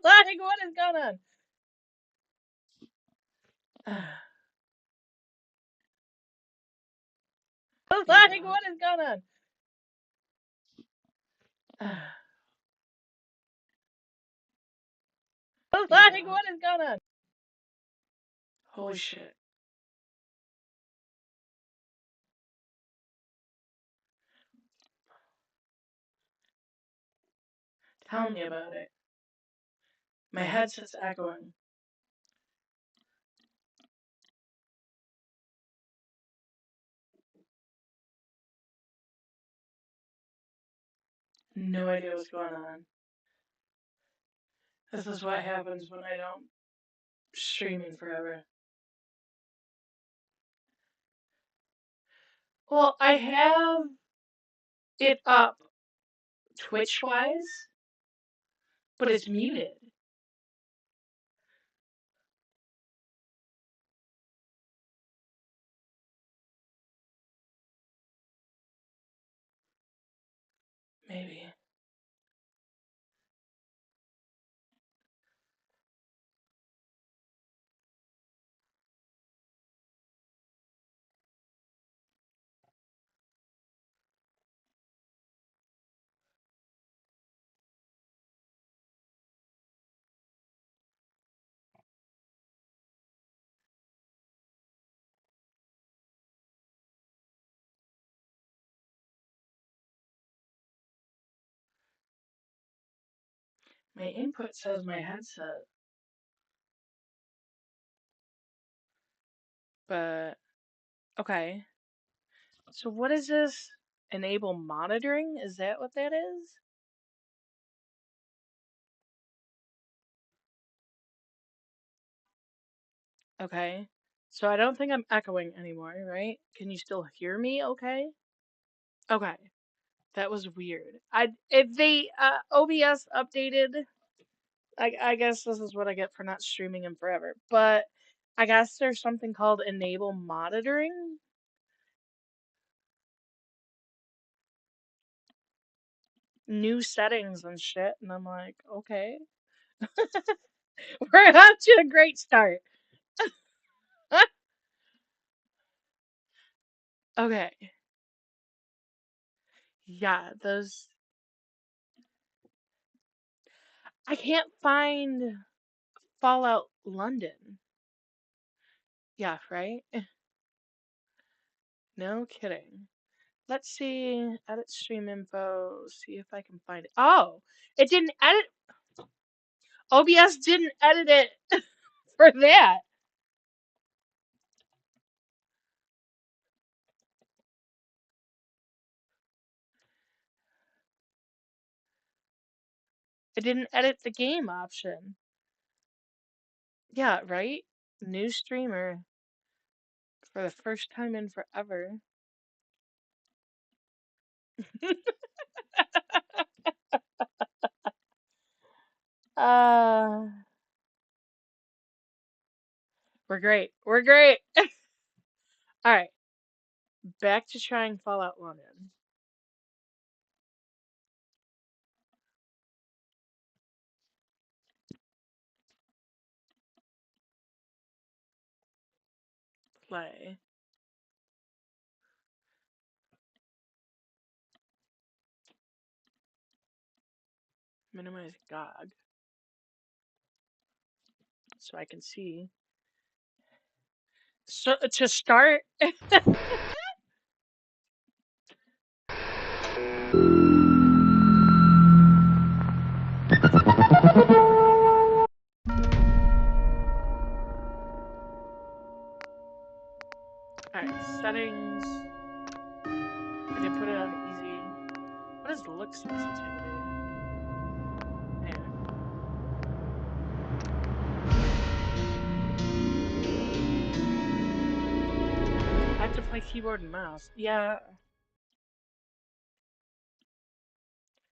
Like, what is going on? Like, what is going on? Like, what is going on? Holy shit. Tell me about it. My headset's echoing. No idea what's going on. This is what happens when I don't stream in forever. Well, I have it up Twitch-wise, but it's muted. Maybe. My input says my headset. But, okay. So what is this? Enable monitoring? Is that what that is? Okay. So I don't think I'm echoing anymore, right? Can you still hear me okay? Okay. That was weird. If they OBS updated, I guess this is what I get for not streaming in forever. But I guess there's something called enable monitoring. New settings and shit, and I'm like, okay. We're off to a great start. Okay. Yeah, those I can't find Fallout London. Yeah, right? No kidding. Let's see. Edit stream info. See if I can find it. Oh, it didn't edit. OBS didn't edit it for that. It didn't edit the game option. Yeah, right? New streamer for the first time in forever. uh, we're great. We're great. All right, back to trying Fallout London. Play. Minimize GOG so I can see. So to start. Alright, settings. I did put it on easy. What is look sensitivity? There. I have to play keyboard and mouse. Yeah.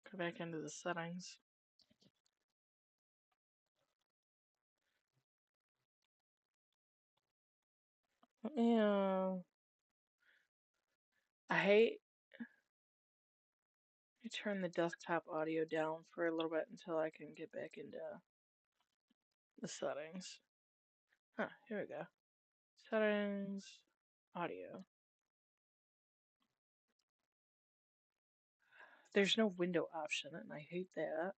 Go back into the settings. Yeah. I hate. I turn the desktop audio down for a little bit until I can get back into The settings. Huh, here we go. Settings, audio. There's no window option, and I hate that.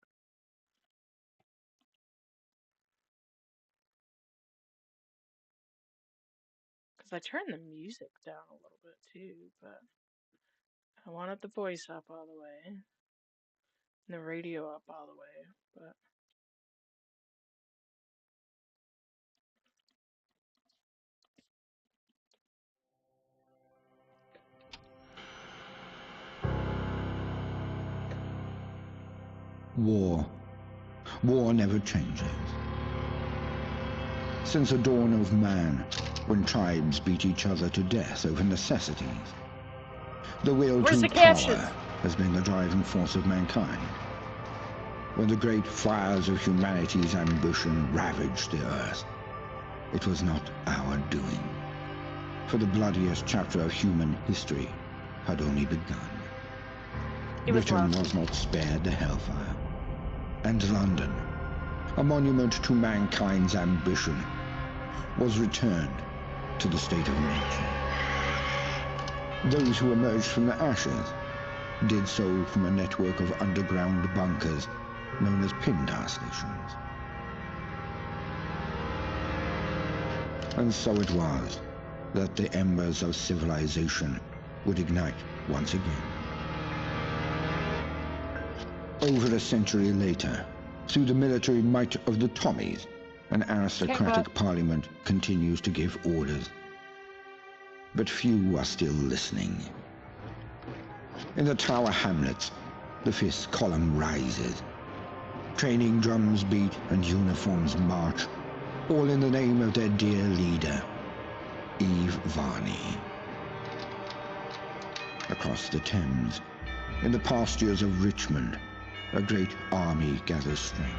Because I turned the music down a little bit too, but I wanted the voice up all the way, and the radio up all the way, but War. War never changes. Since the dawn of man, when tribes beat each other to death over necessities, the will Where's to the captions? power has been the driving force of mankind. When the great fires of humanity's ambition ravaged the earth, it was not our doing, for the bloodiest chapter of human history had only begun. Britain was not spared the hellfire, and London, a monument to mankind's ambition, was returned to the state of nature. Those who emerged from the ashes did so from a network of underground bunkers known as Pindar stations. And so it was that the embers of civilization would ignite once again. Over a century later, through the military might of the Tommies, an aristocratic parliament continues to give orders. But few are still listening. In the Tower Hamlets, the fifth column rises. Training drums beat and uniforms march, all in the name of their dear leader, Eve Varney. Across the Thames, in the pastures of Richmond, a great army gathers strength.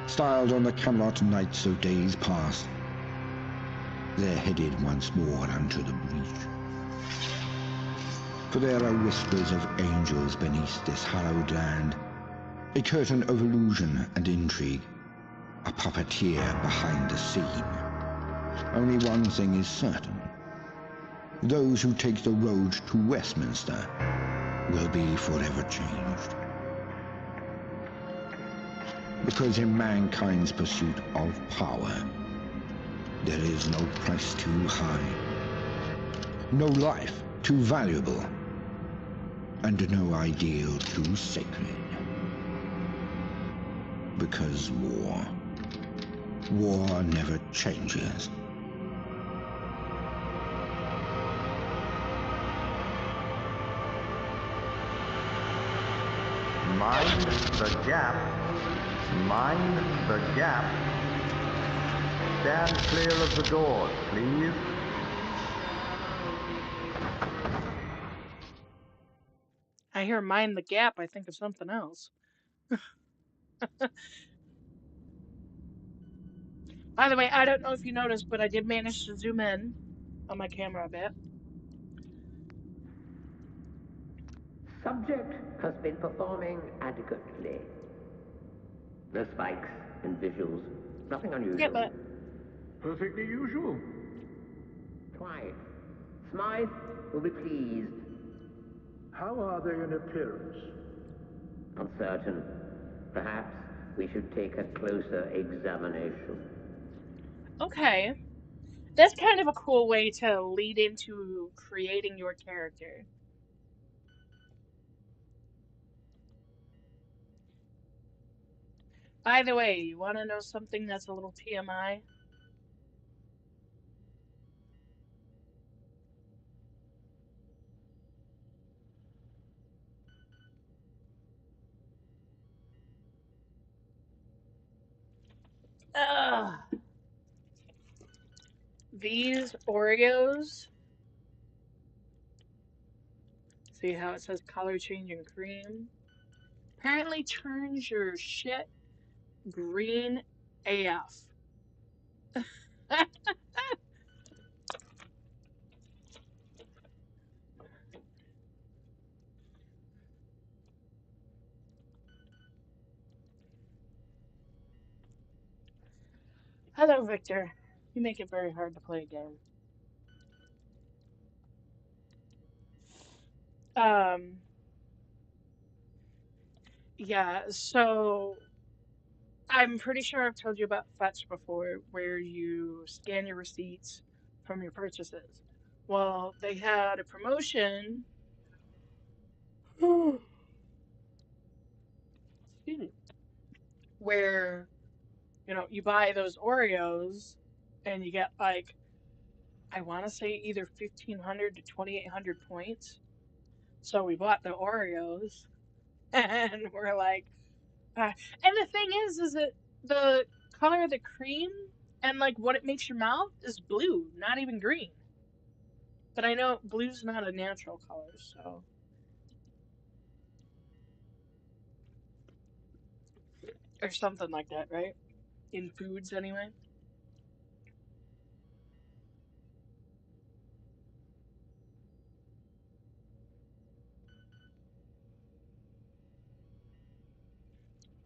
Styled on the Camelot knights of days past, they're headed once more unto the breach. For there are whispers of angels beneath this hallowed land, a curtain of illusion and intrigue, a puppeteer behind the scene. Only one thing is certain. Those who take the road to Westminster will be forever changed. Because in mankind's pursuit of power, there is no price too high, no life too valuable, and no ideal too sacred. Because war never changes. Mind the gap. Mind the gap. Stand clear of the doors, please. I hear mind the gap, I think of something else. By the way, I don't know if you noticed, but I did manage to zoom in on my camera a bit. Subject has been performing adequately. No spikes and visuals, nothing unusual. Yeah, but Perfectly usual. Twice. Smythe will be pleased. How are they in appearance? Uncertain. Perhaps we should take a closer examination. okay. That's kind of a cool way to lead into creating your character. By the way, you want to know something that's a little TMI? Ugh. These Oreos. See how it says color changing cream? Apparently turns your shit green AF. Hello, Victor. You make it very hard to play a game. Um, yeah, so I'm pretty sure I've told you about Fetch before, where you scan your receipts from your purchases. Well, they had a promotion. Excuse me. Where, you buy those Oreos and you get like, I want to say either 1,500 to 2,800 points. So we bought the Oreos and we're like, and the thing is that the color of the cream and like what it makes your mouth is blue, not even green. But I know blue's not a natural color, so. Or something like that, right? In foods, anyway.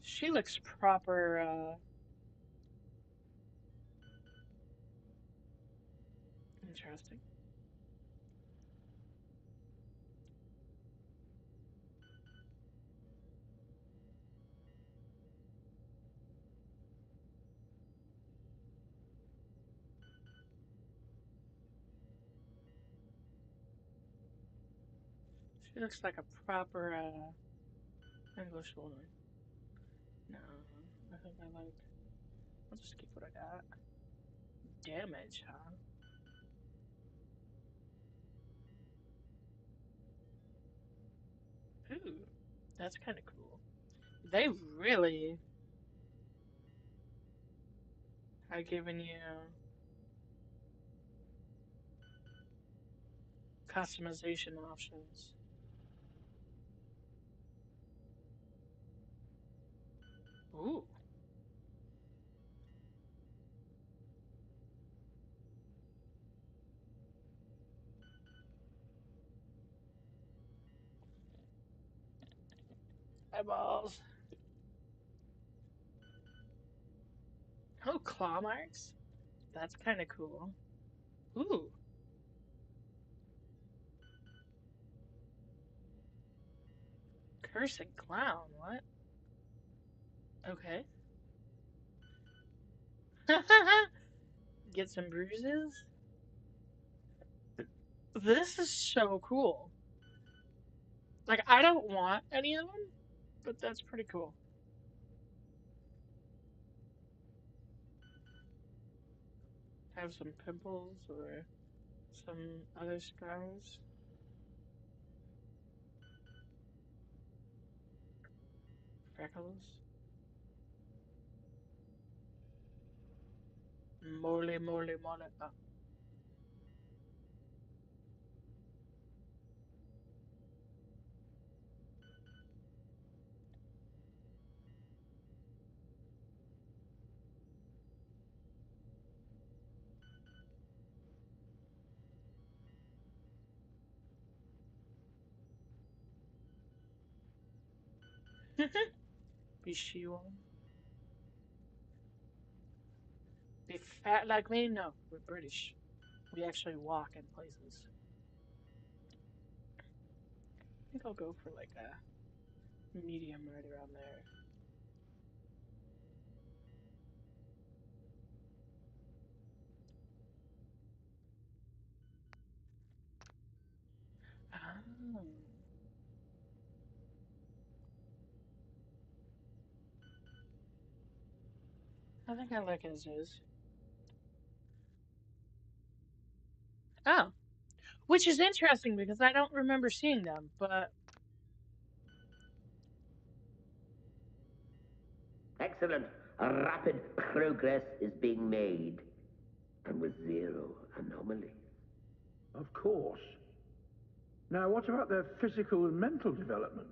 She looks proper, interesting. She looks like a proper, English woman. No, I think I like. I'll just keep what I got. Damage, huh? Ooh, that's kind of cool. They really are giving you customization options. Ooh, eyeballs. Oh, claw marks. That's kind of cool. Ooh, cursing clown. What? Okay. Get some bruises. This is so cool. Like, I don't want any of them, but that's pretty cool. Have some pimples or some other scars. Freckles. Mole, mole, mole. Oh. Be she one. Be fat like me? No, we're British. We actually walk in places. I think I'll go for like a medium right around there. Oh. I think I like it as is. Oh. Which is interesting because I don't remember seeing them, but. Excellent. A rapid progress is being made, and with zero anomalies. Of course. Now, what about their physical and mental development?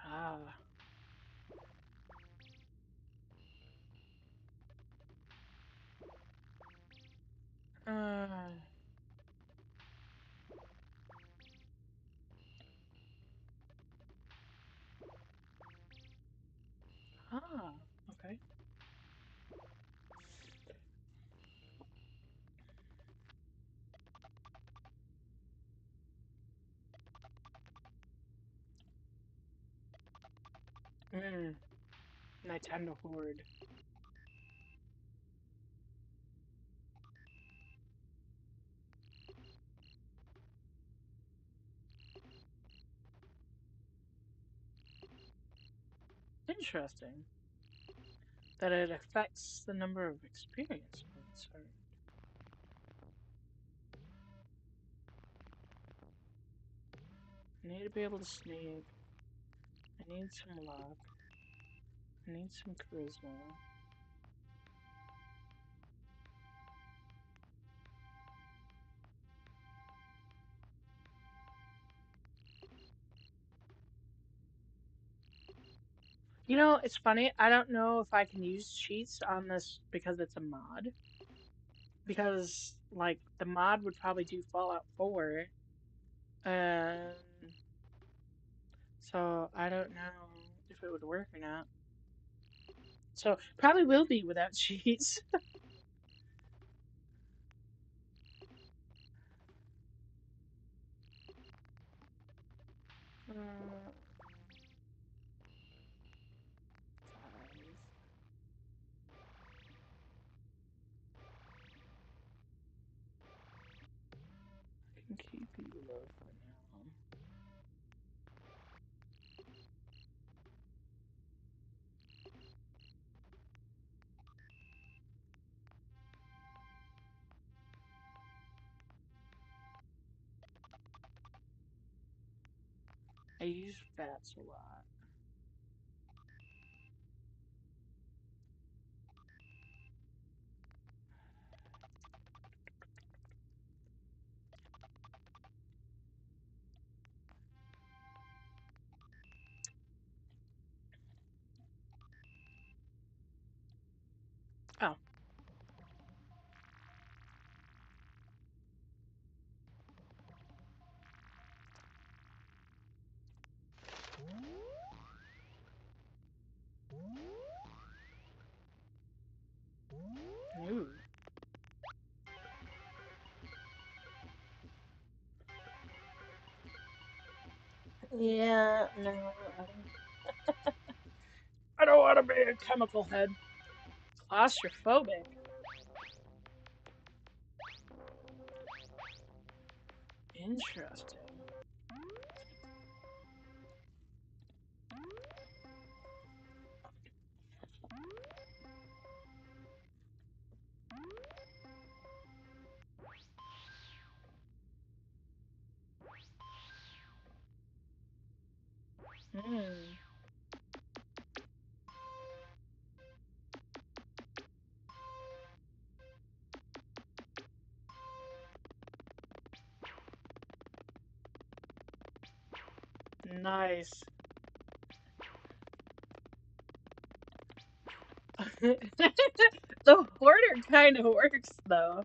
Ah. Uh. Ah. Okay. Mm, Nintendo Horde. Interesting. That it affects the number of experience points earned. I need to be able to sneak. I need some luck. I need some charisma. You know, it's funny. I don't know if I can use cheats on this because it's a mod. Because, like, the mod would probably do Fallout 4. And so I don't know if it would work or not. So probably will be without cheats. uh, 5. I can keep you low for now. I use fats a lot. Oh. Ooh. Yeah, no, I don't want to be a chemical head. Claustrophobic. Interesting. Hmm. Nice. The hoarder kind of works though.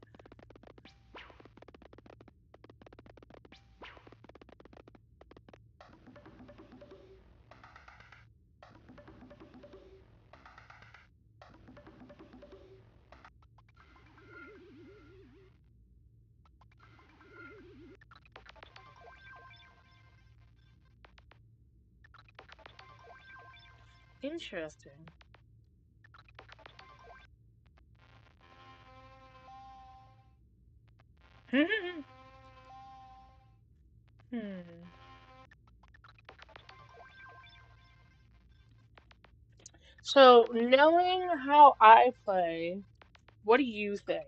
Interesting. Hmm. So, knowing how I play, what do you think?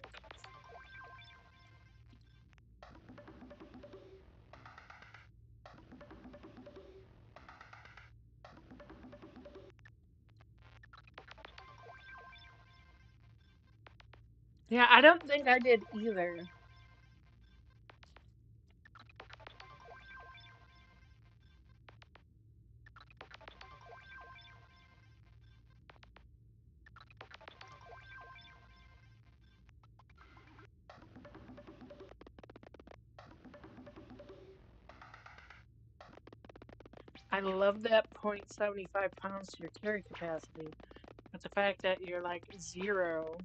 Yeah, I don't think I did either. I love that 0.75 pounds to your carry capacity. But the fact that you're like 0.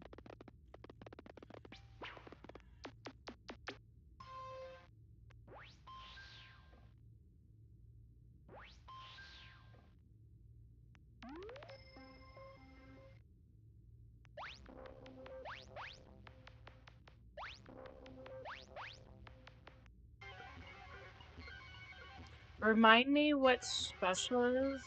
Remind me what special is?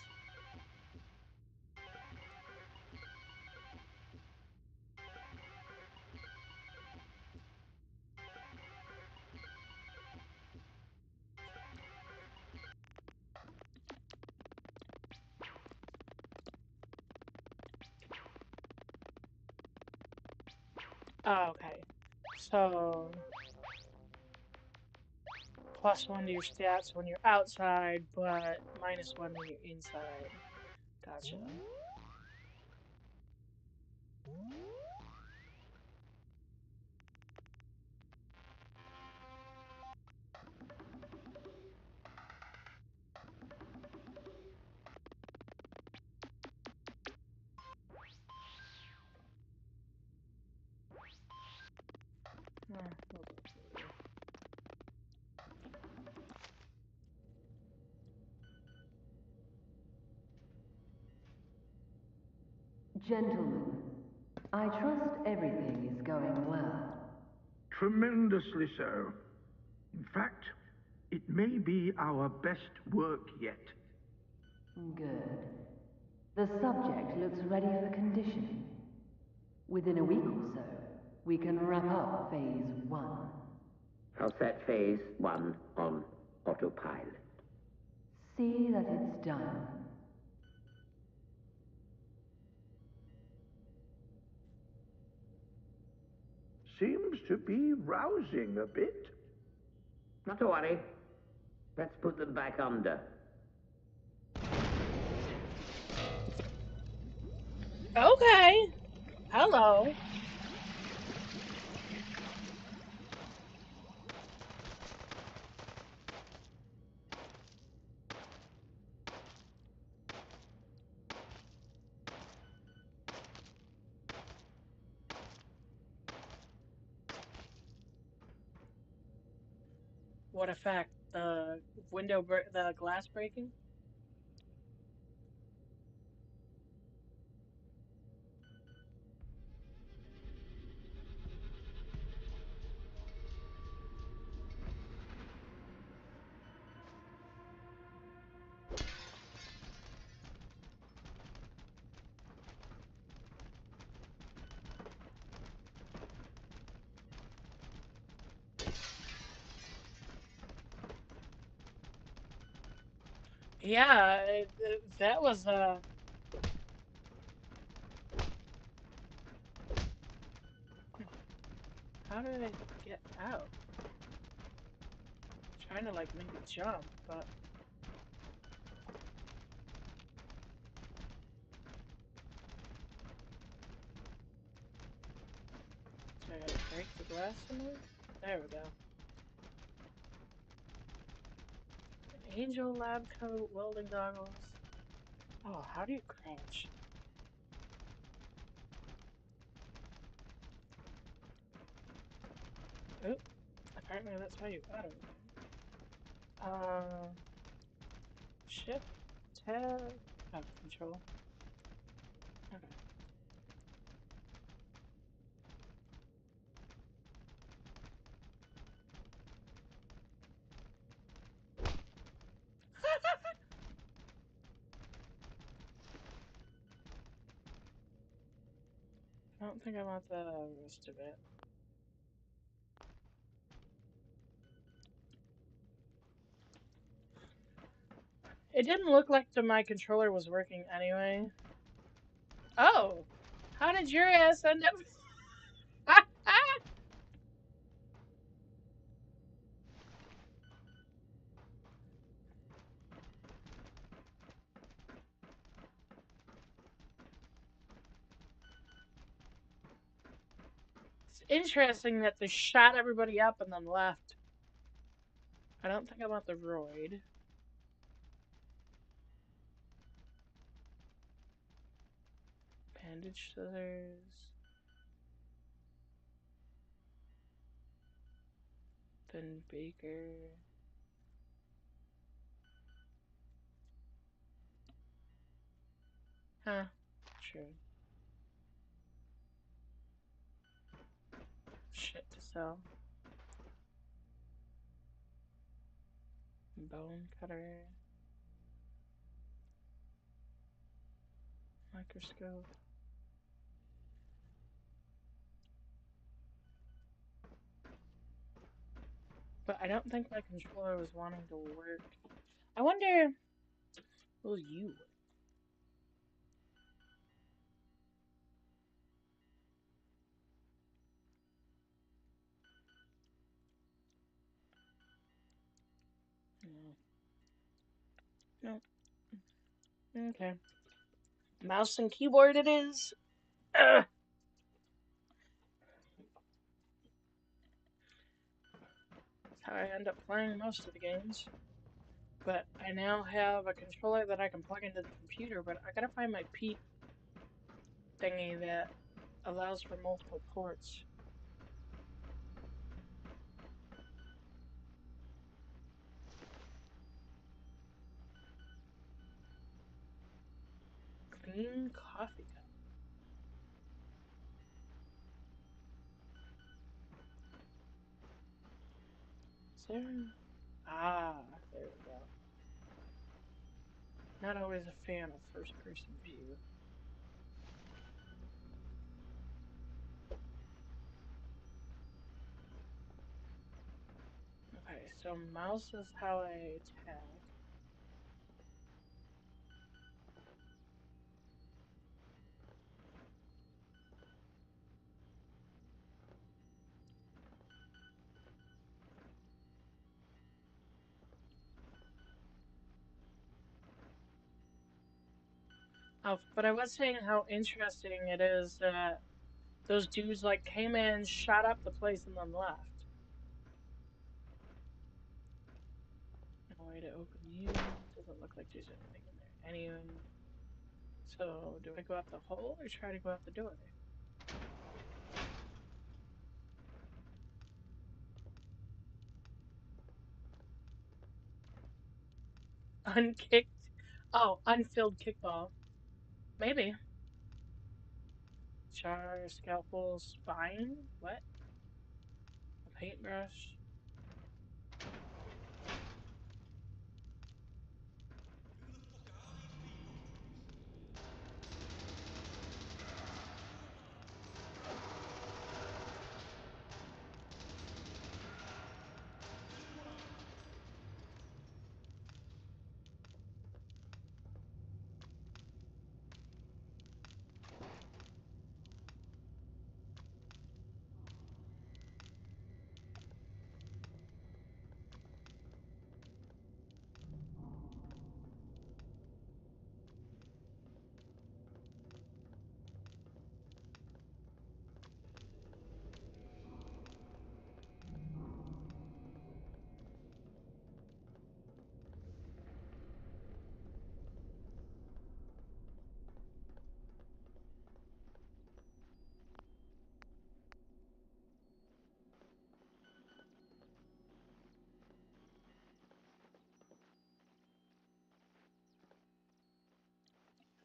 Oh, okay. So, +1 to your stats when you're outside, but -1 when you're inside. Gotcha. Gentlemen, I trust everything is going well. Tremendously so. In fact, it may be our best work yet. Good. The subject looks ready for conditioning. Within a week or so, we can wrap up Phase 1. I'll set Phase 1 on autopilot. See that it's done. Seems to be rousing a bit. Not to worry. Let's put them back under. Okay. Hello. What effect? The the glass breaking? Yeah, that was How did I get out? Trying to like make a jump, but so I gotta break the glass somewhere? There we go. Angel lab coat, welding goggles. Oh, how do you crouch? Oop, apparently that's how you auto. Shift, tab, oh, control. Okay. I don't think I want the rest of it. It didn't look like my controller was working anyway. Oh, how did your ass end up? It's interesting that they shot everybody up and then left. I don't think I want the roid. Bandage scissors. Then Baker. Huh. True. Shit to sell. Bone cutter. Microscope. But I don't think my controller was wanting to work. I wonder, will you? No. No. Okay. Mouse and keyboard it is. Ugh. That's how I end up playing most of the games. But I now have a controller that I can plug into the computer, but I gotta find my Pete thingy that allows for multiple ports. Clean coffee cup. Is there? Ah, there we go. Not always a fan of first-person view. Okay, so mouse is how I attack. Oh, but I was saying how interesting it is that those dudes like came in, shot up the place, and then left. No way to open you. Doesn't look like there's anything in there. Anyway, so do I go out the hole or try to go out the door? Unkicked. Oh, unfilled kickball. Maybe. Char, scalpel, spine? What? A paintbrush?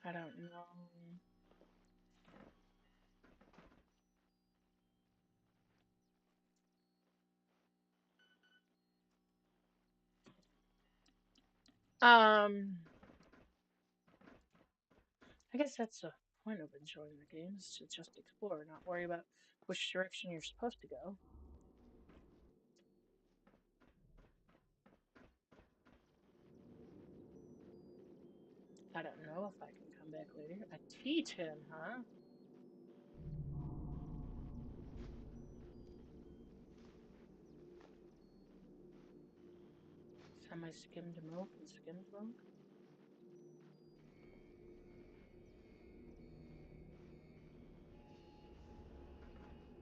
I don't know. I guess that's the point of enjoying the game, is to just explore, not worry about which direction you're supposed to go. I don't know if I can come back later. A T-tin, huh? Semi-skimmed milk and skimmed milk?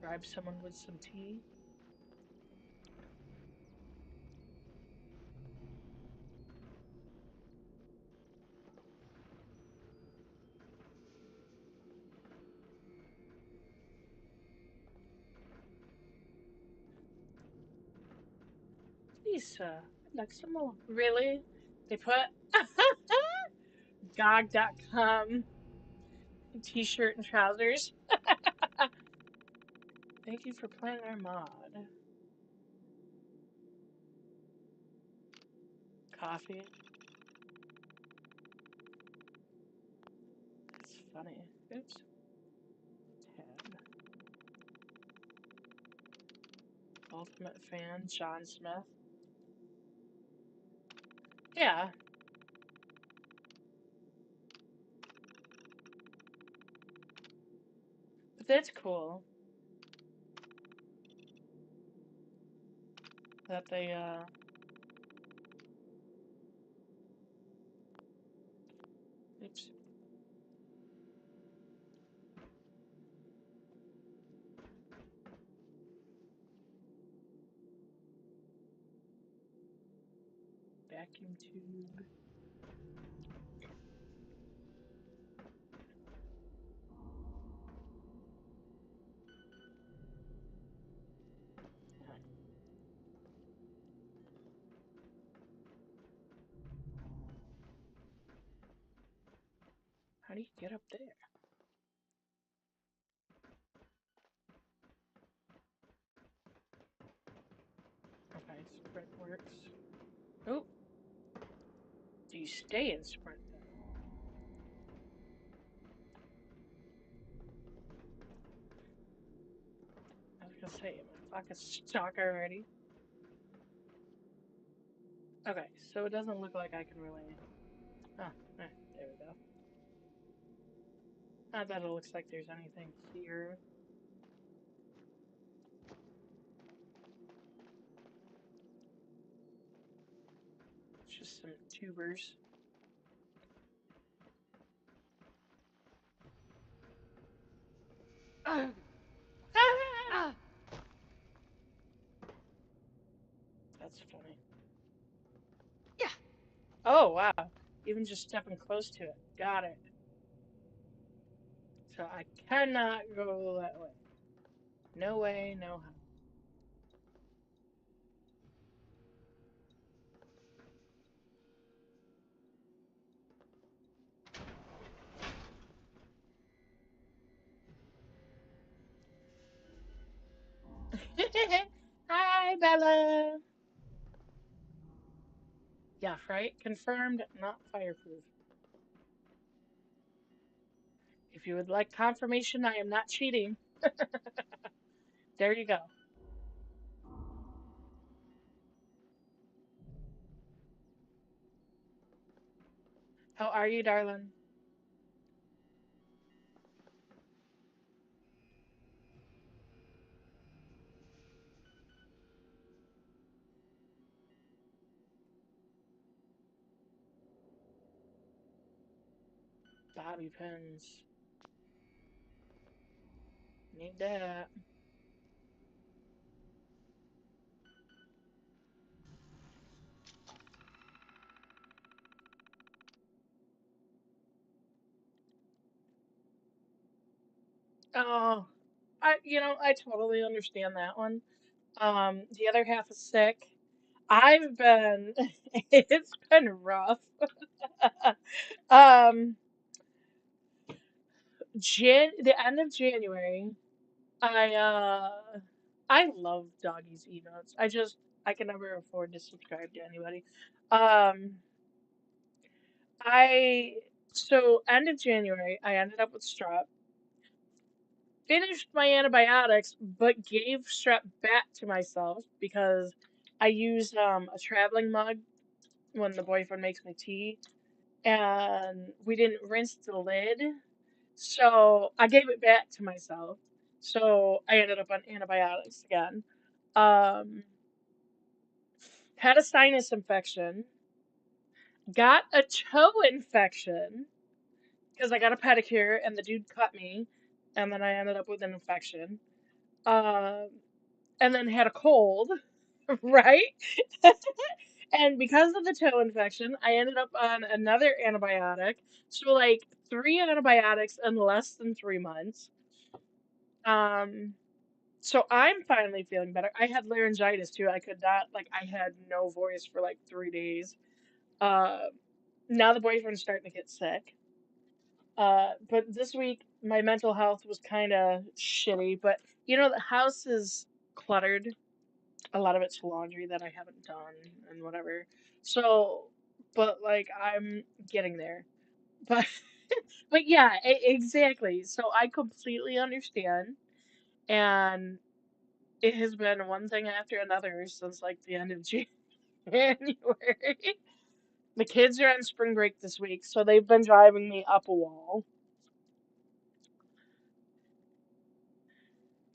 Bribe someone with some tea? Please, I'd like some more. Really? They put GOG.com t-shirt and trousers. Thank you for playing our mod. Coffee. That's funny. Oops. Tab. Ultimate fan, John Smith. Yeah. But that's cool. That they, oops. Vacuum tube. How do you get up there? Okay, sprint works. Oh! Do you stay in sprint then? I was gonna say, my clock is stuck already. Okay, so it doesn't look like I can really... Oh, there we go. Not that it looks like there's anything here. It's just some tubers. That's funny. Yeah. Oh, wow. Even just stepping close to it. Got it. So I cannot go that way. No way, no how. Hi, Bella. Yeah, right? Confirmed, not fireproof. If you would like confirmation, I am not cheating. There you go. How are you, darling? Bobby pins. Need that. Oh, I totally understand that one. The other half is sick. I've been, it's been rough. Um, the end of January, I, I love doggies emotes. I can never afford to subscribe to anybody. Um, I, so end of January, I ended up with strep, finished my antibiotics, but gave strep back to myself because I used a traveling mug when the boyfriend makes me tea, and we didn't rinse the lid, so I gave it back to myself. So I ended up on antibiotics again. Um, had a sinus infection, got a toe infection because I got a pedicure and the dude cut me, and then I ended up with an infection. Um, and then had a cold, right? And because of the toe infection, I ended up on another antibiotic. So like 3 antibiotics in less than 3 months. Um, so I'm finally feeling better. I had laryngitis too. I could not I had no voice for like 3 days. Uh, now the boyfriend's starting to get sick. But this week my mental health was kind of shitty. But the house is cluttered. A lot of it's laundry that I haven't done and whatever. So, but like I'm getting there. But but yeah, exactly. So I completely understand, and it has been one thing after another since like the end of January. The kids are on spring break this week, so they've been driving me up a wall.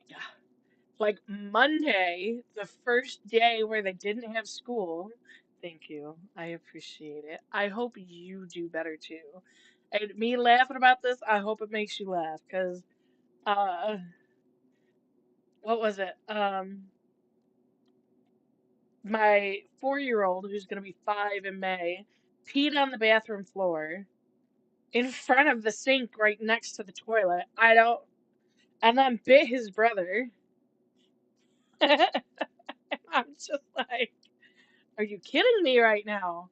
Yeah. Like Monday, the first day where they didn't have school. Thank you. I appreciate it. I hope you do better too. And me laughing about this, I hope it makes you laugh, because uh what was it? My 4-year-old, who's gonna be 5 in May, peed on the bathroom floor in front of the sink right next to the toilet. I don't, and then bit his brother. I'm just like, are you kidding me right now?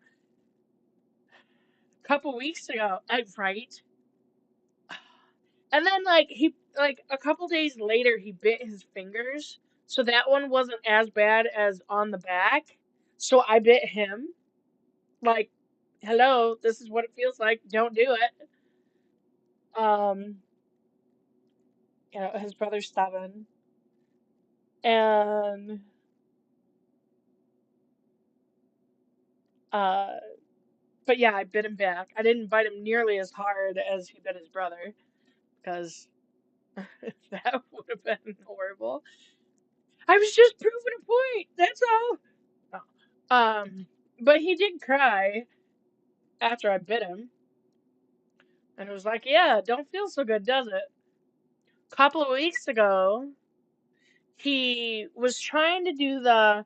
A couple weeks ago, right? And then like a couple days later, he bit his fingers, so that one wasn't as bad as on the back. So I bit him. Like, hello, this is what it feels like. Don't do it. Um, his brother's 7, and uh, but yeah, I bit him back. I didn't bite him nearly as hard as he bit his brother, because that would have been horrible. I was just proving a point. That's all. Oh. But he did cry after I bit him, and it was like, yeah, don't feel so good, does it? A couple of weeks ago, he was trying to do the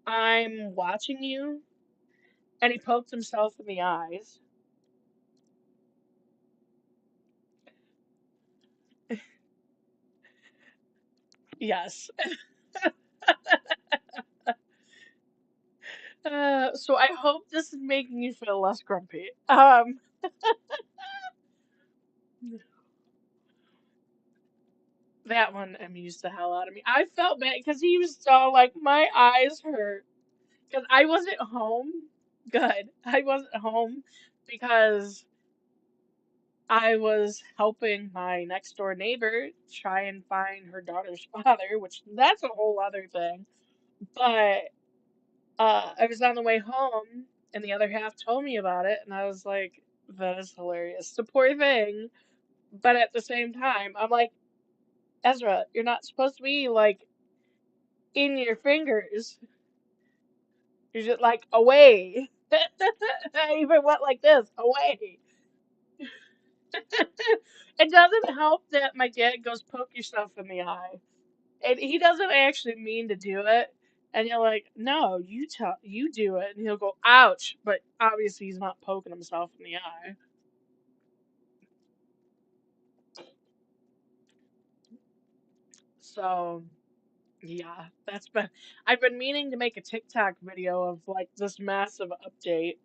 "I'm watching you," and he poked himself in the eyes. Yes. So I hope this is making you feel less grumpy. That one amused the hell out of me. I felt bad because he was so like, my eyes hurt because I wasn't home. Good. I wasn't home because I was helping my next door neighbor try and find her daughter's father, which that's a whole other thing. But I was on the way home, and the other half told me about it, and I was like, that is hilarious. The poor thing. But at the same time, I'm like, Ezra, you're not supposed to be like in your fingers. You're just like away. I even went like this, away. It doesn't help that my dad goes poke yourself in the eye. And he doesn't actually mean to do it. And you're like, no, you do it. And he'll go, ouch. But obviously he's not poking himself in the eye. So yeah, I've been meaning to make a TikTok video of like this massive update.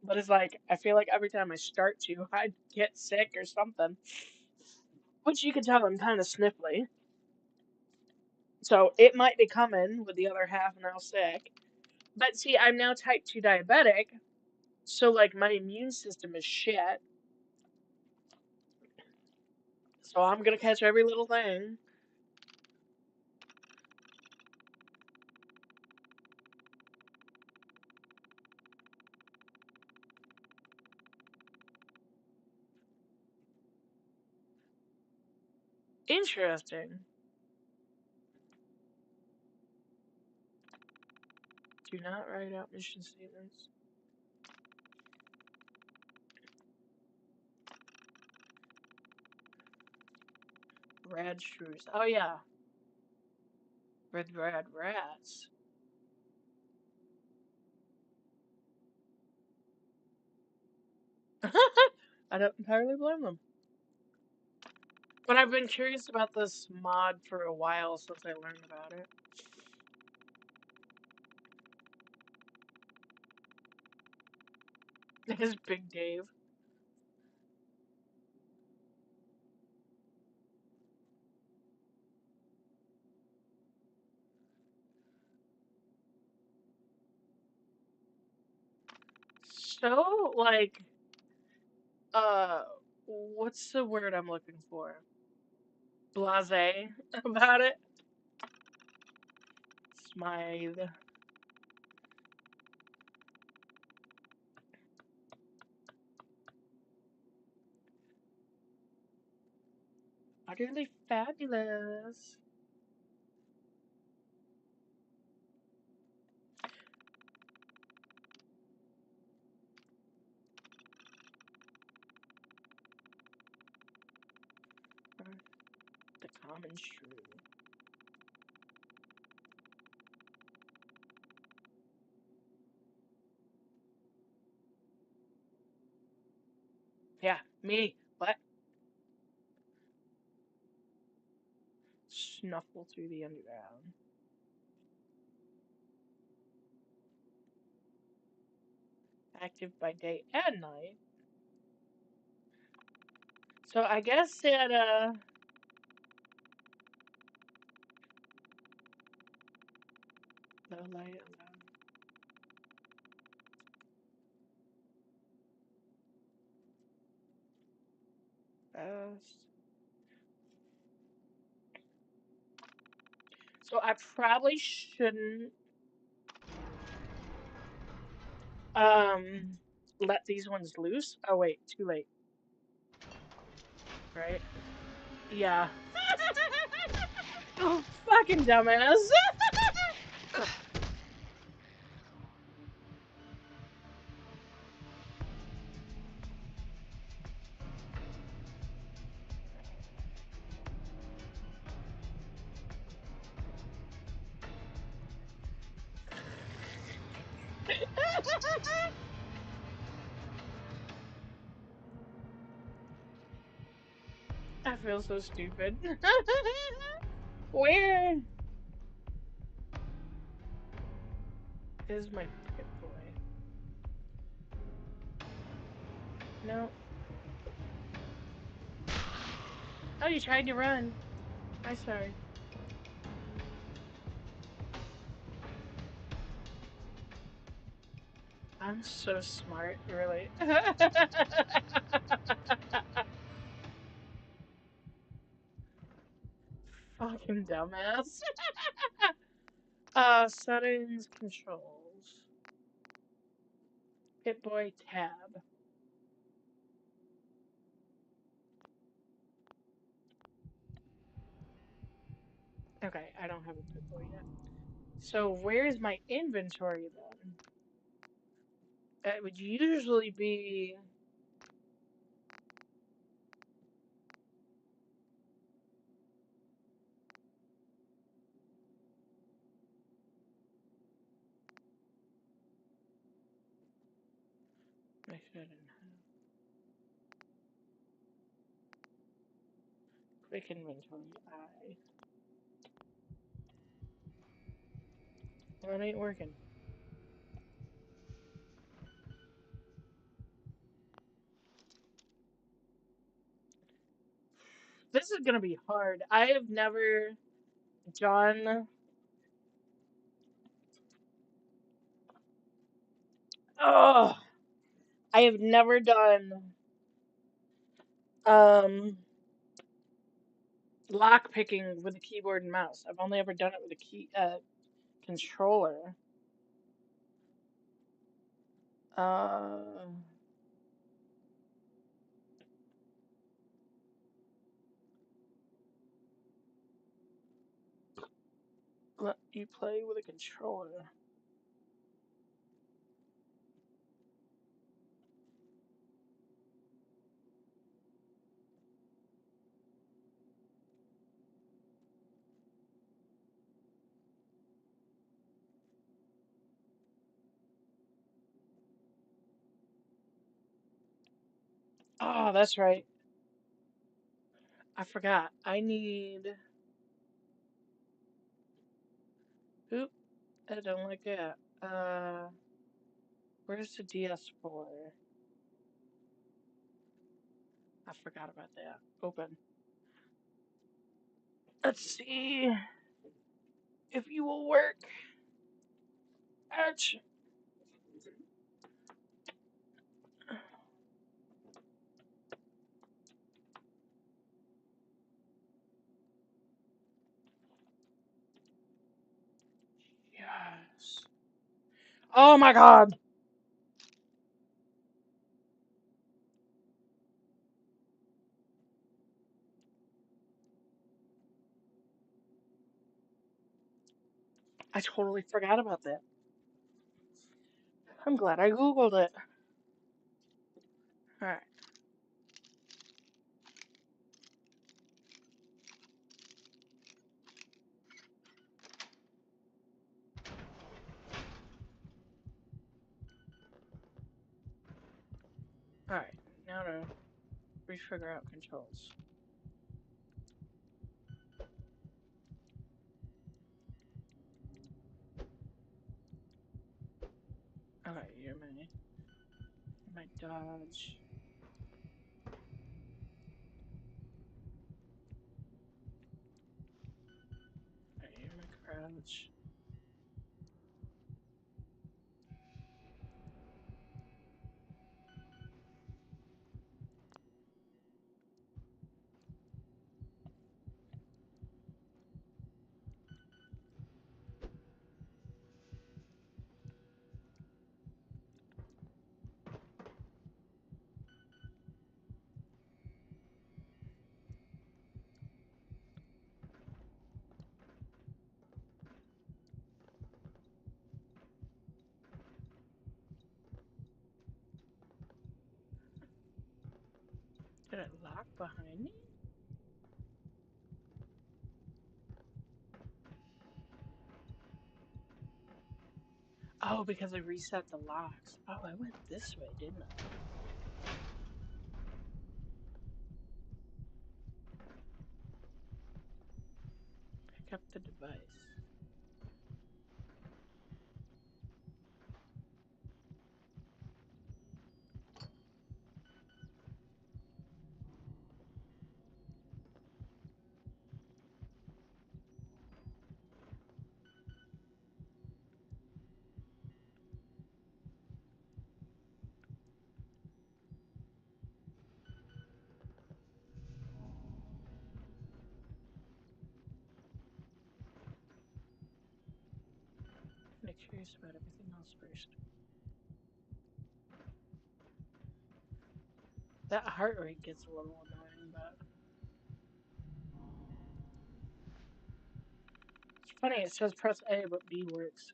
But it's like I feel like every time I start to, I get sick or something. Which you can tell I'm kind of sniffly. So it might be coming with the other half now sick. But see, I'm now type 2 diabetic, so like my immune system is shit. So I'm gonna catch every little thing. Interesting. Do not write out mission statements. Rad shrews. Oh yeah. Red rad rats. I don't entirely blame them. But I've been curious about this mod for a while since I learned about it. Is Big Dave. so, like, what's the word I'm looking for? Blasé about it. Smythe. Utterly fabulous. The common shrew. Yeah, me. What? Snuffle through the underground. Active by day and night. So I guess that, low light alone. Fast. So I probably shouldn't, let these ones loose. Oh wait, too late. Right? Yeah. Oh, fucking dumbass. I feel so stupid. Where is my Pip-Boy? No. Oh, you tried to run. I'm sorry. I'm so smart, really. Fucking dumbass. Settings, controls. Pip-Boy tab. Okay, I don't have a Pip-Boy yet. So where's my inventory then? That would usually be... I shouldn't have. Quick inventory, Well, it ain't working. This is gonna be hard. I have never done... Oh, I have never done lock picking with a keyboard and mouse. I've only ever done it with a controller. Uh, Let you play with a controller. Oh, that's right. I forgot. I need... Oop, I don't like that. Where's the DS4? I forgot about that. Open. Let's see if you will work. Ouch. Oh my god! I totally forgot about that. I'm glad I googled it. Alright. Alright. Now to refigure out controls. Okay, you're my dodge. Alright, you're my crouch. Did it lock behind me? Oh, because I reset the locks. Oh, I went this way, didn't I? Pick up the device. I'm curious about everything else first. That heart rate gets a little annoying, but it's funny. It says press A, but B works.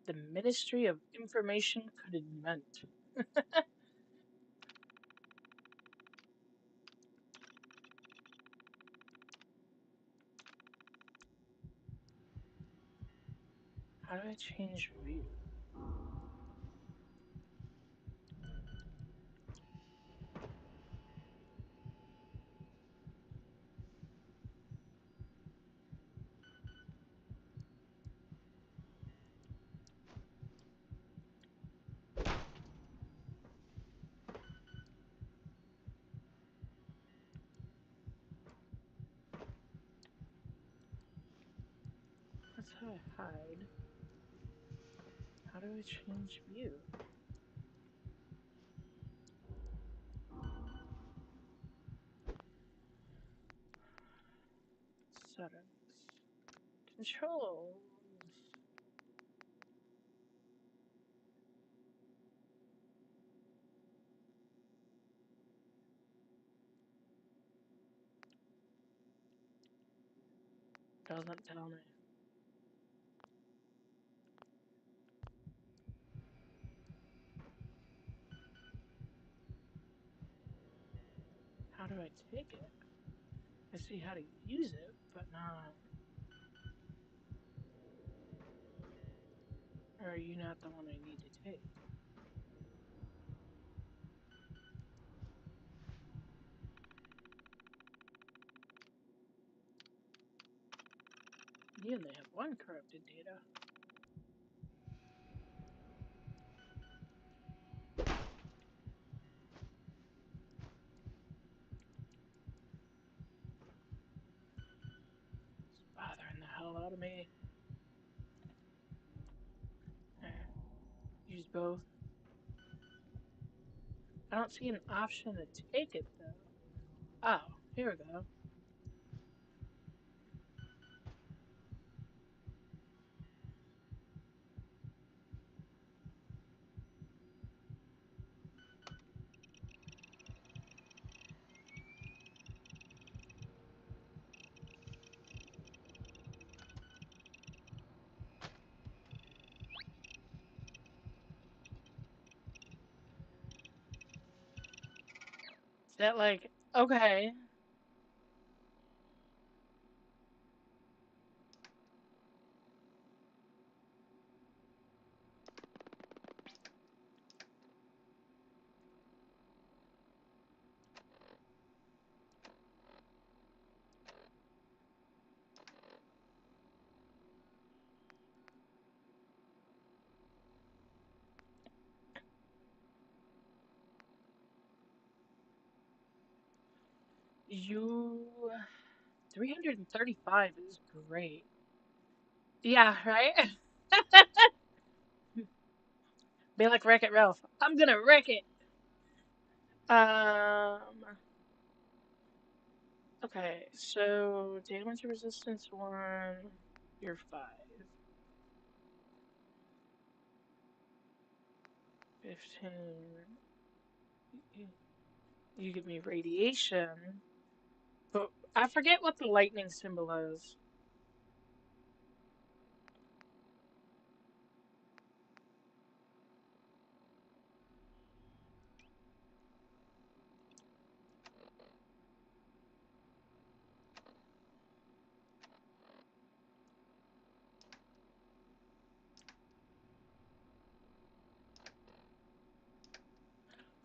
The Ministry of Information could invent. How do I change view? That's how I hide. How do I change view? Settings. Controls. Doesn't tell me. How do I take it? I see how to use it, but not. Or are you not the one I need to take? You only have one corrupted data. It's bothering the hell out of me. There. Use both. I don't see an option to take it though. Oh, here we go. Is that like, okay. You 335 is great. Yeah, right? Be like Wreck-It Ralph. I'm gonna wreck it. Okay, so damage resistance 1, you're 5. 15. You give me radiation. But I forget what the lightning symbol is.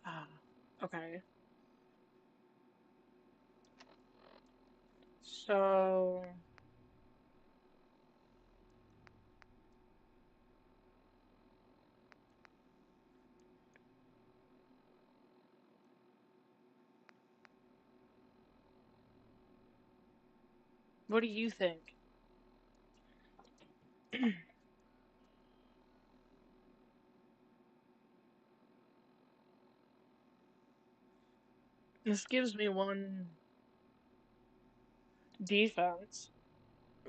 Ah, okay. So, what do you think? This gives me 1 defense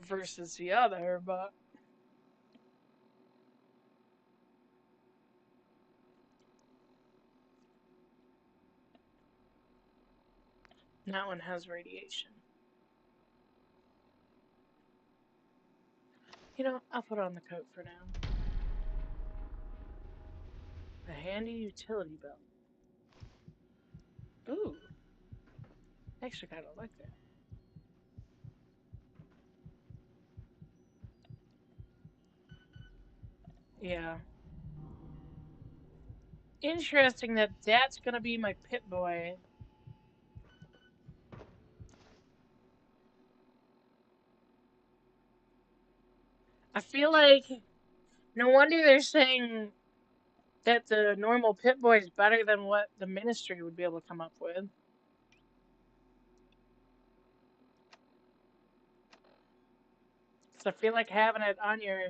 versus the other, but that one has radiation. You know, I'll put on the coat for now. A handy utility belt. Ooh, actually kind of like that. Yeah. Interesting that that's gonna be my Pip-Boy. I feel like no wonder they're saying that the normal Pip-Boy is better than what the Ministry would be able to come up with. So I feel like having it on your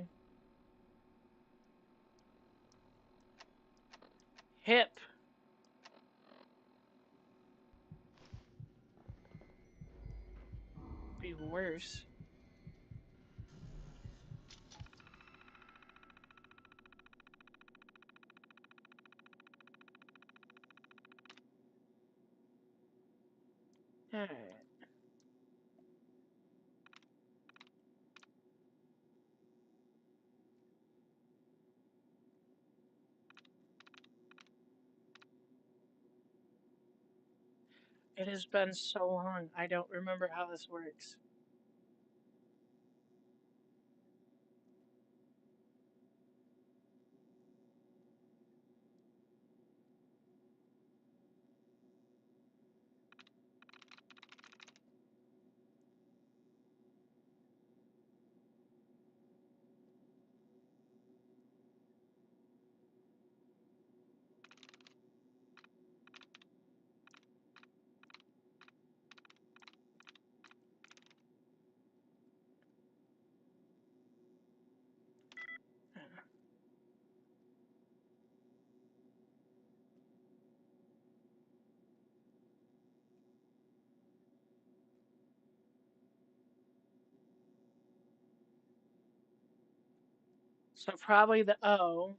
hip would be worse. Alright. It has been so long, I don't remember how this works. So probably the O,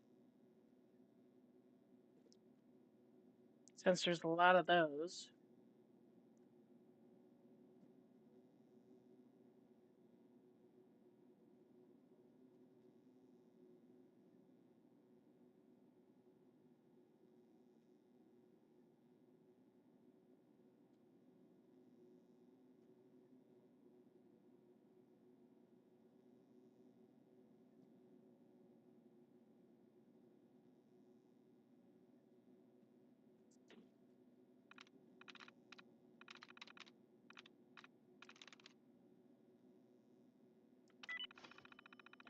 since there's a lot of those.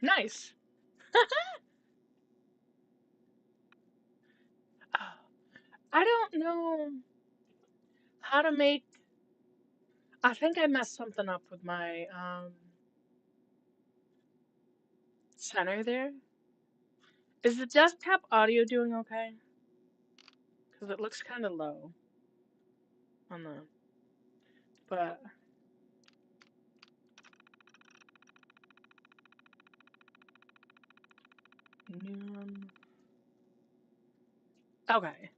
Nice. Oh, I don't know how to make. I think I messed something up with my center there. Is the desktop audio doing okay? Because it looks kind of low on the. But okay.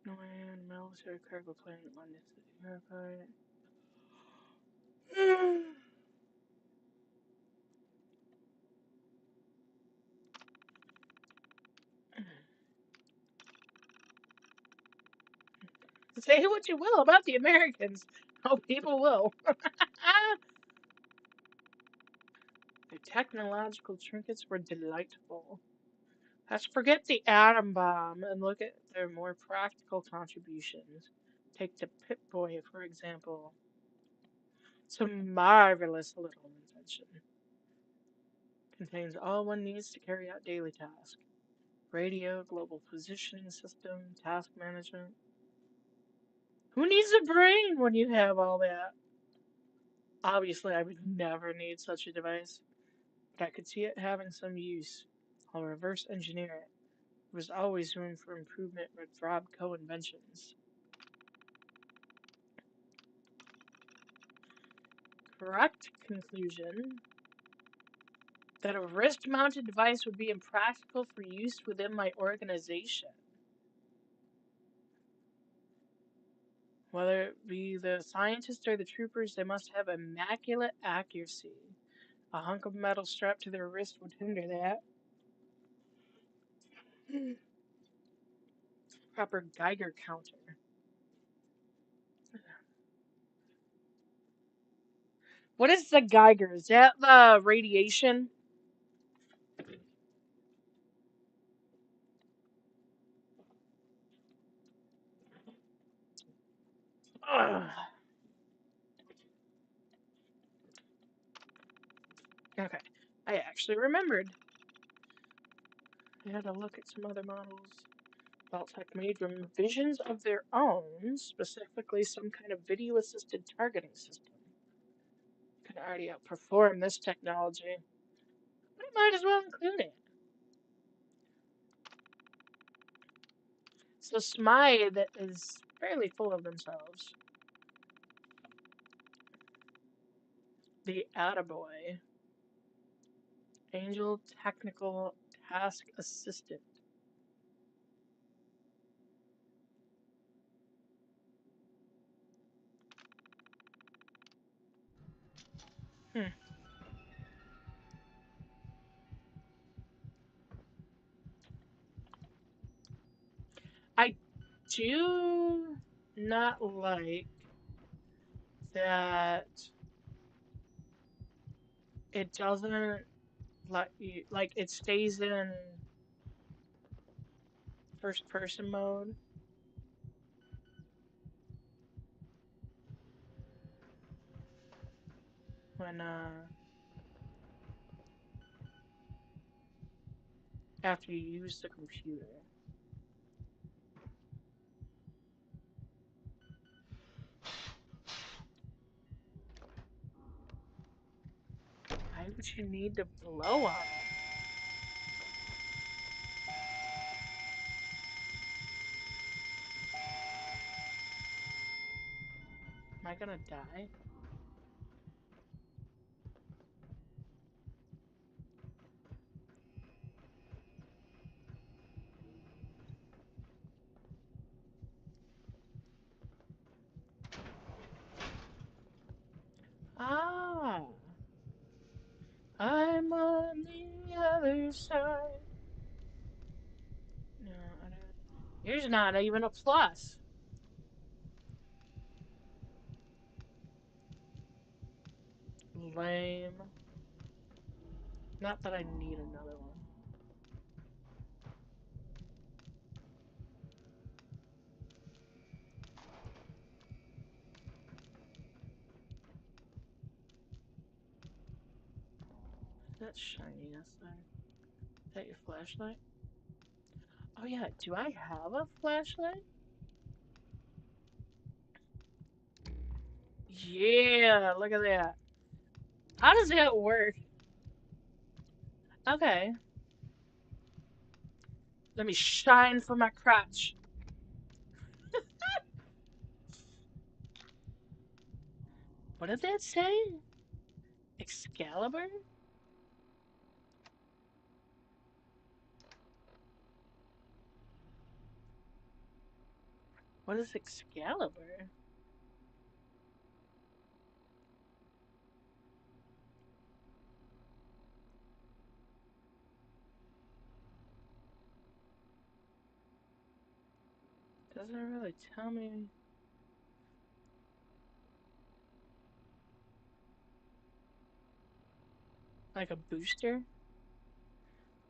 Northern military cargo plane on this airport. Say what you will about the Americans. Oh, people will. The technological trinkets were delightful. Let's forget the atom bomb and look at their more practical contributions. Take the Pip-Boy, for example. It's a marvelous little invention. Contains all one needs to carry out daily tasks. Radio, global positioning system, task management. Who needs a brain when you have all that? Obviously, I would never need such a device, but I could see it having some use. I'll reverse engineer it. There was always room for improvement with Rob co-inventions. Correct conclusion that a wrist-mounted device would be impractical for use within my organization. Whether it be the scientists or the troopers, they must have immaculate accuracy. A hunk of metal strapped to their wrist would hinder that. Proper Geiger counter. What is the Geiger? Is that the radiation? Ugh. Okay, I actually remembered. I had to look at some other models. Vault-Tec made revisions of their own, specifically some kind of video-assisted targeting system. Can already outperform this technology. We might as well include it. So Smythe is fairly full of themselves. The Attaboy. Angel Technical Task Assistant. I do not like that it doesn't let you, like, it stays in first person mode when, after you use the computer. Why would you need to blow on it? Am I gonna die? Here's not even a plus. Lame. Not that I need another one. That shininess there. Is that your flashlight? Oh yeah, do I have a flashlight? Yeah, look at that. How does that work? Okay. Let me shine for my crotch. What did that say? Excalibur? What is Excalibur? Doesn't really tell me. Like a booster?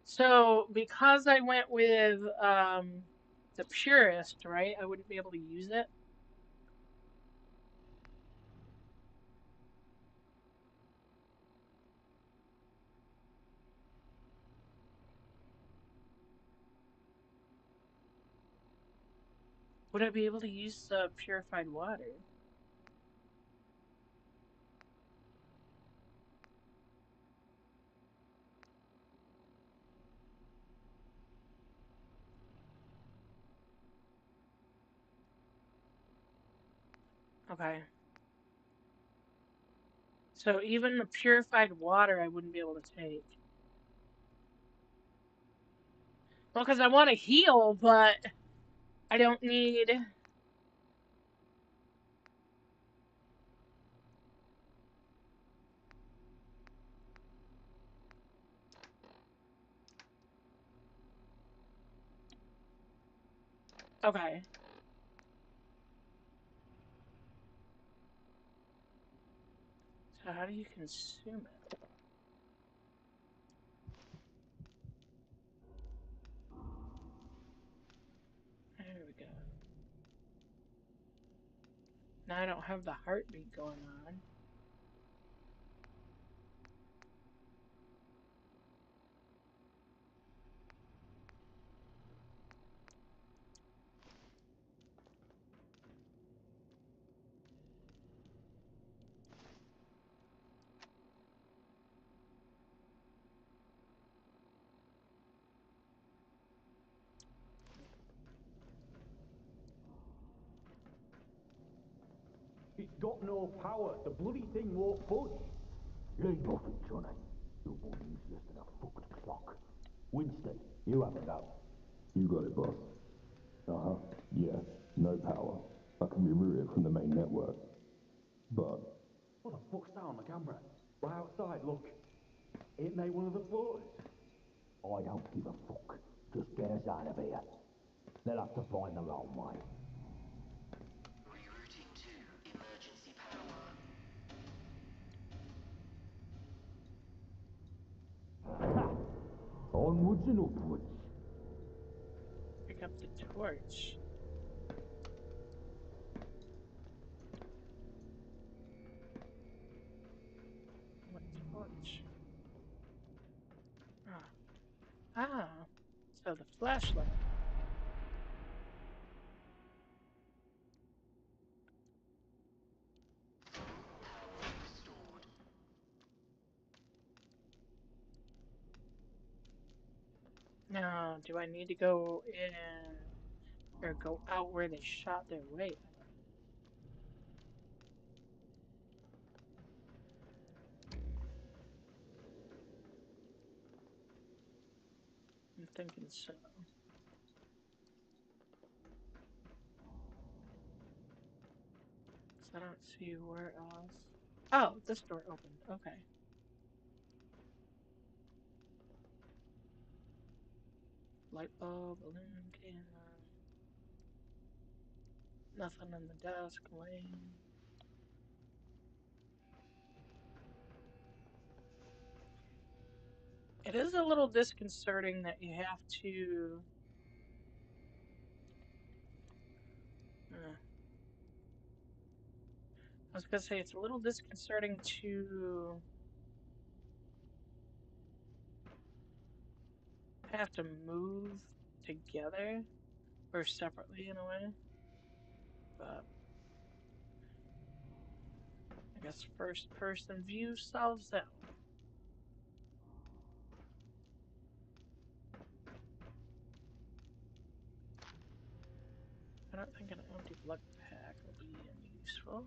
So, because I went with the Purist, right? I wouldn't be able to use it. Would I be able to use purified water? Okay. So even the purified water I wouldn't be able to take. Well, because I want to heal, but I don't need... Okay. So how do you consume it? There we go. Now I don't have the heartbeat going on. It's got no power. The bloody thing won't budge. You ain't nothing, Johnny. Your body's just in a fucked clock. Winston, you have a go. You got it, boss. Uh-huh. Yeah, no power. I can be routed from the main network. But... What the fuck's that on the camera? Right outside, look. Ain't they one of the floaters? I don't give a fuck. Just get us out of here. They'll have to find their own way. Rerouting to emergency power. Onwards and upwards. Pick up the torch. What torch? Ah, so the flashlight. Power restored. Now, do I need to go in or go out where they shot their way at? I'm thinking so. 'Cause I don't see where else. Oh, this door opened. Okay. Light bulb, balloon, candle. Nothing in the desk, Lane. It is a little disconcerting that you have to... I was gonna say, it's a little disconcerting to have to move together or separately in a way, but I guess first person view solves that one. I don't think an empty blood pack will be any useful.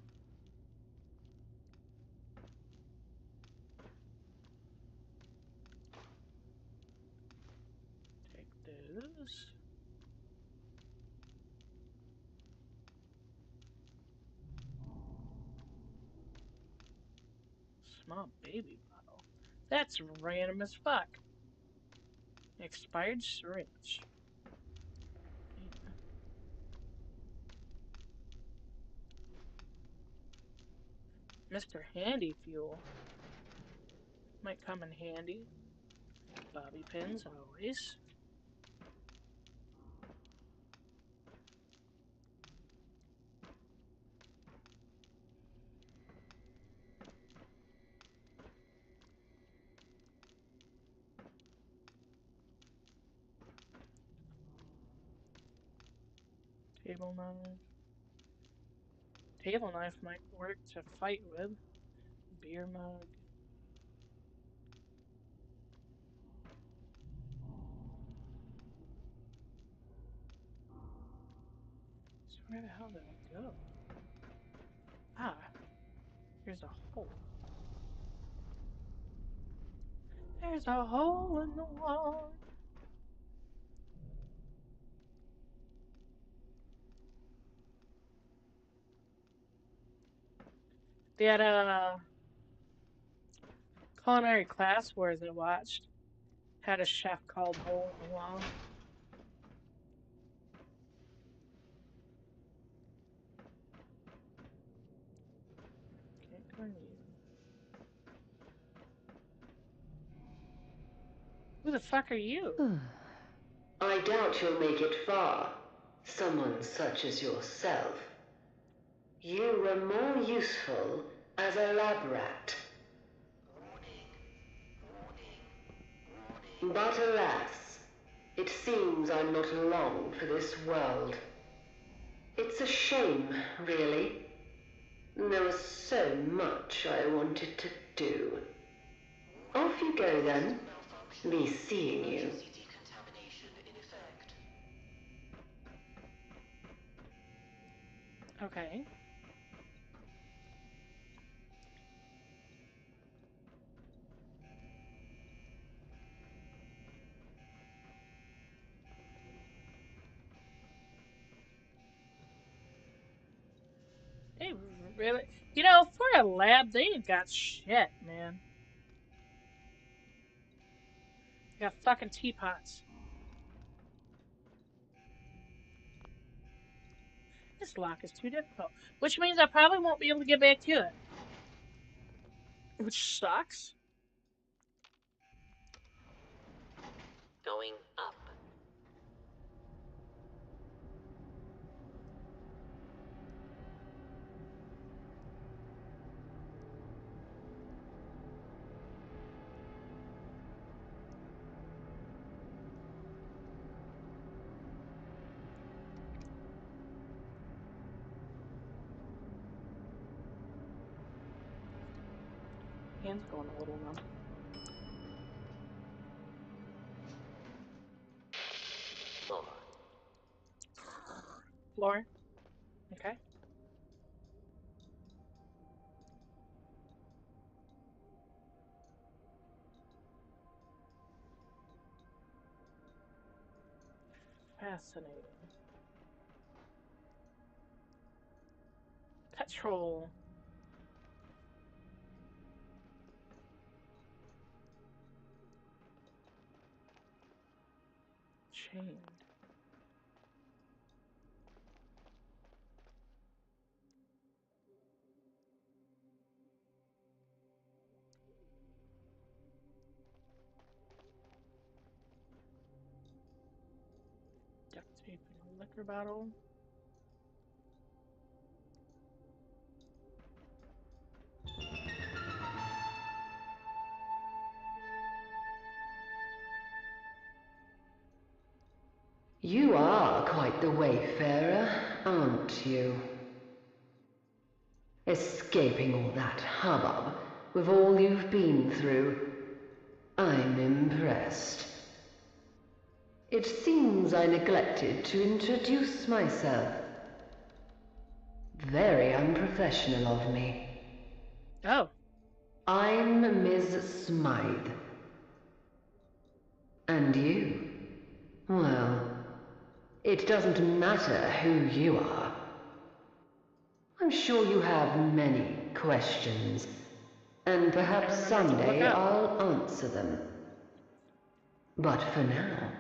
Take those. Small baby bottle. That's random as fuck. Expired syringe. Mr. Handy Fuel. Might come in handy. Bobby pins, always. Table knife. Table knife might work to fight with. Beer mug. So where the hell did I go? Ah, here's a hole. There's a hole in the wall. That culinary class wars I watched had a chef called Hole in the Wall. Can't go in you. Who the fuck are you? I doubt you'll make it far, someone such as yourself. You were more useful as a lab rat. But alas, it seems I'm not long for this world. It's a shame, really. There was so much I wanted to do. Off you go then. Be seeing you. Okay. They really, you know, for a lab, they ain't got shit, man. They got fucking teapots. This lock is too difficult, which means I probably won't be able to get back to it. Which sucks. Going up. Hand's going a little numb. Floor. Okay. Fascinating. Petrol. Chained. liquor bottle. You are quite the wayfarer, aren't you? Escaping all that hubbub with all you've been through. I'm impressed. It seems I neglected to introduce myself. Very unprofessional of me. Oh. I'm Ms. Smythe. And you? Well, it doesn't matter who you are. I'm sure you have many questions, and perhaps someday I'll answer them. But for now,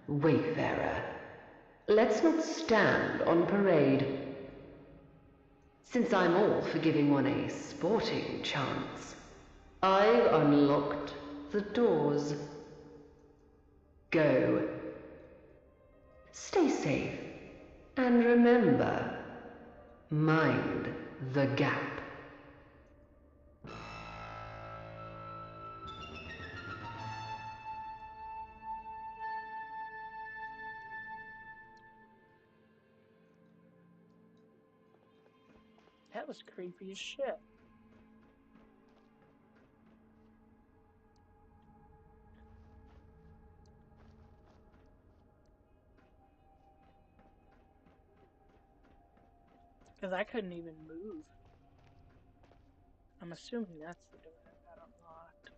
Wayfarer, let's not stand on parade. Since I'm all for giving one a sporting chance, I've unlocked the doors. Go. Stay safe. And remember, mind the gap. That was creepy as shit. Because I couldn't even move. I'm assuming that's the door that got unlocked.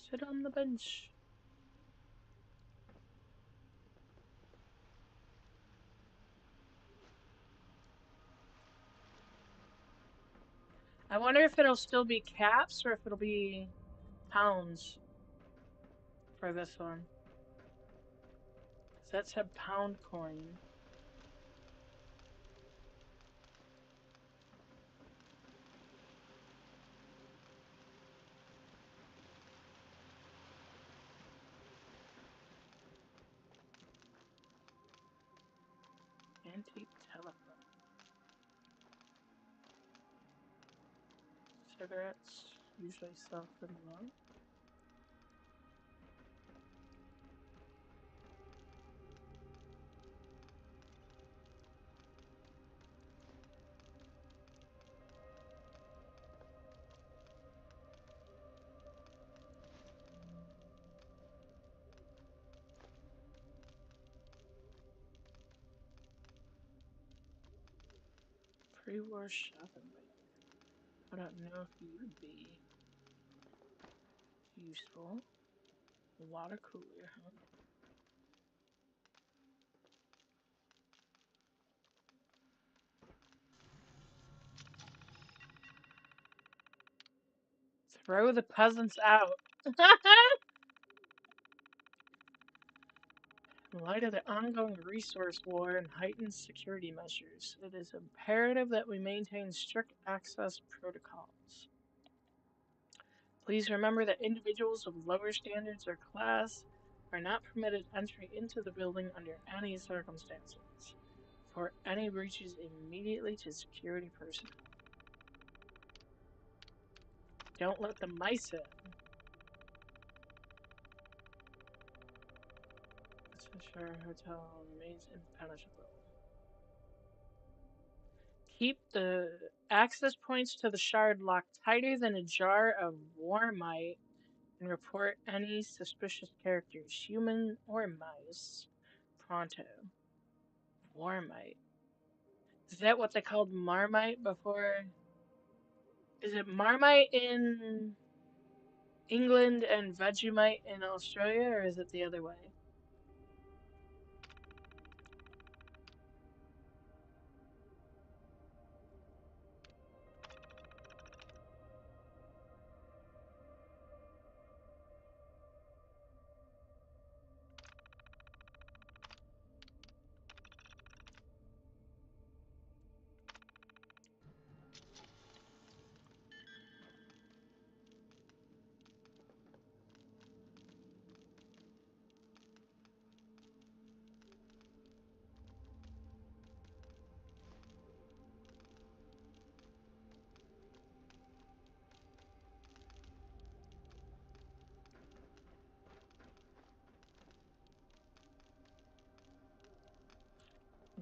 Sit on the bench. I wonder if it'll still be caps or if it'll be pounds for this one. Because that said pound coin. Antique telephone. Cigarettes usually sell pretty well. Pre-war shopping bag. I don't know if you would be useful. Water cooler, huh? Throw the peasants out. In light of the ongoing resource war and heightened security measures, it is imperative that we maintain strict access protocols. Please remember that individuals of lower standards or class are not permitted entry into the building under any circumstances. For any breaches, immediately to security personnel. Don't let the mice in. Let's ensure hotel remains impenetrable. Keep the access points to the shard locked tighter than a jar of Warmite and report any suspicious characters, human or mouse, pronto. Warmite. Is that what they called Marmite before? Is it Marmite in England and Vegemite in Australia, or is it the other way?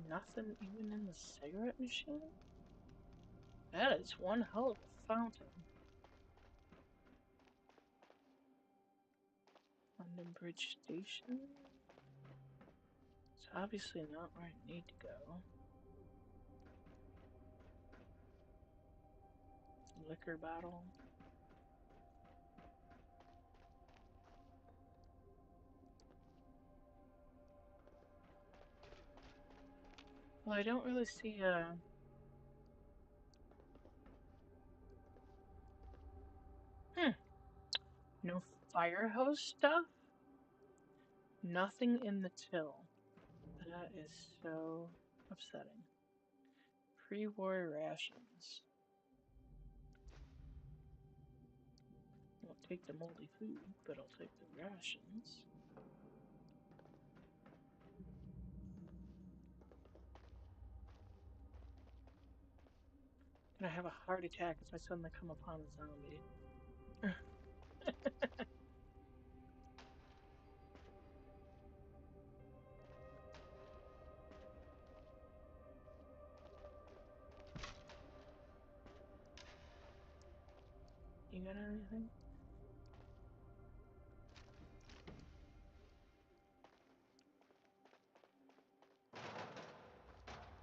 Nothing even in the cigarette machine? That is one hell of a fountain. London Bridge Station? It's obviously not where I need to go. Liquor bottle. Well, I don't really see a... No fire hose stuff? Nothing in the till. That is so upsetting. Pre-war rations. Won't take the moldy food, but I'll take the rations. Gonna have a heart attack if I suddenly come upon a zombie. You got anything?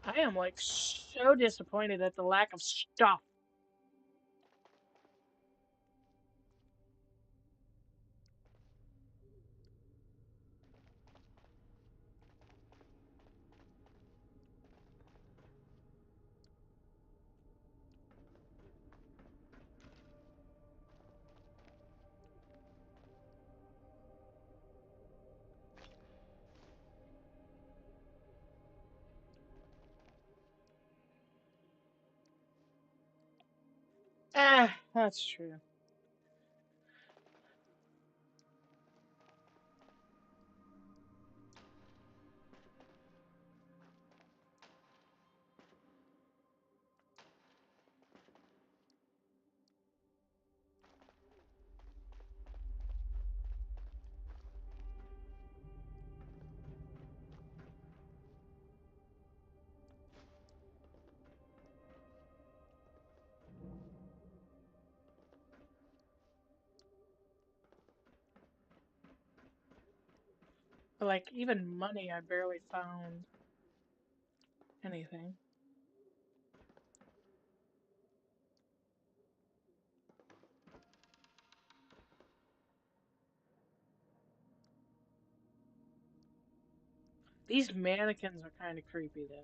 I am like so disappointed at the lack of stuff. Ah, that's true. But like, even money, I barely found anything. These mannequins are kind of creepy, though.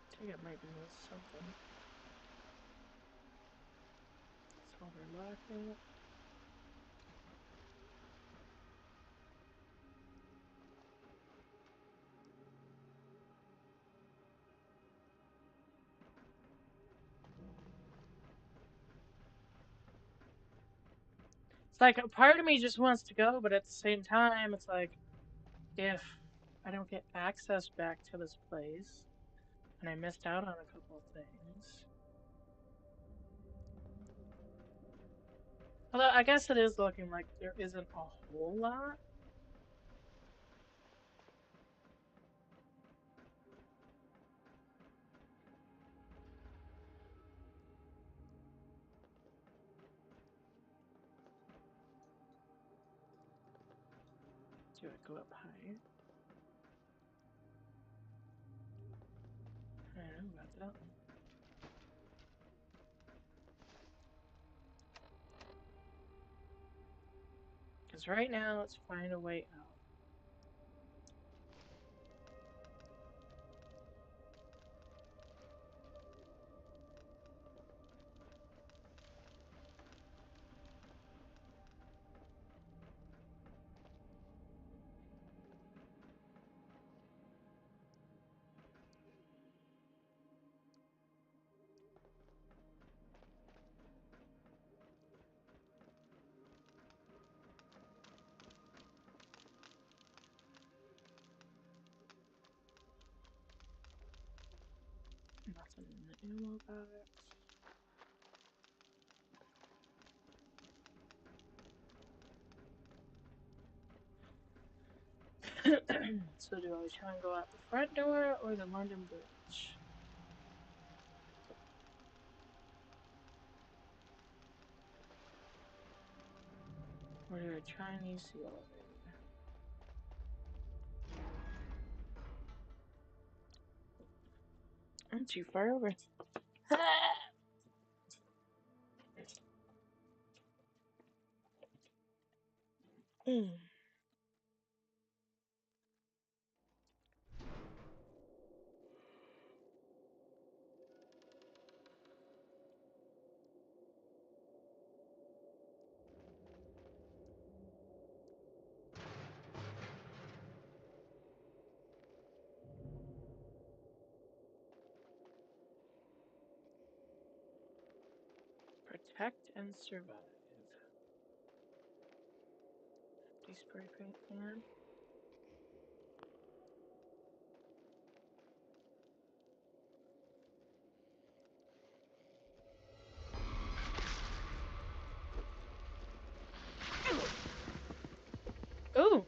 I think it might be with something. So overlock it. It's like a part of me just wants to go, but at the same time, it's like, if I don't get access back to this place, and I missed out on a couple of things. Although, I guess it is looking like there isn't a whole lot. Do I go up higher? I don't know about that one. Because right now, let's find a way out. Nothing in the ammo box. So do I try and go out the front door or the London Bridge? Or do I try and use the elevator? I'm too far over. Protect and survive. Empty spray paint can. Ooh!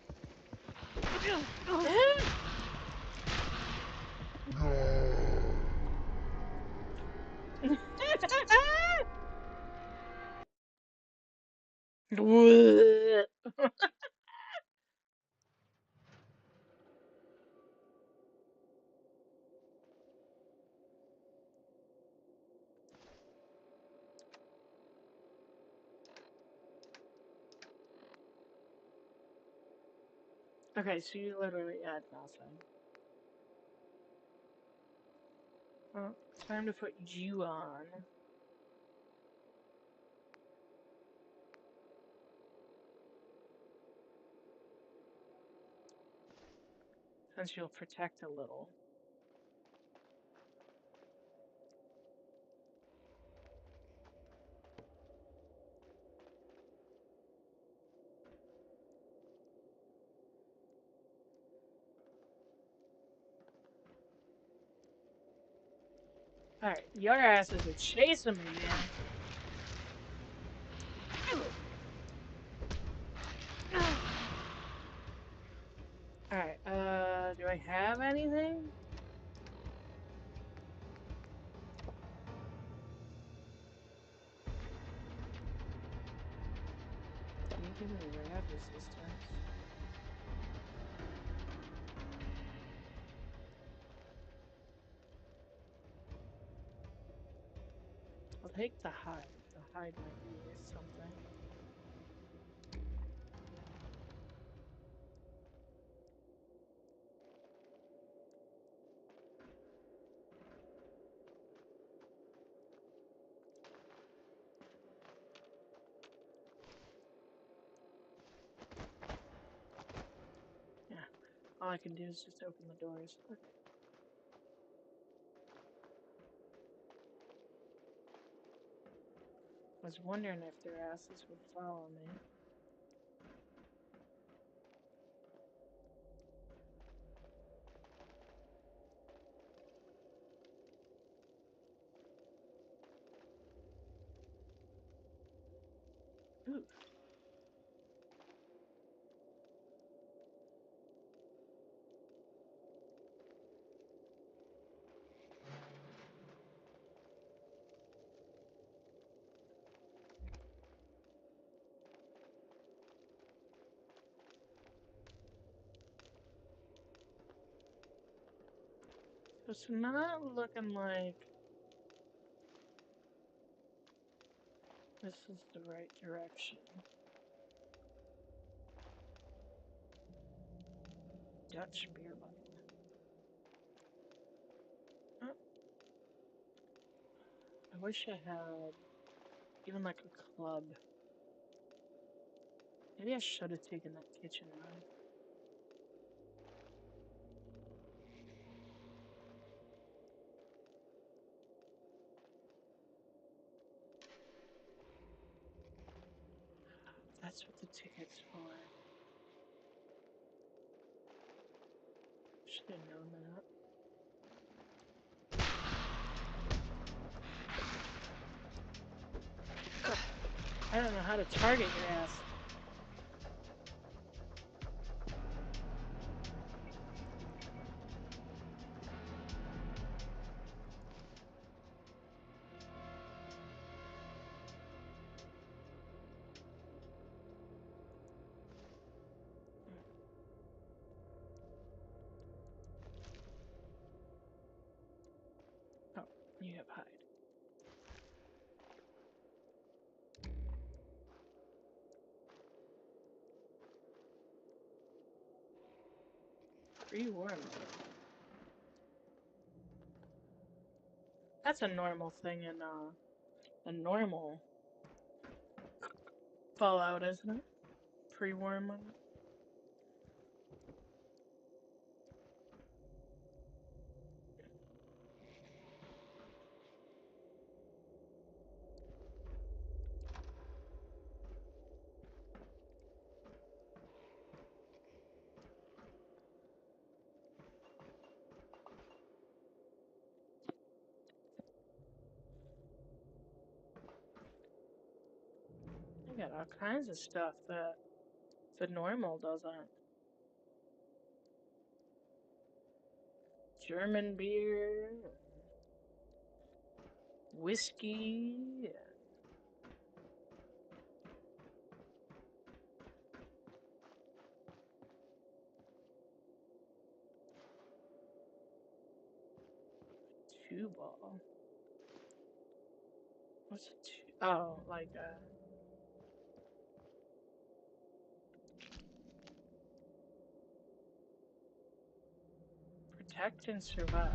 Okay, so you literally add nothing. Well, time to put you on. Since you'll protect a little. Alright, your asses are chasing me, man. Alright, do I have anything? Can you give me rad resistance? I'll take the hide. The hide might be worth something. Yeah, all I can do is just open the doors. I was wondering if their asses would follow me. Ooh. So it's not looking like this is the right direction. Dutch beer bottle. Oh, I wish I had even like a club. Maybe I should have taken that kitchen knife. That's what the ticket's for. Should have known that. I don't know how to target your ass. Oh, you have hide. Pre-warm. That's a normal thing in a normal Fallout, isn't it? Pre-warm. I got all kinds of stuff that the normal doesn't. German beer, whiskey. Two ball. What's a two? Oh, like protect and survive.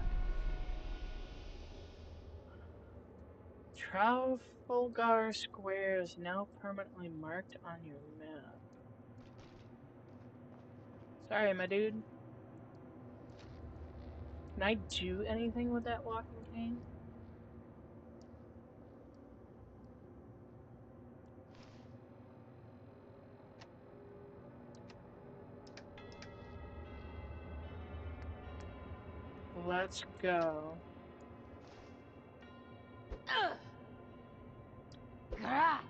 Trafalgar Square is now permanently marked on your map. Sorry, my dude. Can I do anything with that walking cane? Let's go. Alright.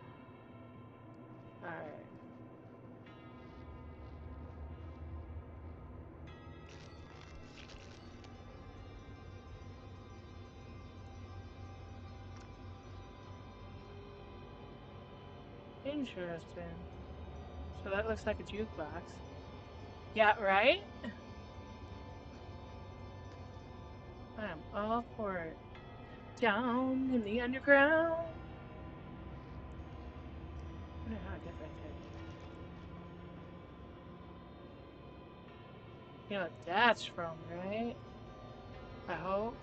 Interesting. So that looks like a jukebox. Yeah, right? I'm all for it. Down in the underground. I wonder how I get back there. You know what that's from, right? I hope.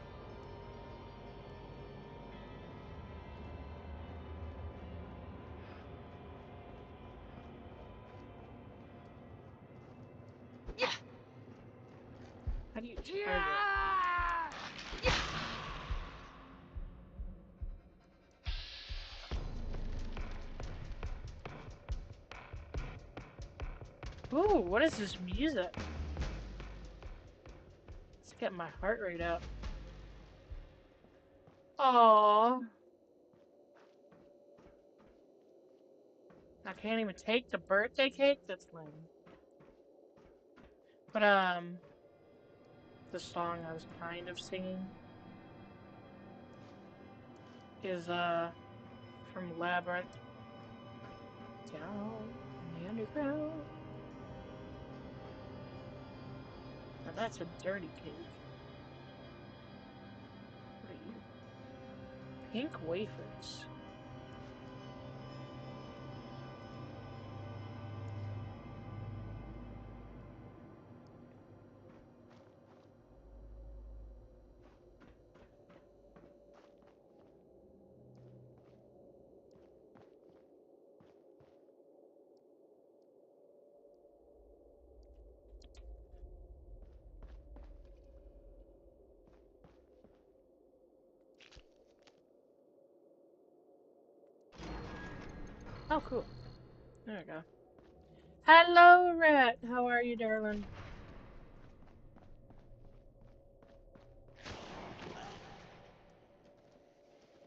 How do you target? Ooh, what is this music? Let's get my heart rate up. Aww. I can't even take the birthday cake? That's lame. But, the song I was kind of singing is, from Labyrinth. Down in the underground. Now that's a dirty cake. What are you? Pink wafers. Oh, cool. There we go. Hello, Rat. How are you, darling?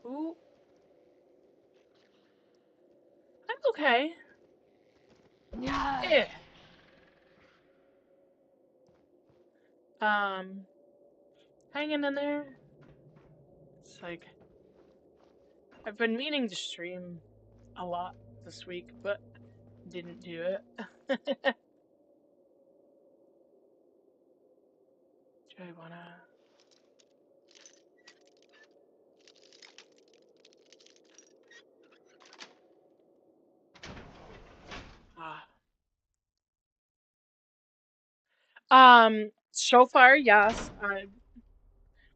Ooh. I'm okay. Yeah. Hanging in there. It's like I've been meaning to stream a lot this week, but didn't do it. Do I wanna? Ah. So far, yes. I've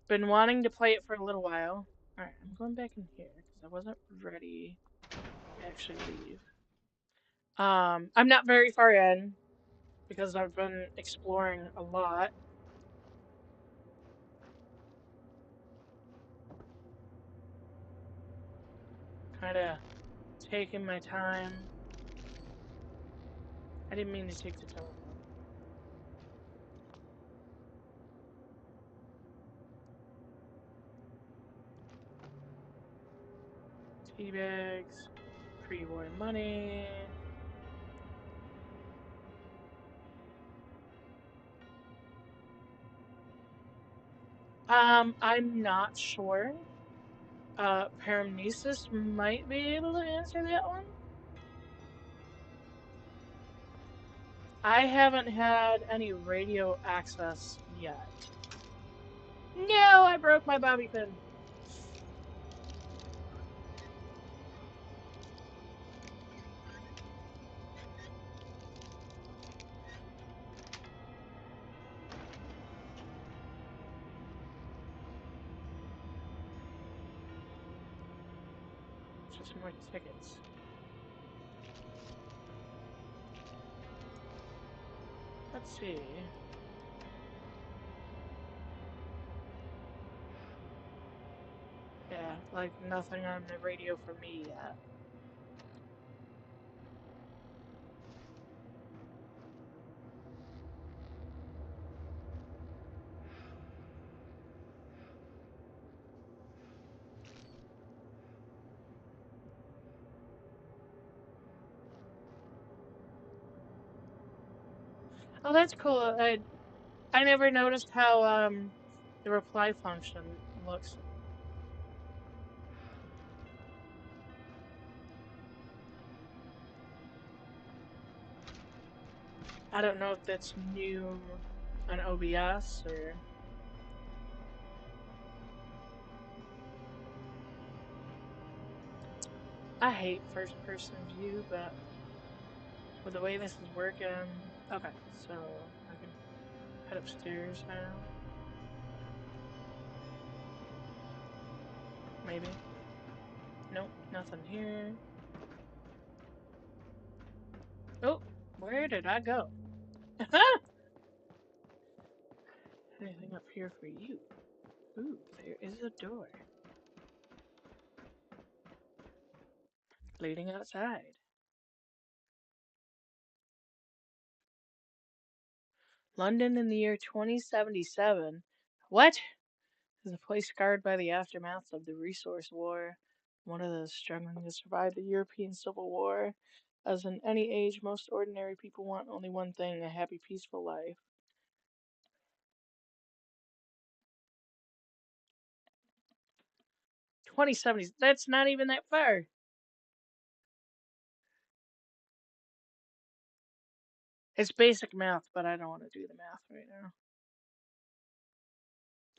been wanting to play it for a little while. Alright, I'm going back in here because I wasn't ready to actually leave. I'm not very far in because I've been exploring a lot. Kinda taking my time. I didn't mean to take the telephone. Tea bags, pre-war money. I'm not sure. Paramnesis might be able to answer that one. I haven't had any radio access yet. No, I broke my bobby pin. Just more tickets. Let's see. Yeah, like nothing on the radio for me yet. Oh, that's cool. I never noticed how the reply function looks. I don't know if that's new on OBS or. I hate first person view, but with the way this is working. Okay, so I can head upstairs now. Maybe. Nope, nothing here. Oh, where did I go? Anything up here for you? Ooh, there is a door leading outside. London in the year 2077. What? Is a place scarred by the aftermath of the Resource War, one of those struggling to survive the European Civil War. As in any age, most ordinary people want only one thing: a happy, peaceful life. 2070s. That's not even that far. It's basic math, but I don't want to do the math right now.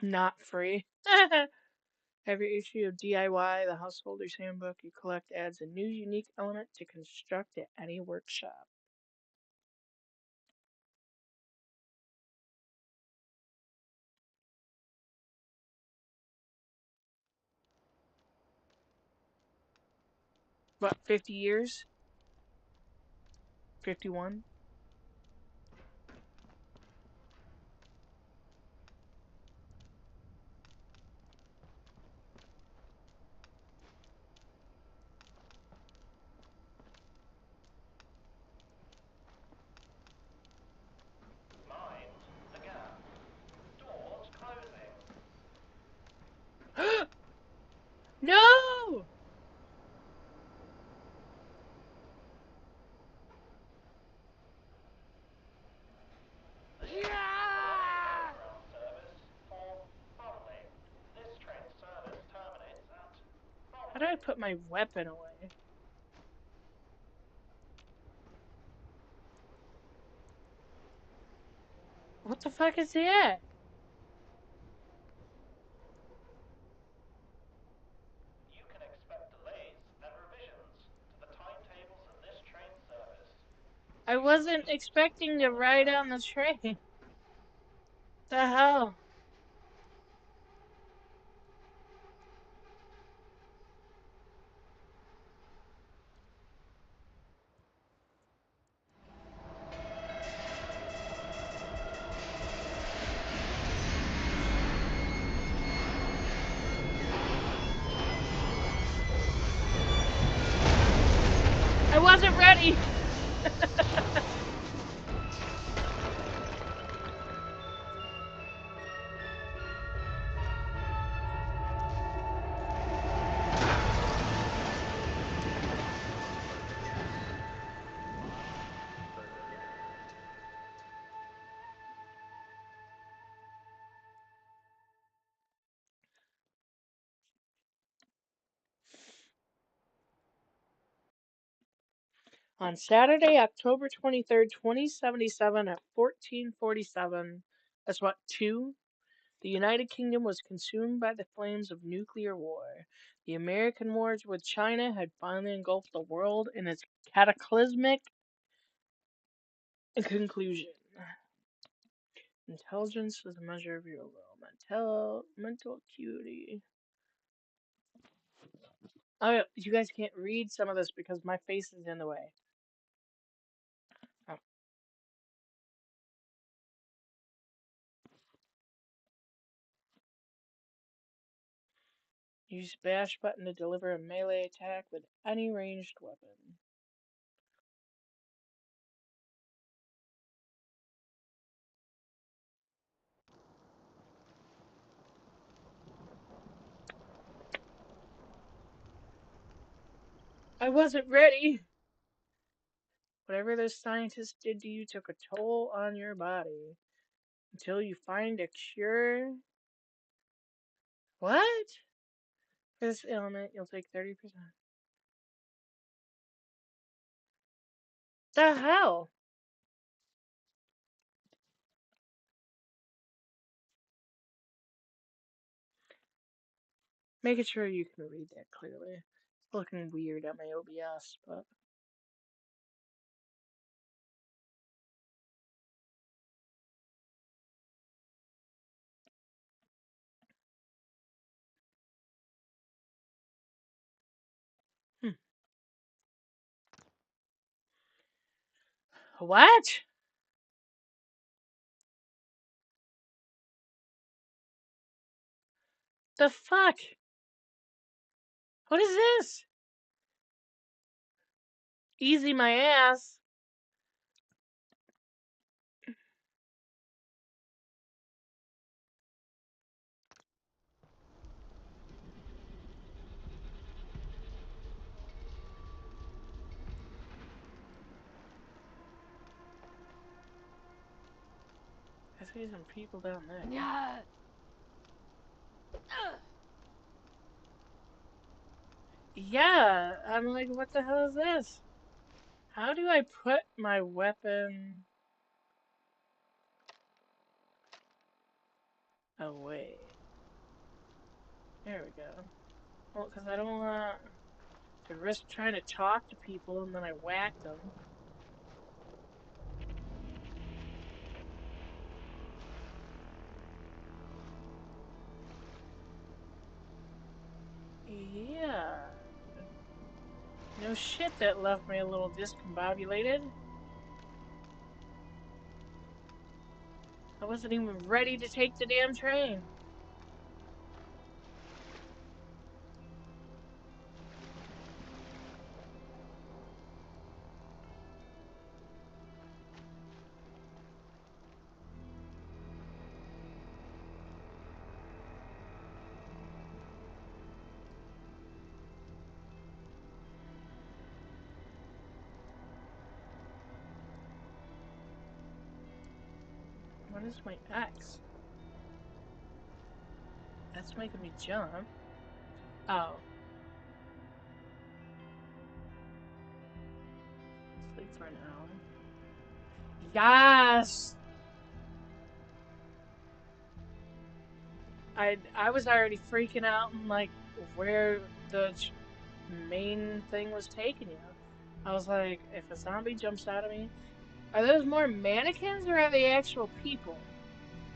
Not free. Every issue of DIY, the Householder's Handbook you collect adds a new unique element to construct at any workshop. What, 50 years? 51? How do I put my weapon away? What the fuck is that? You can expect delays and revisions to the timetables of this train service. I wasn't expecting to ride on the train. The hell? I wasn't ready. On Saturday, October 23rd, 2077 at 1447, that's what, 2? The United Kingdom was consumed by the flames of nuclear war. The American wars with China had finally engulfed the world in its cataclysmic conclusion. Intelligence is a measure of your will. Mental acuity. Oh, you guys can't read some of this because my face is in the way. Oh. Use bash button to deliver a melee attack with any ranged weapon. I wasn't ready! Whatever those scientists did to you took a toll on your body. Until you find a cure. What? For this ailment, you'll take 30%. The hell? Making sure you can read that clearly. It's looking weird at my OBS, but. What? The fuck? What is this? Easy my ass. I see some people down there. Yeah. Yeah, I'm like, what the hell is this? How do I put my weapon away? There we go. Well, because I don't want to risk trying to talk to people and then I whack them. Yeah. No shit, that left me a little discombobulated. I wasn't even ready to take the damn train. What is my X? That's making me jump. Oh. sleep for an hour. Yes! I was already freaking out and like where the main thing was taking you. I was like, if a zombie jumps out of me, are those more mannequins or are they actual people?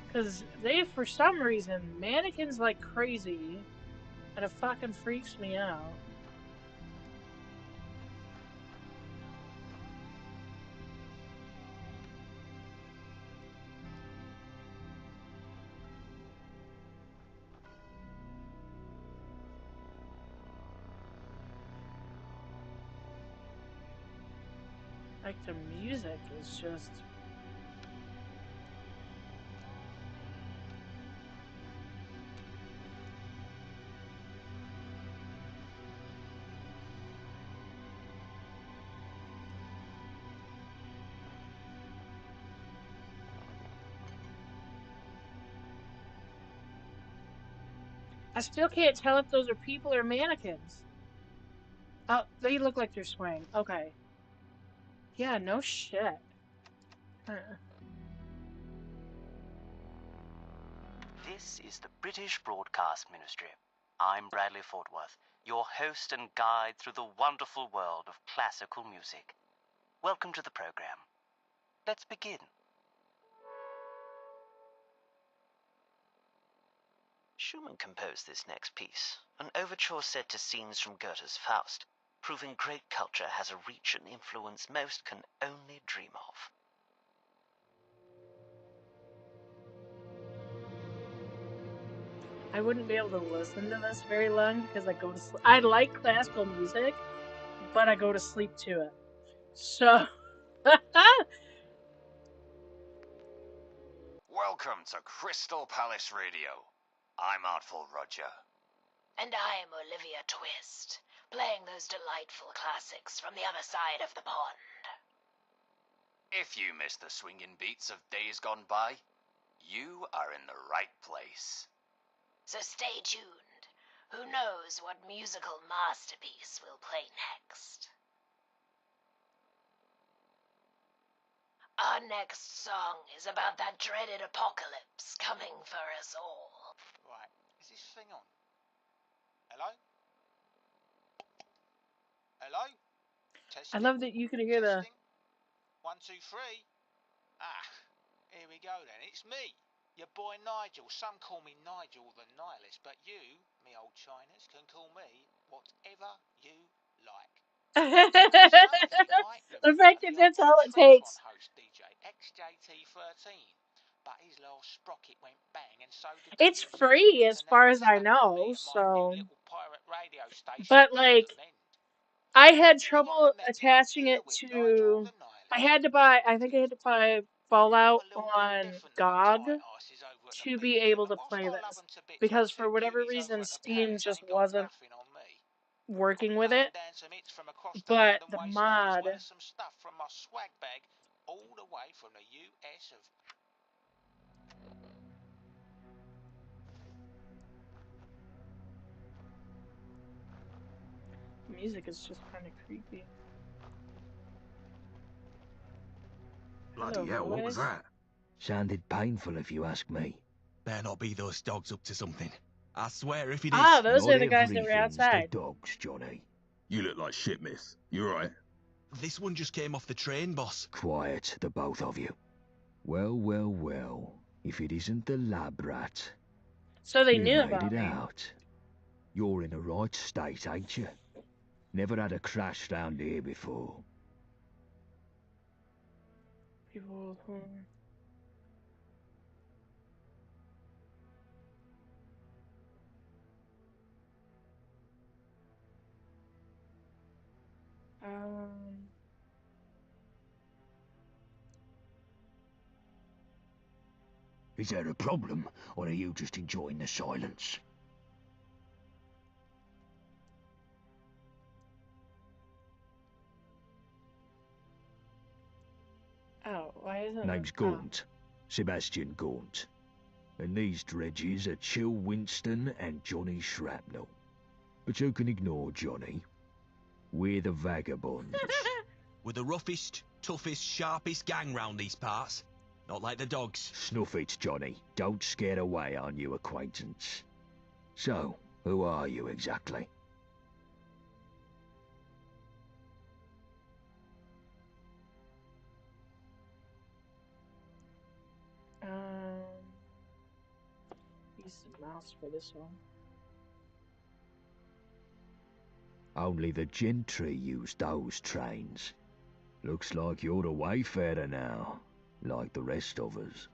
Because they, for some reason, mannequins like crazy, and it fucking freaks me out. Like, the music is just... I still can't tell if those are people or mannequins. Oh, they look like they're swaying. Okay. Yeah, no shit. This is the British Broadcast Ministry. I'm Bradley Fortworth, your host and guide through the wonderful world of classical music. Welcome to the program. Let's begin. Schumann composed this next piece, an overture set to scenes from Goethe's Faust, proving great culture has a reach and influence most can only dream of. I wouldn't be able to listen to this very long because I go to sleep. I like classical music, but I go to sleep to it. So... Welcome to Crystal Palace Radio. I'm Artful Roger. And I'm Olivia Twist, playing those delightful classics from the other side of the pond. If you miss the swinging beats of days gone by, you are in the right place. So stay tuned. Who knows what musical masterpiece we'll play next? Our next song is about that dreaded apocalypse coming for us all. Right, is this thing on? Hello? Hello? Testing. I love that you can hear the... 1, 2, 3. Ah, here we go then. It's me, your boy Nigel. Some call me Nigel the Nihilist, but you, me old Chinas, can call me whatever you like. The fact that that's all it takes. Host DJ XJT13, but his last sprocket went bang, and so did It's free as far as I know, so... But, like, I had trouble attaching it to... I think I had to buy Fallout on GOG to be able to play this. Because for whatever reason, Steam just wasn't working with it. But the mod... some stuff from my swag bag all the way from the US of... Music is just kind of creepy. Bloody hell, what was that? Sounded painful if you ask me. Better not be those dogs up to something. I swear if it is... Ah, those are the guys that were outside. The dogs, Johnny. You look like shit, miss. You right? This one just came off the train, boss. Quiet, the both of you. Well, well, well. If it isn't the lab rat. So they you knew made about it me. out. You're in a right state, ain't you? Never had a crash round here before. People who... Is there a problem, or are you just enjoying the silence? Oh, why isn't Name's it? Gaunt. Sebastian Gaunt. And these dredges are Chill Winston and Johnny Shrapnel. But you can ignore Johnny. We're the vagabonds. We're the roughest, toughest, sharpest gang round these parts. Not like the dogs. Snuff it, Johnny. Don't scare away our new acquaintance. So, who are you exactly? Use the mouse for this one. Only the gentry use those trains. Looks like you're the wayfarer now, like the rest of us.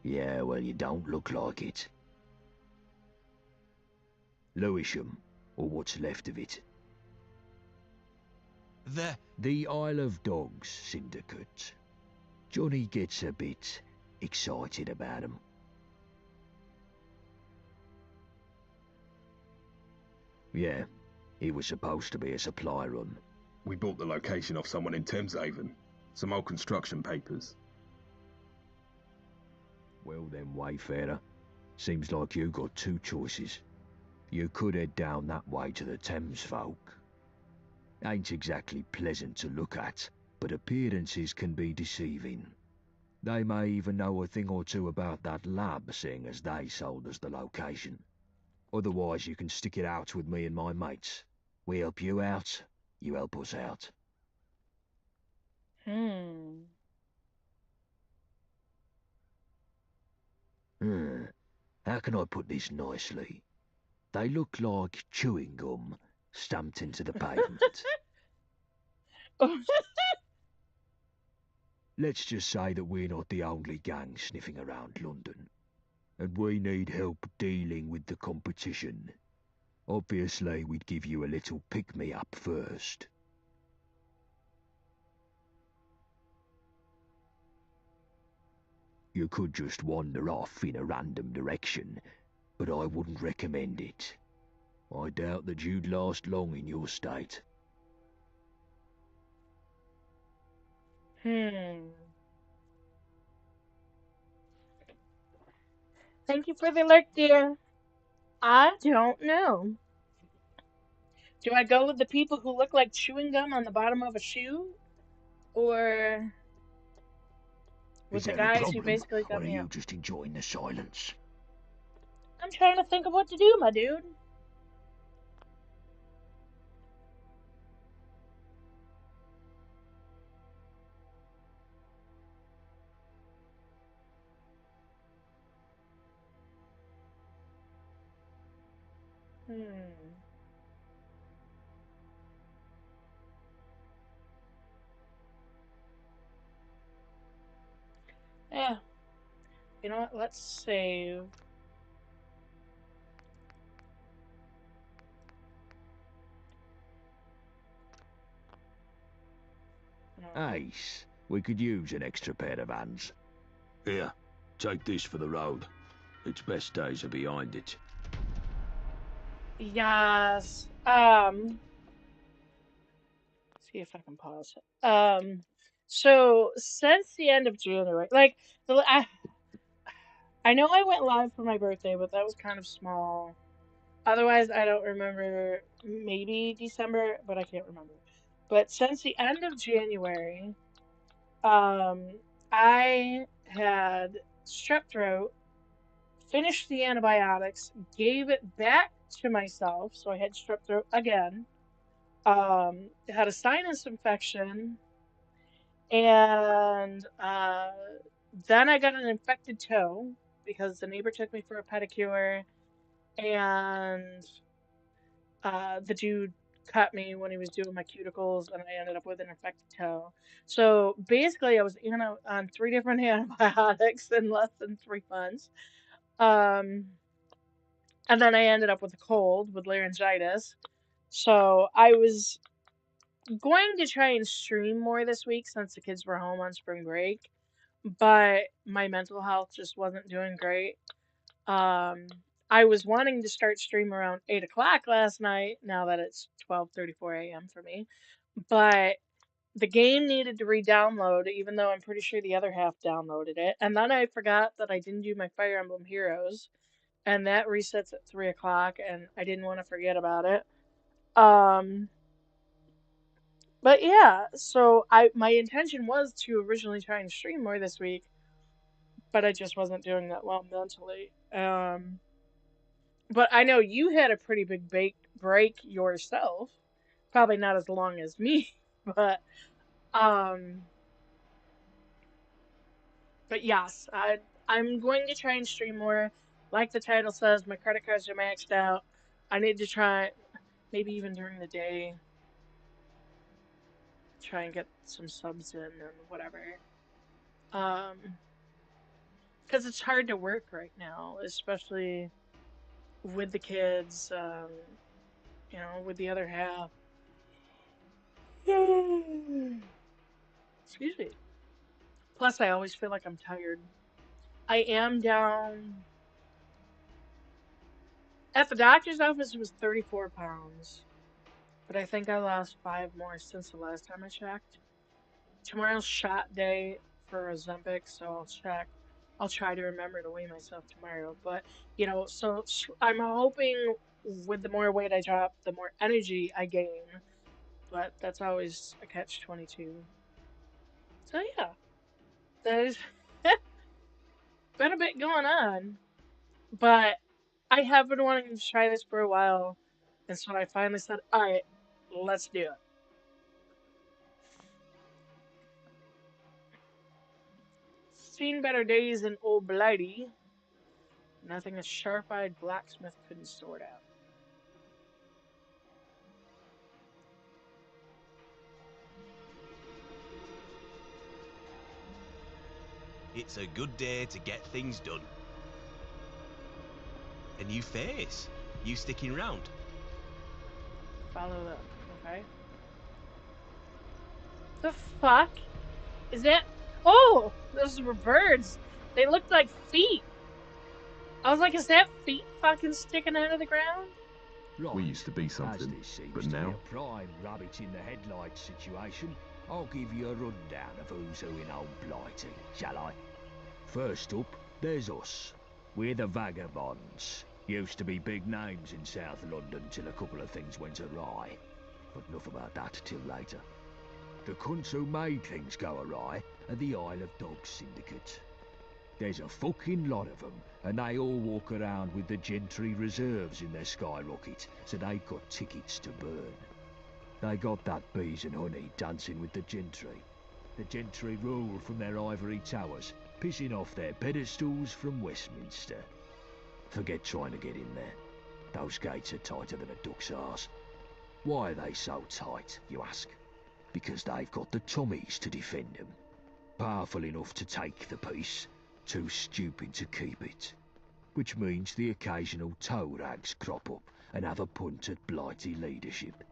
Yeah, well, you don't look like it. Lewisham, or what's left of it. The Isle of Dogs Syndicate. Johnny gets a bit excited about 'em. Yeah, it was supposed to be a supply run. We bought the location off someone in Thameshaven. Some old construction papers. Well then, wayfarer. Seems like you got two choices. You could head down that way to the Thames folk. Ain't exactly pleasant to look at, but appearances can be deceiving. They may even know a thing or two about that lab, seeing as they sold us the location. Otherwise, you can stick it out with me and my mates. We help you out, you help us out. How can I put this nicely? They look like chewing gum stamped into the pavement. Let's just say that we're not the only gang sniffing around London, and we need help dealing with the competition. Obviously, we'd give you a little pick-me-up first. You could just wander off in a random direction, but I wouldn't recommend it. I doubt that you'd last long in your state. Thank you for the alert, dear. I don't know. Do I go with the people who look like chewing gum on the bottom of a shoe? Or with the guys who basically got me up? Or are you just enjoying the silence? I'm trying to think of what to do, my dude. Yeah. You know what? Let's save. Ace, we could use an extra pair of hands. Here, take this for the road. Its best days are behind it. Yes. See if I can pause it. So since the end of January, like I know I went live for my birthday, but that was kind of small. Otherwise, I don't remember. Maybe December, but I can't remember. But since the end of January, I had strep throat, finished the antibiotics, gave it back to myself, so I had strep throat again. Had a sinus infection, and then I got an infected toe because the neighbor took me for a pedicure, and the dude cut me when he was doing my cuticles, and I ended up with an infected toe. So basically, I was on 3 different antibiotics in less than 3 months. And then I ended up with a cold with laryngitis. So I was going to try and stream more this week since the kids were home on spring break, but my mental health just wasn't doing great. I was wanting to start stream around 8 o'clock last night, now that it's 12:34 a.m. for me, but the game needed to re-download, even though I'm pretty sure the other half downloaded it. And then I forgot that I didn't do my Fire Emblem Heroes, and that resets at 3 o'clock, and I didn't want to forget about it. But yeah, so my intention was to originally try and stream more this week, but I just wasn't doing that well mentally. But I know you had a pretty big break yourself. Probably not as long as me, but um but yes, I'm going to try and stream more. Like the title says, my credit cards are maxed out. I need to try, maybe even during the day, try and get some subs in and whatever. Because it's hard to work right now, especially with the kids, with the other half. Excuse me. Plus, I always feel like I'm tired. I am down. At the doctor's office, it was 34 pounds. But I think I lost 5 more since the last time I checked. Tomorrow's shot day for Ozempic, so I'll check. I'll try to remember to weigh myself tomorrow. But, so I'm hoping with the more weight I drop, the more energy I gain. But that's always a catch-22. So yeah, there's been a bit going on. But I have been wanting to try this for a while. And so I finally said, alright, let's do it. Seen better days in Old Blighty. Nothing a sharp-eyed blacksmith couldn't sort out. It's a good day to get things done. A new face. You sticking round? Follow up, okay? The fuck? Is that... Oh! Those were birds! They looked like feet! I was like, is that feet fucking sticking out of the ground? Right. We used to be something, but now... a prime rabbit in the headlights situation, I'll give you a rundown of who's who in Old Blighty, shall I? First up, there's us. We're the Vagabonds. Used to be big names in South London till a couple of things went awry. But enough about that till later. The cunts who made things go awry are the Isle of Dogs Syndicate. There's a fucking lot of them, and they all walk around with the Gentry reserves in their skyrocket, so they've got tickets to burn. They got that bees and honey dancing with the Gentry. The Gentry rule from their ivory towers, pissing off their pedestals from Westminster. Forget trying to get in there. Those gates are tighter than a duck's arse. Why are they so tight, you ask? Because they've got the Tommies to defend them. Powerful enough to take the peace, too stupid to keep it. Which means the occasional toe rags crop up and have a punt at Blighty leadership.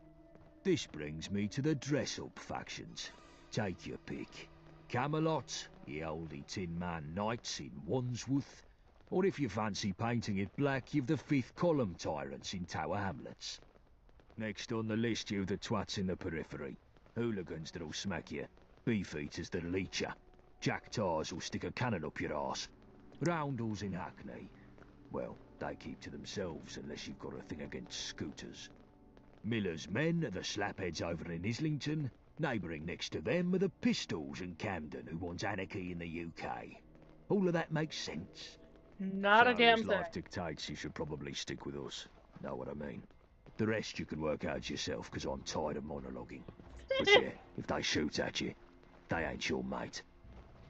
This brings me to the dress-up factions. Take your pick. Camelot, the oldie Tin Man Knights in Wandsworth, or if you fancy painting it black, you've the Fifth Column Tyrants in Tower Hamlets. Next on the list, you've the twats in the periphery. Hooligans that'll smack you, beefeaters that'll eat ya, jack tars will stick a cannon up your arse, roundels in Hackney. Well, they keep to themselves unless you've got a thing against scooters. Miller's men are the slapheads over in Islington. Neighbouring next to them are the Pistols in Camden who want anarchy in the UK. All of that makes sense. Not a damn as thing. life dictates, you should probably stick with us. Know what I mean? The rest you can work out yourself, because I'm tired of monologuing. But yeah, if they shoot at you, they ain't your mate.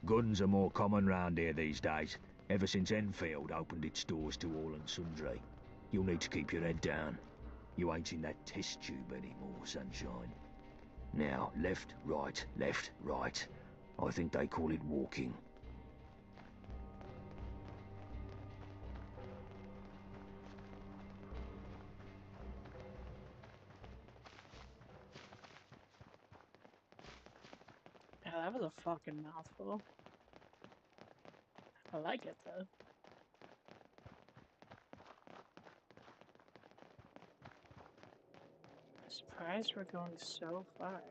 Guns are more common round here these days, ever since Enfield opened its doors to all and sundry. You'll need to keep your head down. You ain't in that test tube anymore, sunshine. Now, left, right, left, right. I think they call it walking. Yeah, that was a fucking mouthful. I like it though. I'm surprised we're going so far.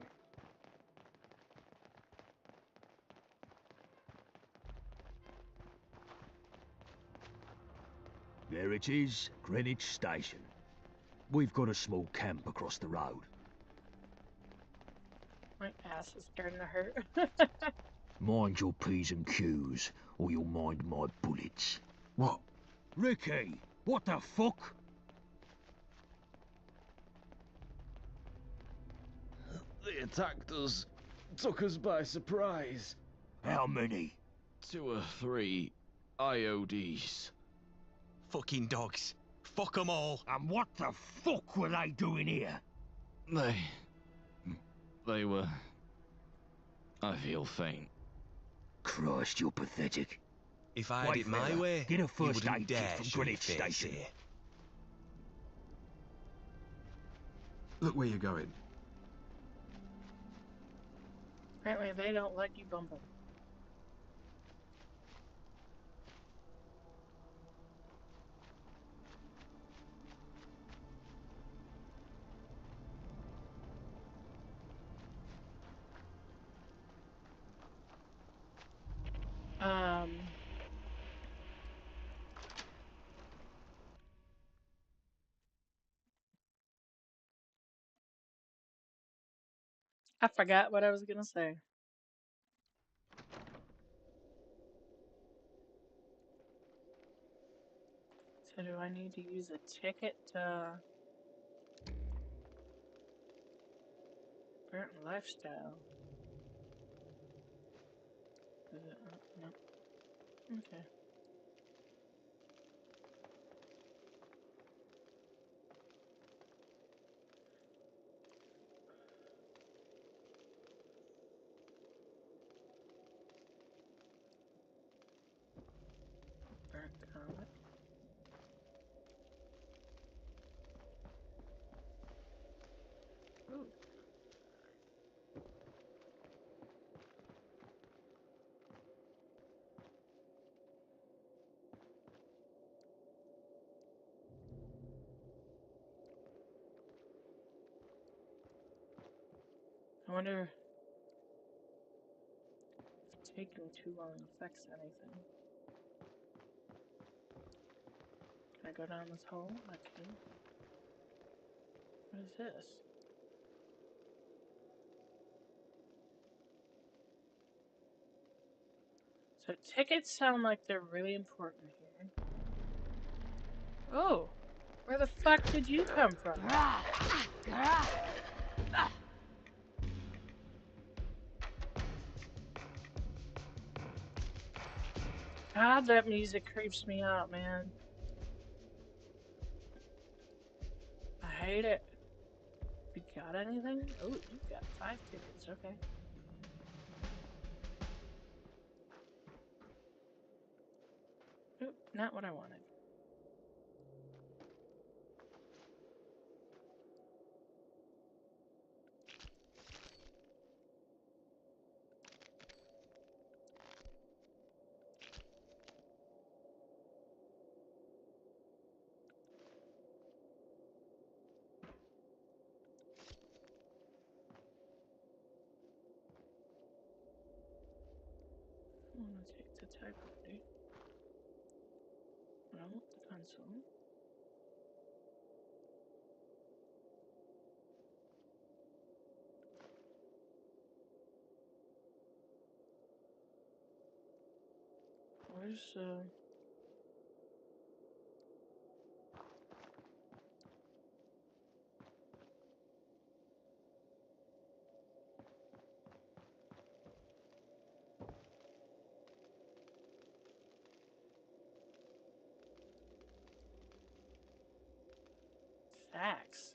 There it is, Greenwich Station. We've got a small camp across the road. My ass is starting to hurt. Mind your P's and Q's, or you'll mind my bullets. What? Ricky, what the fuck? They attacked us. Took us by surprise. How many? 2 or 3 IODs. Fucking dogs. Fuck 'em all. And what the fuck were they doing here? They were... I feel faint. Christ, you're pathetic. If I had it my way, get a you first wouldn't aid kit dare from show your Greenwich face Station. here. Look where you're going. Apparently they don't let you bump them. I forgot what I was gonna say. So do I need to use a ticket to Burnt Lifestyle? Is it? No. Okay. Burnt Comet. Ooh. I wonder if taking too long affects anything. Can I go down this hole? I can. What is this? So tickets sound like they're really important here. Oh, where the fuck did you come from? God, that music creeps me out, man. I hate it. You got anything? Oh, you got 5 tickets, okay. Oop, not what I wanted. I want to take the typewriter. Well, the pencil. Where's facts?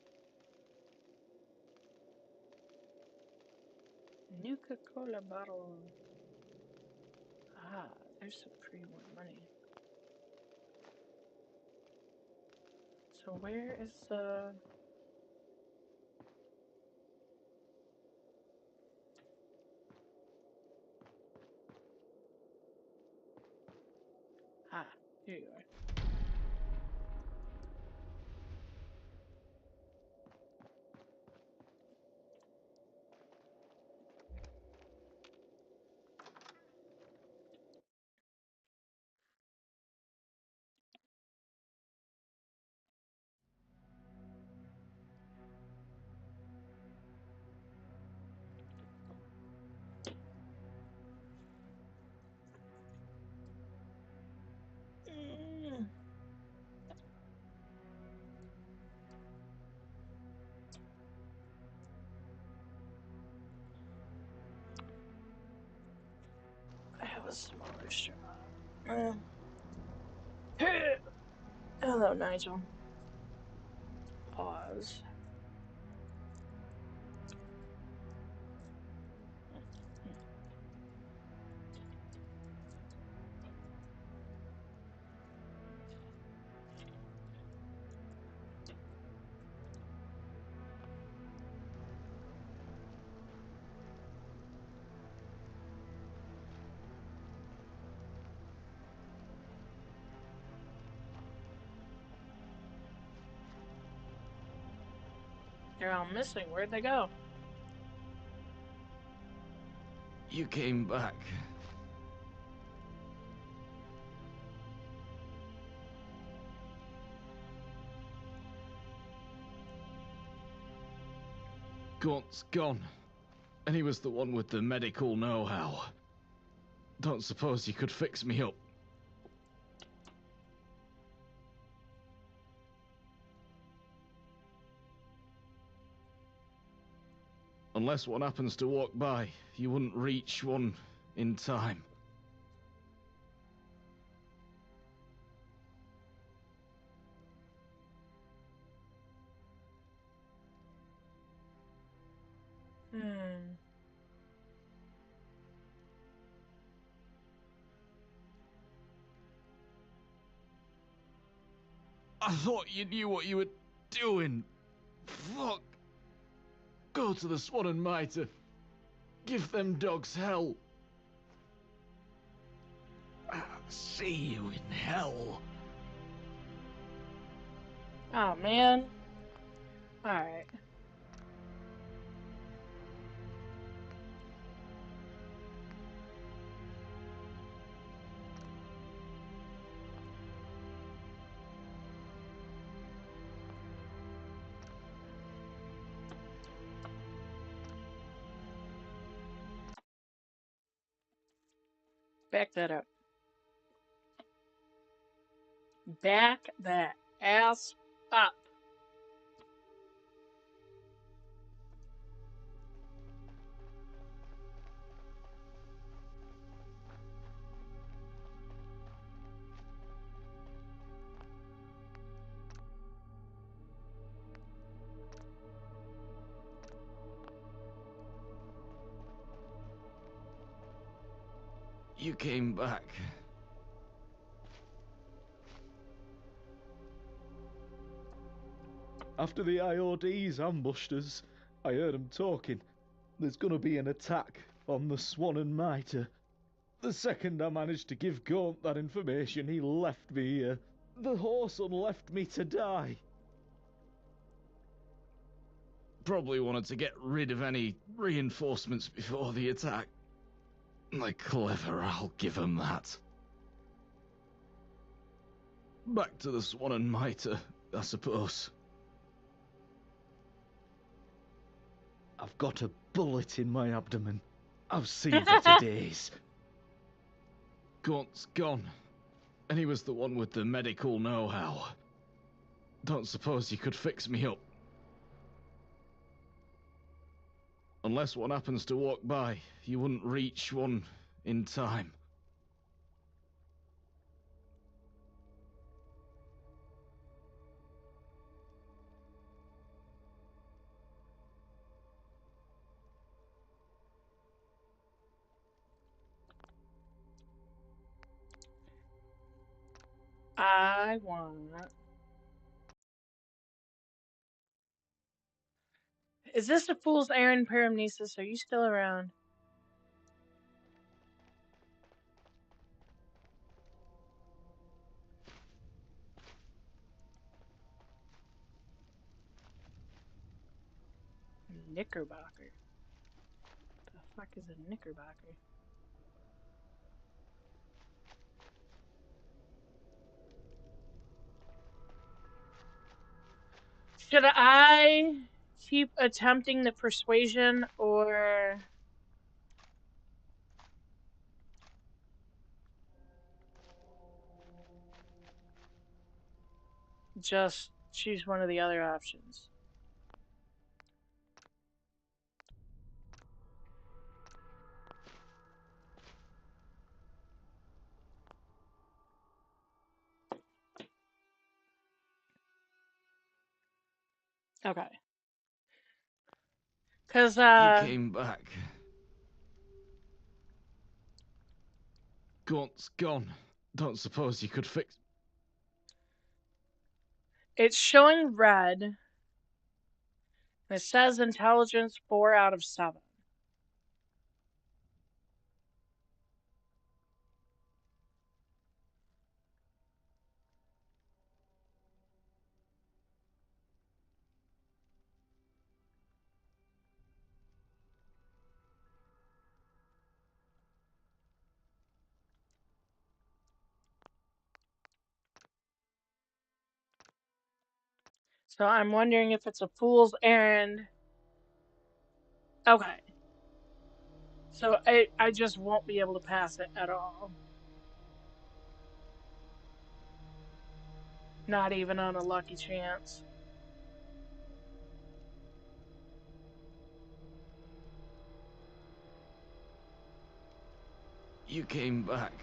Nuka-Cola bottle. Ah, there's some pre-war money. So where is the... Ah, here you are. smaller straw. Hello, Nigel. Pause. They're all missing. Where'd they go? You came back. Gaunt's gone. And he was the one with the medical know-how. Don't suppose you could fix me up? Unless one happens to walk by, you wouldn't reach one in time. I thought you knew what you were doing. Fuck. Go to the Swan and Mitre. Give them dogs hell. I'll see you in hell. Oh, man. Alright. Back that up. Back that ass up. You came back. After the IODs ambushed us, I heard them talking. There's gonna be an attack on the Swan and Mitre. The second I managed to give Gaunt that information, he left me here. The Whoreson left me to die. Probably wanted to get rid of any reinforcements before the attack. They're clever, I'll give them that. Back to the Swan and Mitre, I suppose. I've got a bullet in my abdomen. I've seen for days. Gaunt's gone. And he was the one with the medical know-how. Don't suppose you could fix me up? Unless one happens to walk by, you wouldn't reach one in time. I want... Is this the Fool's Errand, Paramnesis? Are you still around? Knickerbocker. The fuck is a Knickerbocker? Should I keep attempting the persuasion or just choose one of the other options? Okay. Cause You came back. Gaunt's gone. Don't suppose you could fix... it's showing red. It says intelligence 4 out of 7. So I'm wondering if it's a fool's errand. Okay. So I just won't be able to pass it at all. Not even on a lucky chance. You came back.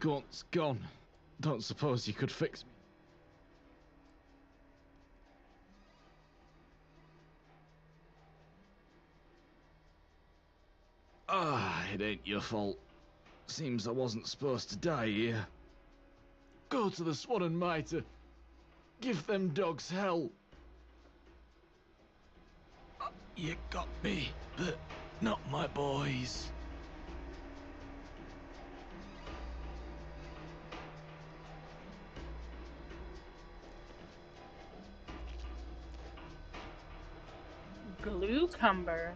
Gaunt's gone. Don't suppose you could fix me. Ah, it ain't your fault. Seems I wasn't supposed to die here. Go to the Swan and Mitre. Give them dogs hell. You got me, but not my boys. Glucumber.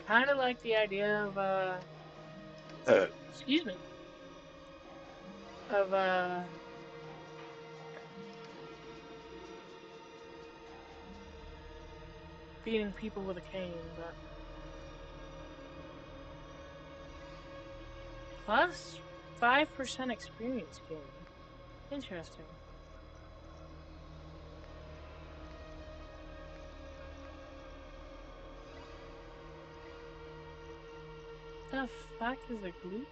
Kind of like the idea of excuse me, of beating people with a cane, but plus 5% experience gain. Interesting. The fuck is a glucumber?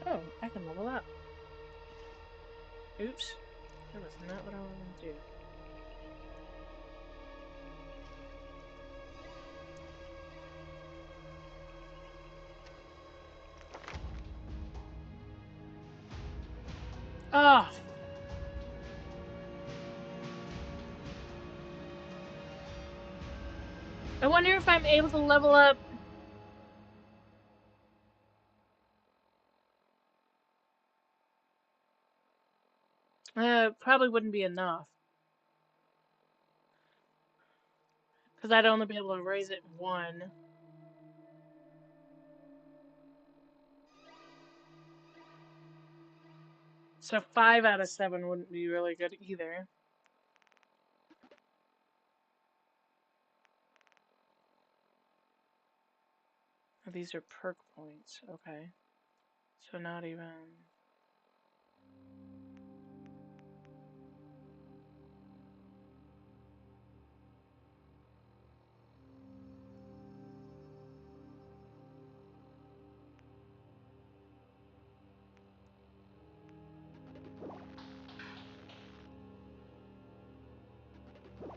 Oh, I can level up. Oops. That was not what I wanted to do. Oh! I wonder if I'm able to level up. Probably wouldn't be enough. Because I'd only be able to raise it 1. So 5 out of 7 wouldn't be really good either. Oh, these are perk points. Okay. So not even...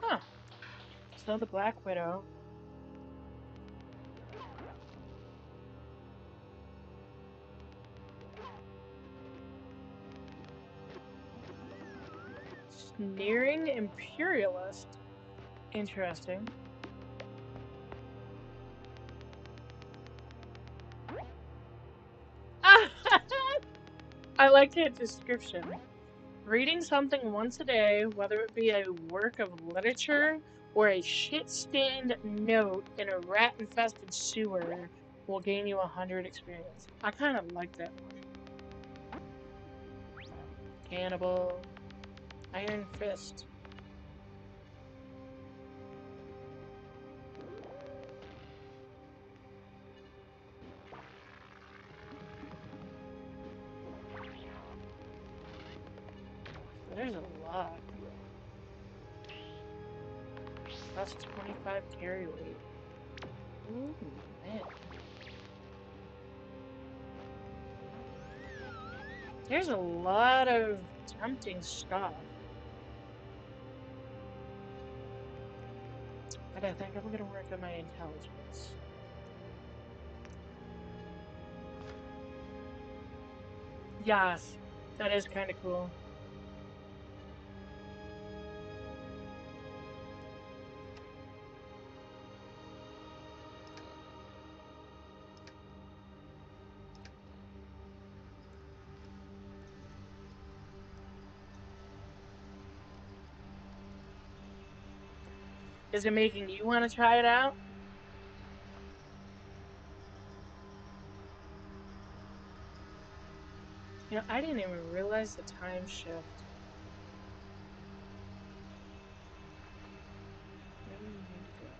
Huh. So the Black Widow. Sneering Imperialist. Interesting. I like that description. Reading something once a day, whether it be a work of literature or a shit-stained note in a rat-infested sewer, will gain you 100 experience. I kind of like that one. Cannibal. Iron Fist. There's a lot. That's 25 carry weight. Ooh, man. There's a lot of tempting stuff. But I think I'm gonna work on my intelligence. Yes, that is kind of cool. Is it making you want to try it out? You know, I didn't even realize the time shift. Where do we need to go?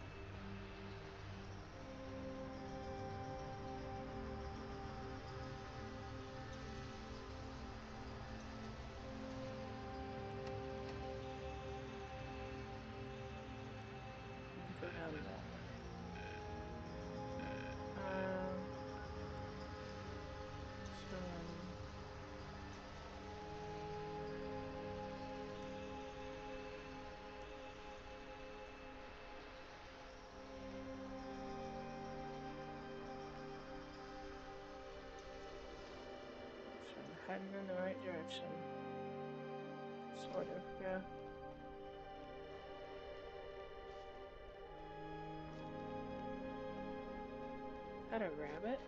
Go down that way. So we're heading in the right direction. Sort of, yeah. Is that a rabbit?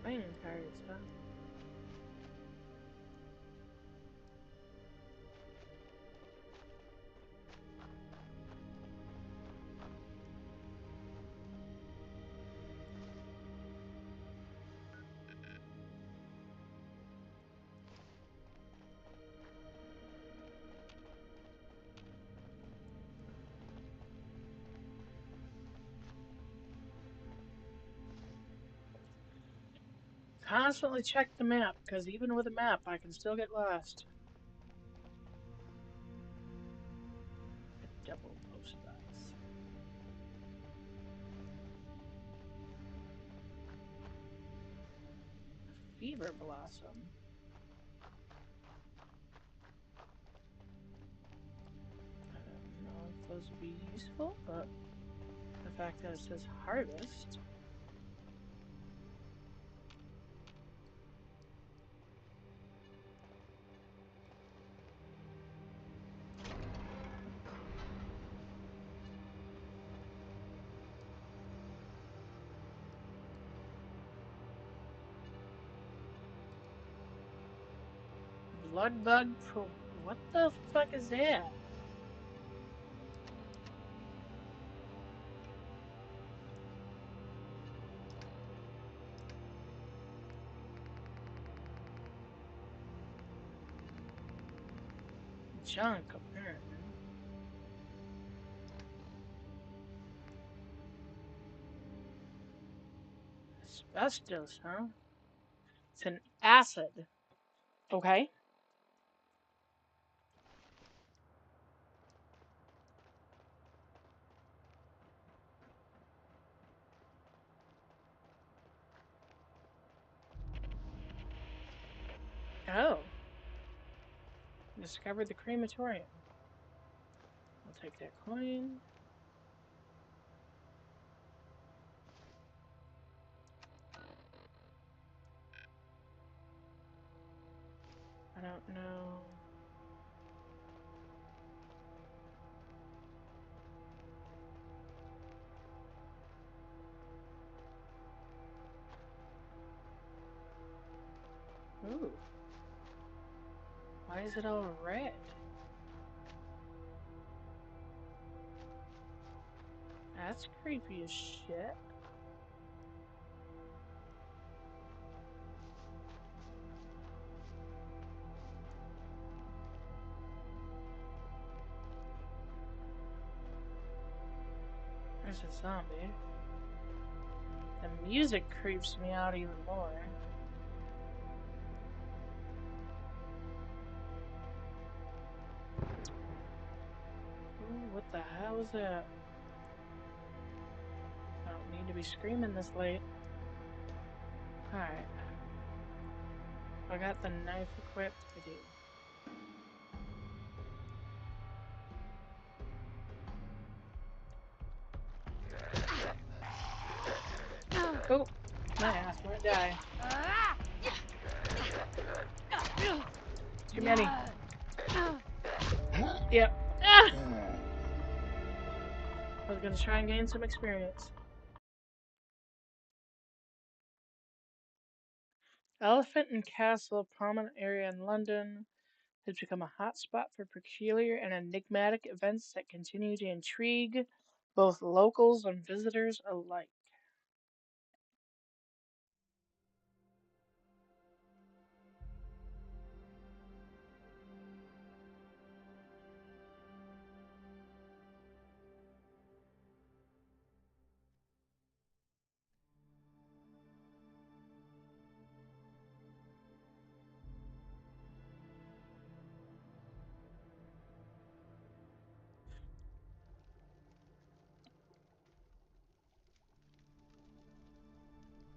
Playing cards, huh? Constantly check the map, because even with a map, I can still get lost. A double post box. A fever blossom. I don't know if those would be useful, but the fact that it says harvest. Blood bug pro. What the fuck is that? Junk, apparently. Asbestos, huh? It's an acid. Okay. Oh. Discovered the crematorium. We'll take that coin. I don't know. Ooh. Why is it all red? That's creepy as shit. There's a zombie. The music creeps me out even more. Ooh, what the hell is that? I don't need to be screaming this late. Alright. I got the knife equipped. I do. Oh, my ass might die. Too many. Yep. Ah! I was gonna try and gain some experience. Elephant and Castle, a prominent area in London, has become a hotspot for peculiar and enigmatic events that continue to intrigue both locals and visitors alike.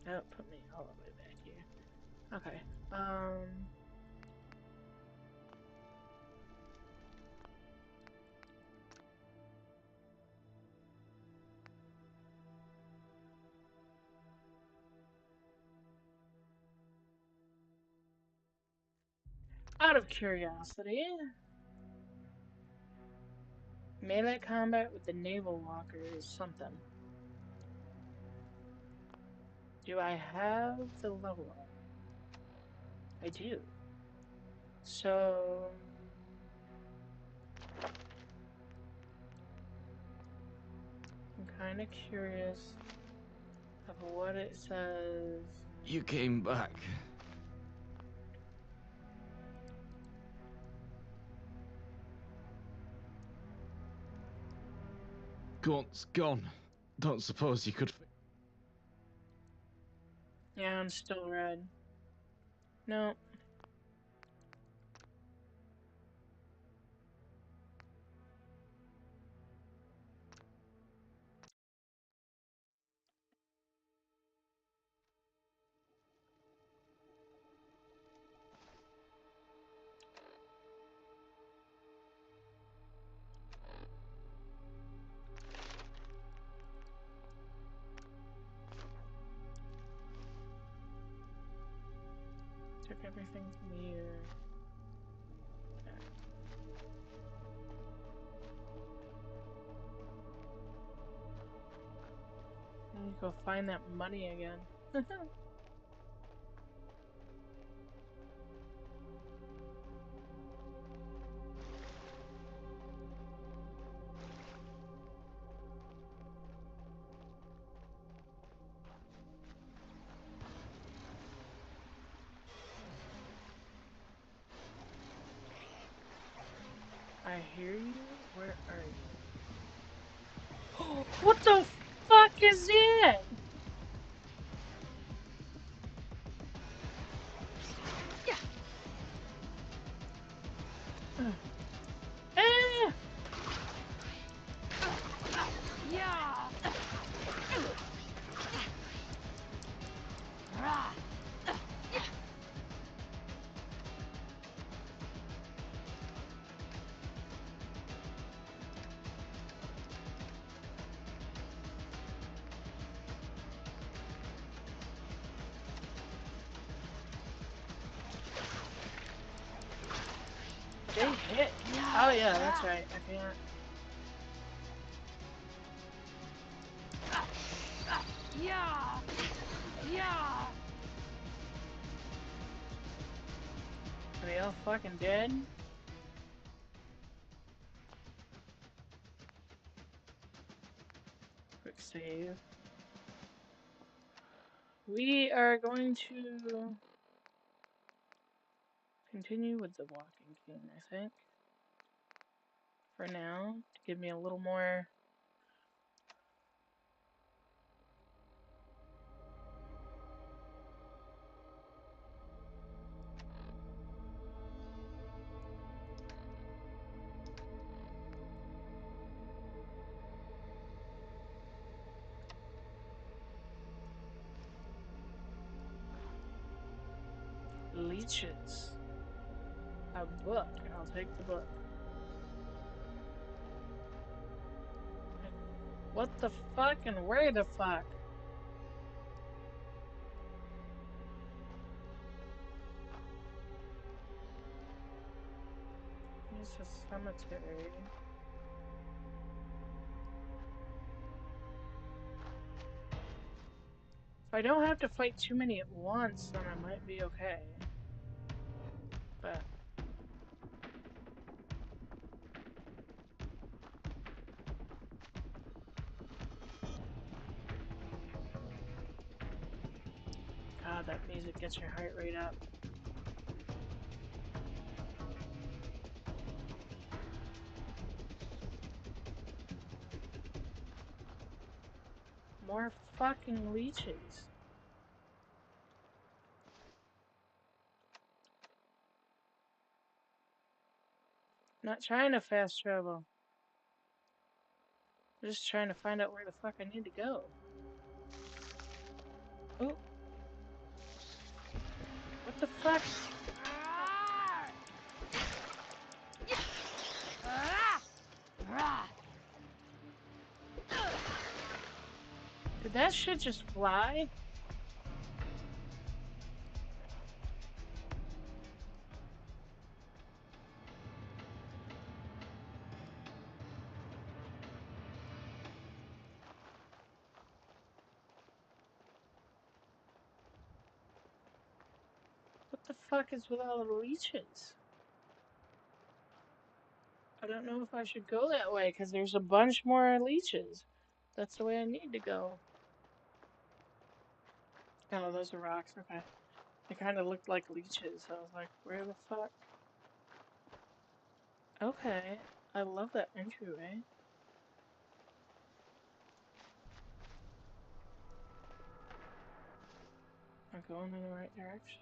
That put me all the way back here. Okay. Out of curiosity, melee combat with the naval walker is something. Do I have the level up? I do. So I'm kind of curious of what it says. You came back. Gaunt's gone. Don't suppose you could... Yeah, I'm still red. No. Took everything from here. I need to go find that money again. I hear you. Where are you? What the fuck is it? Ah! Shit. Oh yeah, that's right. I can't. Yeah. Yeah. Are they all fucking dead? Quick save. We are going to continue with the Walking King, I think. For now, to give me a little more. Leeches. A book. I'll take the book. What the fuck and where the fuck? Here's a cemetery. If I don't have to fight too many at once, then I might be okay. But God, that music gets your heart rate up. More fucking leeches. Not trying to fast travel. I'm just trying to find out where the fuck I need to go. Oh. What the fuck? Did that shit just fly? What the fuck is with all the leeches? I don't know if I should go that way, because there's a bunch more leeches. That's the way I need to go. Oh, those are rocks, okay. They kind of looked like leeches. I was like, where the fuck? Okay, I love that entryway. I'm going in the right direction.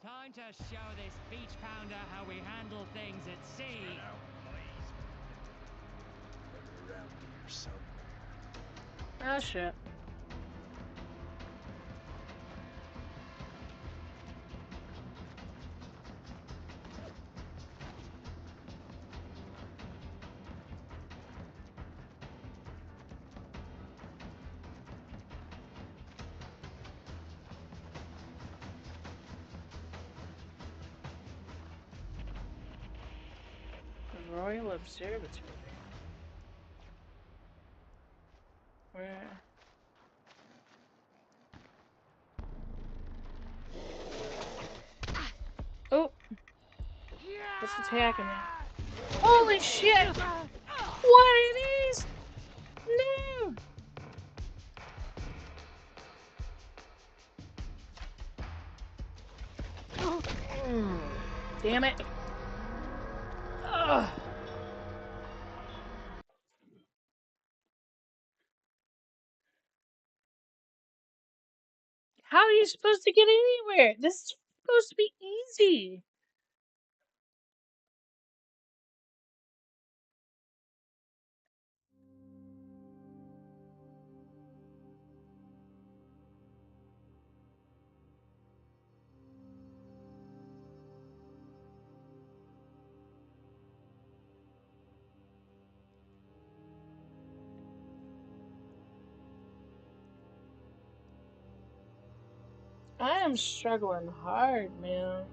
Time to show this beach pounder how we handle things at sea. Ah, shit. The Royal Observatory. Where? Oh! What's attacking me? Holy shit! What it is? No! Damn it! Ugh. How are you supposed to get anywhere? This is supposed to be easy. I am struggling hard, man.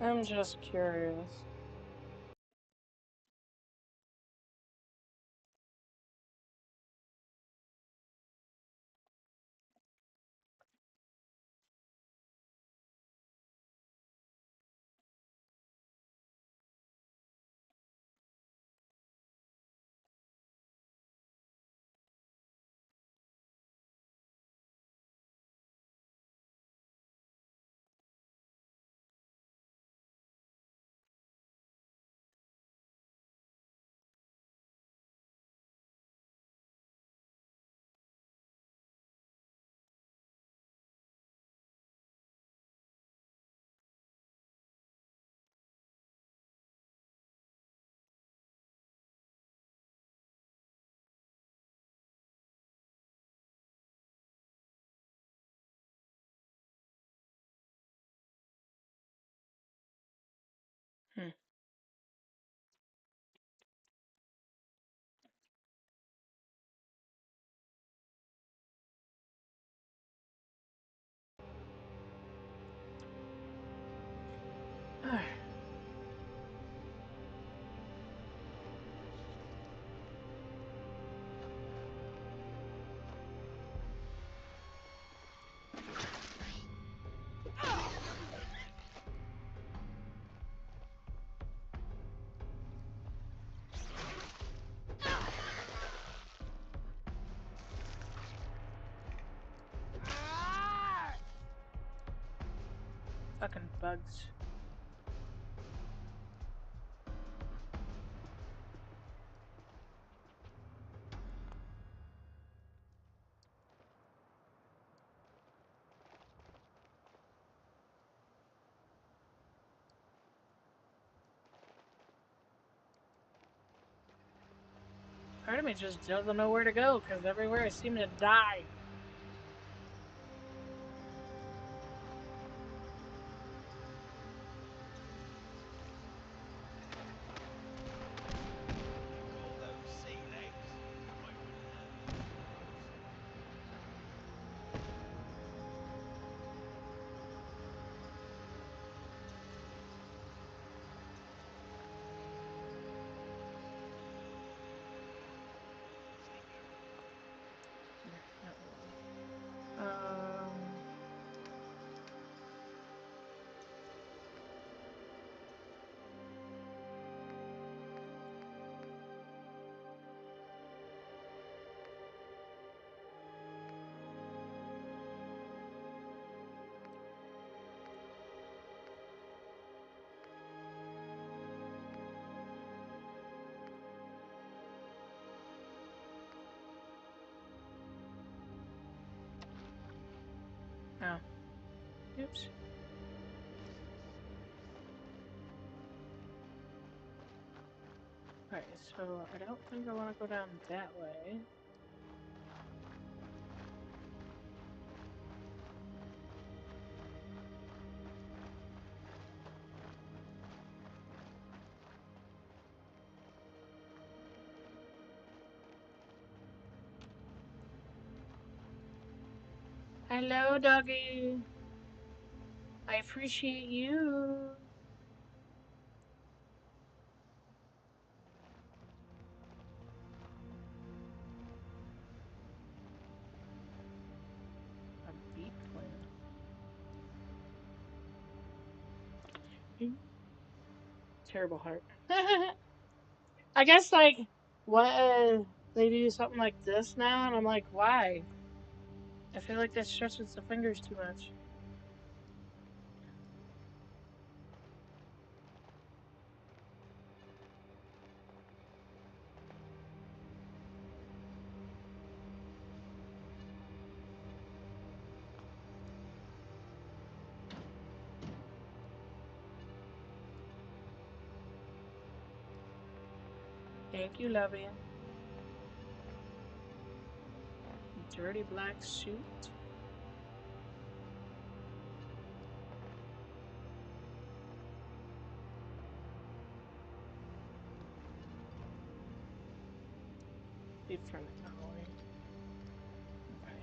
I'm just curious. Hmm. Alright. Fucking bugs. Part of me just doesn't know where to go, because everywhere I seem to die. Oh. Oops. Alright, so I don't think I want to go down that way. Hello, doggy. I appreciate you. A beat plan. Terrible heart. I guess, like, what, they do something like this now, and I'm like, why? I feel like that stretches the fingers too much. Thank you, Lovey. Dirty black suit. Different alloy. Okay.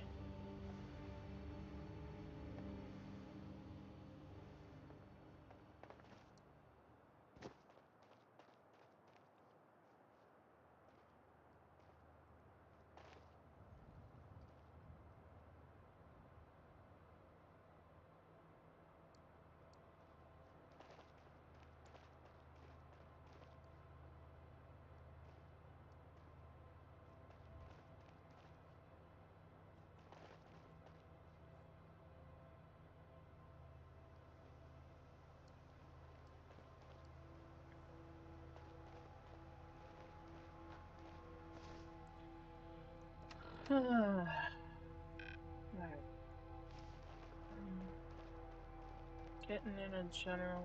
Right. Getting in a general.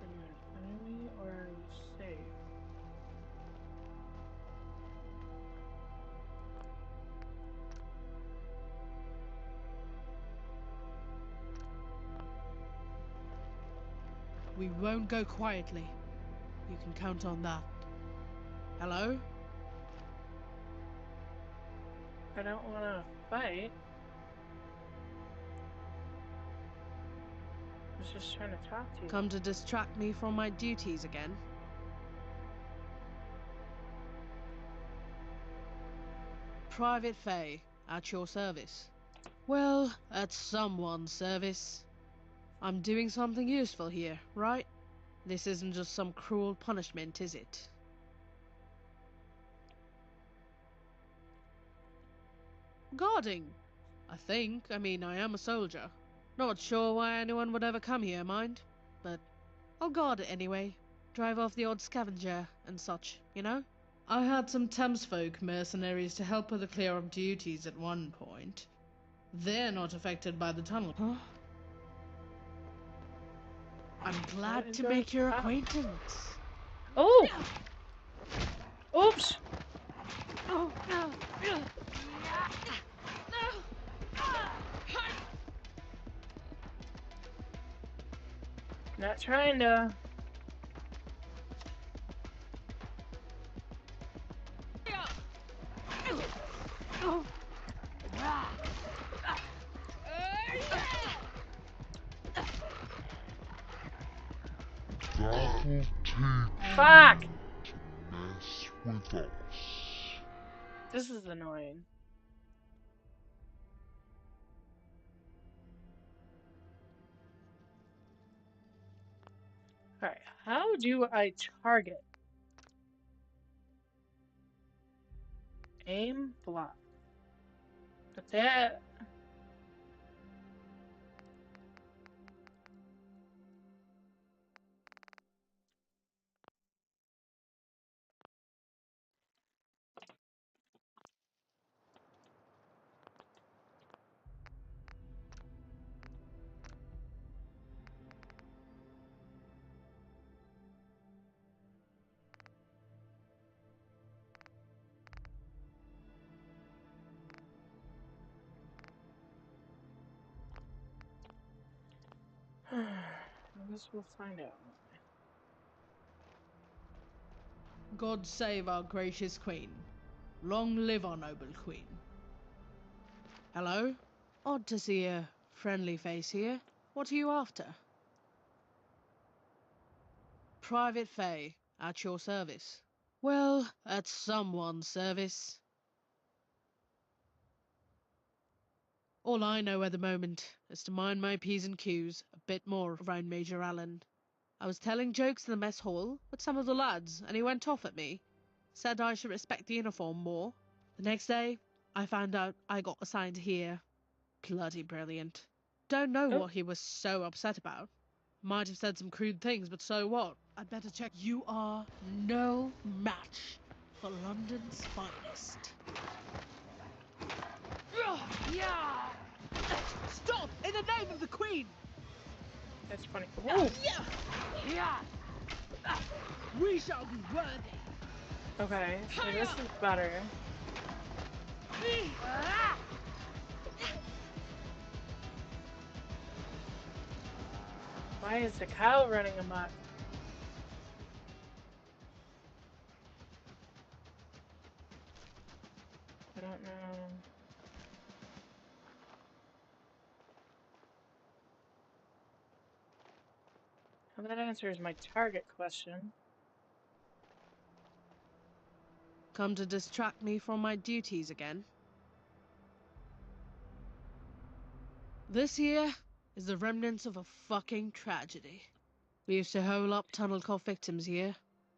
Are you an enemy or are you safe? We won't go quietly. You can count on that. Hello? I don't want to fight. I was just trying to talk to you. Come to distract me from my duties again? Private Faye, at your service. Well, at someone's service. I'm doing something useful here, right? This isn't just some cruel punishment, is it? Guarding, I think. I mean, I am a soldier. Not sure why anyone would ever come here, mind. But I'll guard it anyway. Drive off the odd scavenger and such, you know? I had some Thamesfolk mercenaries to help with the clear of duties at one point. They're not affected by the tunnel, huh? I'm glad to make your acquaintance. Oh! Oops! Oh, no. Not trying to. Fuck! Mess with us. This is annoying. Alright, how do I target? Aim, block. But that... I guess we'll find out. God save our gracious queen. Long live our noble queen. Hello? Odd to see a friendly face here. What are you after? Private Faye, at your service. Well, at someone's service. All I know at the moment is to mind my P's and Q's a bit more around Major Allen. I was telling jokes in the mess hall with some of the lads, and he went off at me. Said I should respect the uniform more. The next day, I found out I got assigned here. Bloody brilliant. Don't know what he was so upset about. Might have said some crude things, but so what? I'd better check. You are no match for London's finest. Yeah! Stop! In the name of the Queen! That's funny. Yeah! Yeah! We shall be worthy. Okay, so this is better. Why is the cow running amok? I don't know. Well, that answers my target question. Come to distract me from my duties again? This here is the remnants of a fucking tragedy. We used to hole up tunnel cough victims here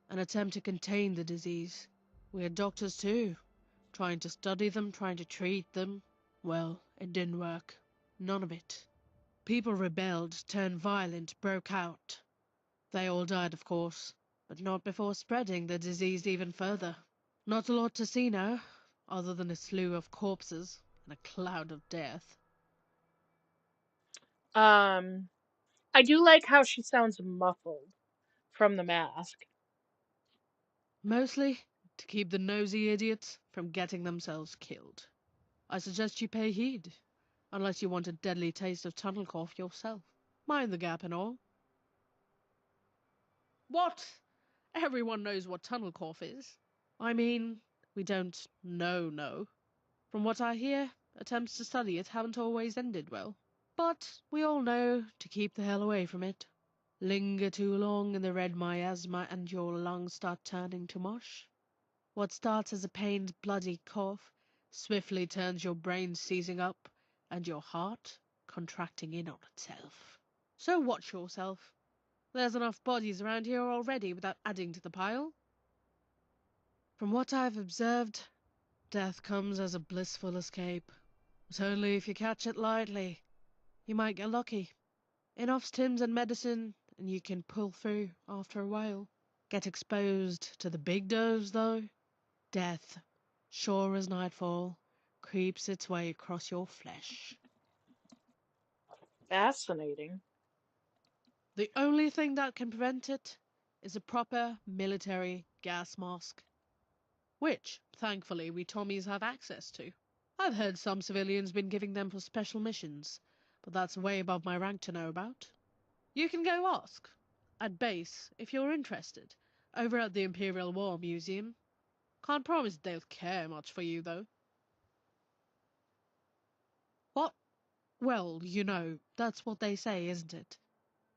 and attempt to contain the disease. We had doctors too, trying to study them, trying to treat them. Well, it didn't work. None of it. People rebelled, turned violent, broke out. They all died, of course, but not before spreading the disease even further. Not a lot to see now, other than a slew of corpses and a cloud of death. I do like how she sounds muffled from the mask. Mostly to keep the nosy idiots from getting themselves killed. I suggest you pay heed, unless you want a deadly taste of tunnel cough yourself. Mind the gap and all. What? Everyone knows what tunnel cough is. I mean, we don't know. From what I hear, attempts to study it haven't always ended well. But we all know to keep the hell away from it. Linger too long in the red miasma and your lungs start turning to mush. What starts as a pained, bloody cough swiftly turns your brain seizing up and your heart contracting in on itself. So watch yourself. There's enough bodies around here already without adding to the pile. From what I've observed, death comes as a blissful escape. But only if you catch it lightly. You might get lucky. Enough stims and medicine, and you can pull through after a while. Get exposed to the big dose, though. Death, sure as nightfall, creeps its way across your flesh. Fascinating. The only thing that can prevent it is a proper military gas mask. Which, thankfully, we Tommies have access to. I've heard some civilians been giving them for special missions, but that's way above my rank to know about. You can go ask, at base, if you're interested, over at the Imperial War Museum. Can't promise they'll care much for you, though. What? Well, you know, that's what they say, isn't it?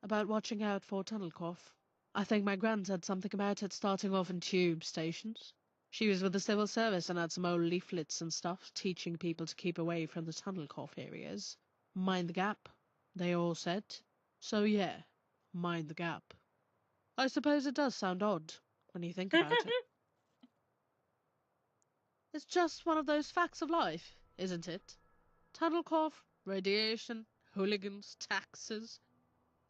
About watching out for tunnel cough. I think my gran said something about it starting off in tube stations. She was with the civil service and had some old leaflets and stuff teaching people to keep away from the tunnel cough areas. Mind the gap, they all said. So yeah, mind the gap. I suppose it does sound odd when you think about it. It's just one of those facts of life, isn't it? Tunnel cough, radiation, hooligans, taxes.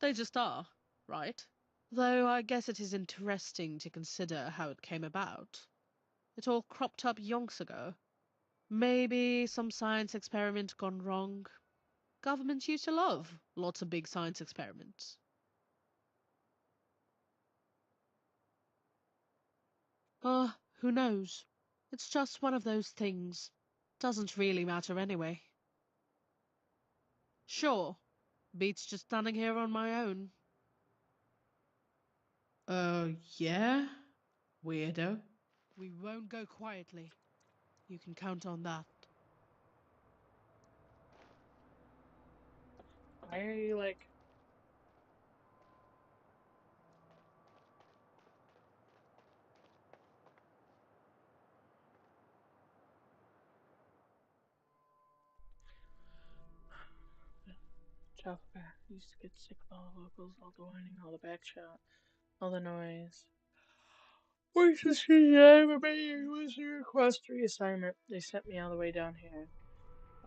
They just are, right? Though I guess it is interesting to consider how it came about. It all cropped up yonks ago. Maybe some science experiment gone wrong. Governments used to love lots of big science experiments. Who knows? It's just one of those things. Doesn't really matter anyway. Sure, beats just standing here on my own. Yeah? Weirdo. We won't go quietly. You can count on that. Why are you like... Tough guy. Used to get sick of all the vocals, all the whining, all the backshot, all the noise. Where's the CGI remaining was a request reassignment. They sent me all the way down here.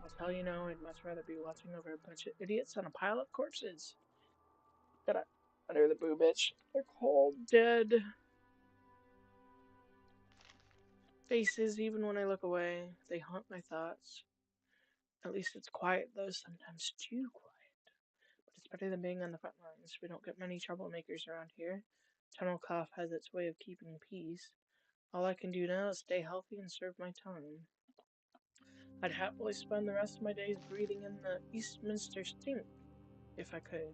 I'll tell you now, I'd much rather be watching over a bunch of idiots on a pile of corpses. Got under the boo bitch. They're cold, dead faces even when I look away. They haunt my thoughts. At least it's quiet though, sometimes too quiet. But it's better than being on the front lines. We don't get many troublemakers around here. Tunnel Cough has its way of keeping peace. All I can do now is stay healthy and serve my time. I'd happily spend the rest of my days breathing in the Eastminster stink, if I could.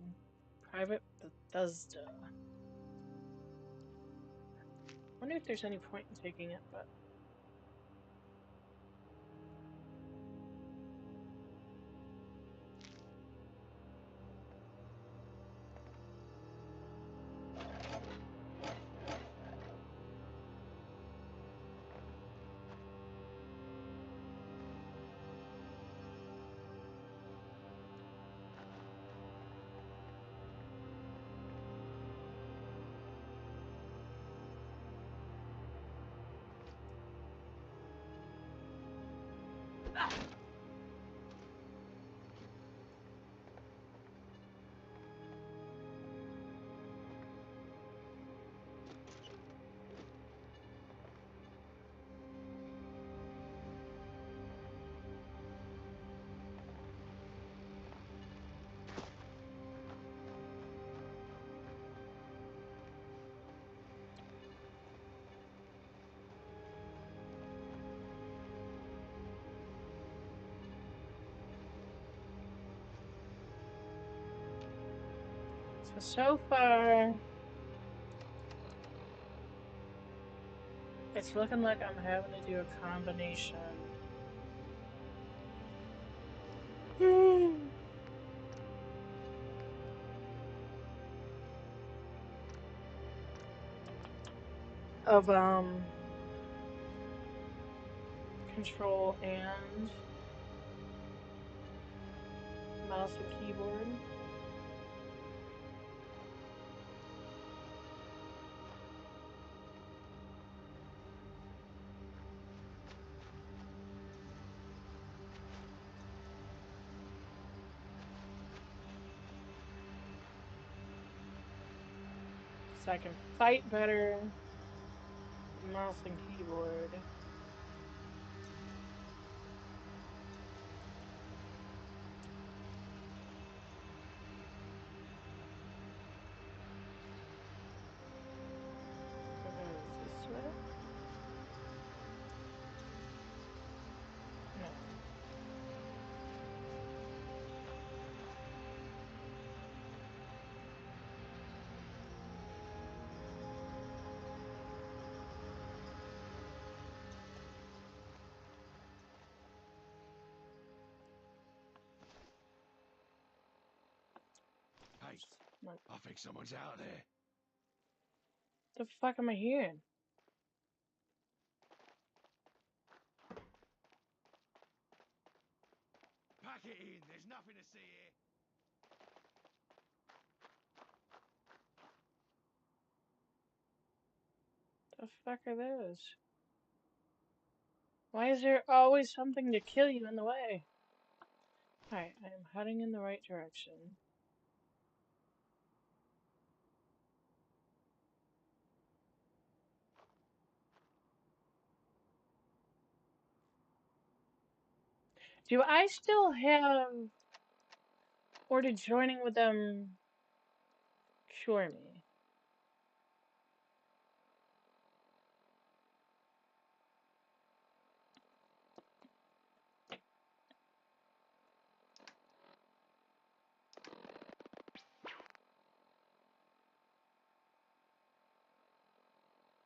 Private Bethesda. Wonder if there's any point in taking it, but... So far, it's looking like I'm having to do a combination. Of, control and mouse and keyboard. So I can fight better mouse and keyboard. Is this right? No. Hey, I think someone's out there. The fuck am I hearing? Pack it in, there's nothing to see here. The fuck are those? Why is there always something to kill you in the way? Alright, I am heading in the right direction. Do I still have... Or did joining with them cure me?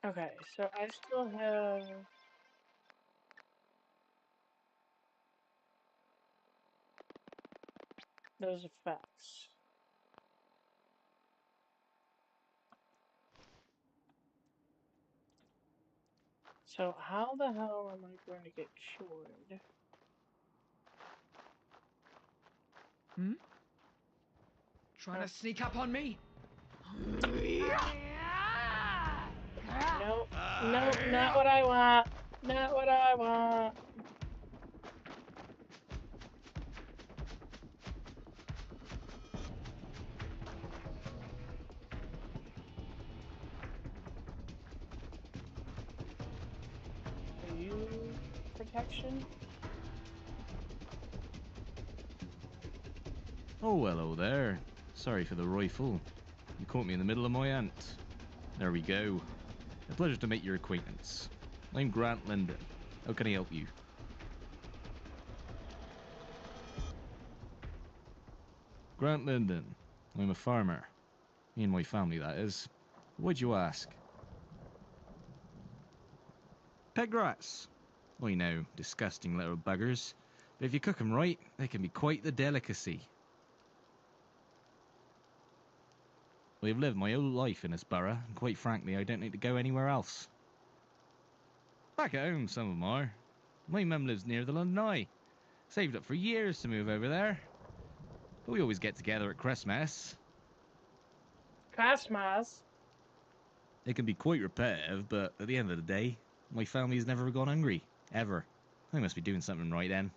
Okay, so I still have... those effects. So how the hell am I going to get cured? Hmm? Trying to sneak up on me? Nope. Nope, not what I want. Not what I want. Are you protection? Oh, hello there. Sorry for the rifle. You caught me in the middle of my hunt. There we go. A pleasure to make your acquaintance. I'm Grant Linden. How can I help you? Grant Linden. I'm a farmer. Me and my family, that is. Why'd you ask? Pet rats. I know, disgusting little buggers. But if you cook 'em right, they can be quite the delicacy. I've lived my whole life in this borough, and quite frankly, I don't need to go anywhere else. Back at home, some of 'em are. My mum lives near the London Eye. Saved up for years to move over there. But we always get together at Christmas. Christmas? It can be quite repetitive, but at the end of the day, my family's never gone hungry. Ever. I must be doing something right then.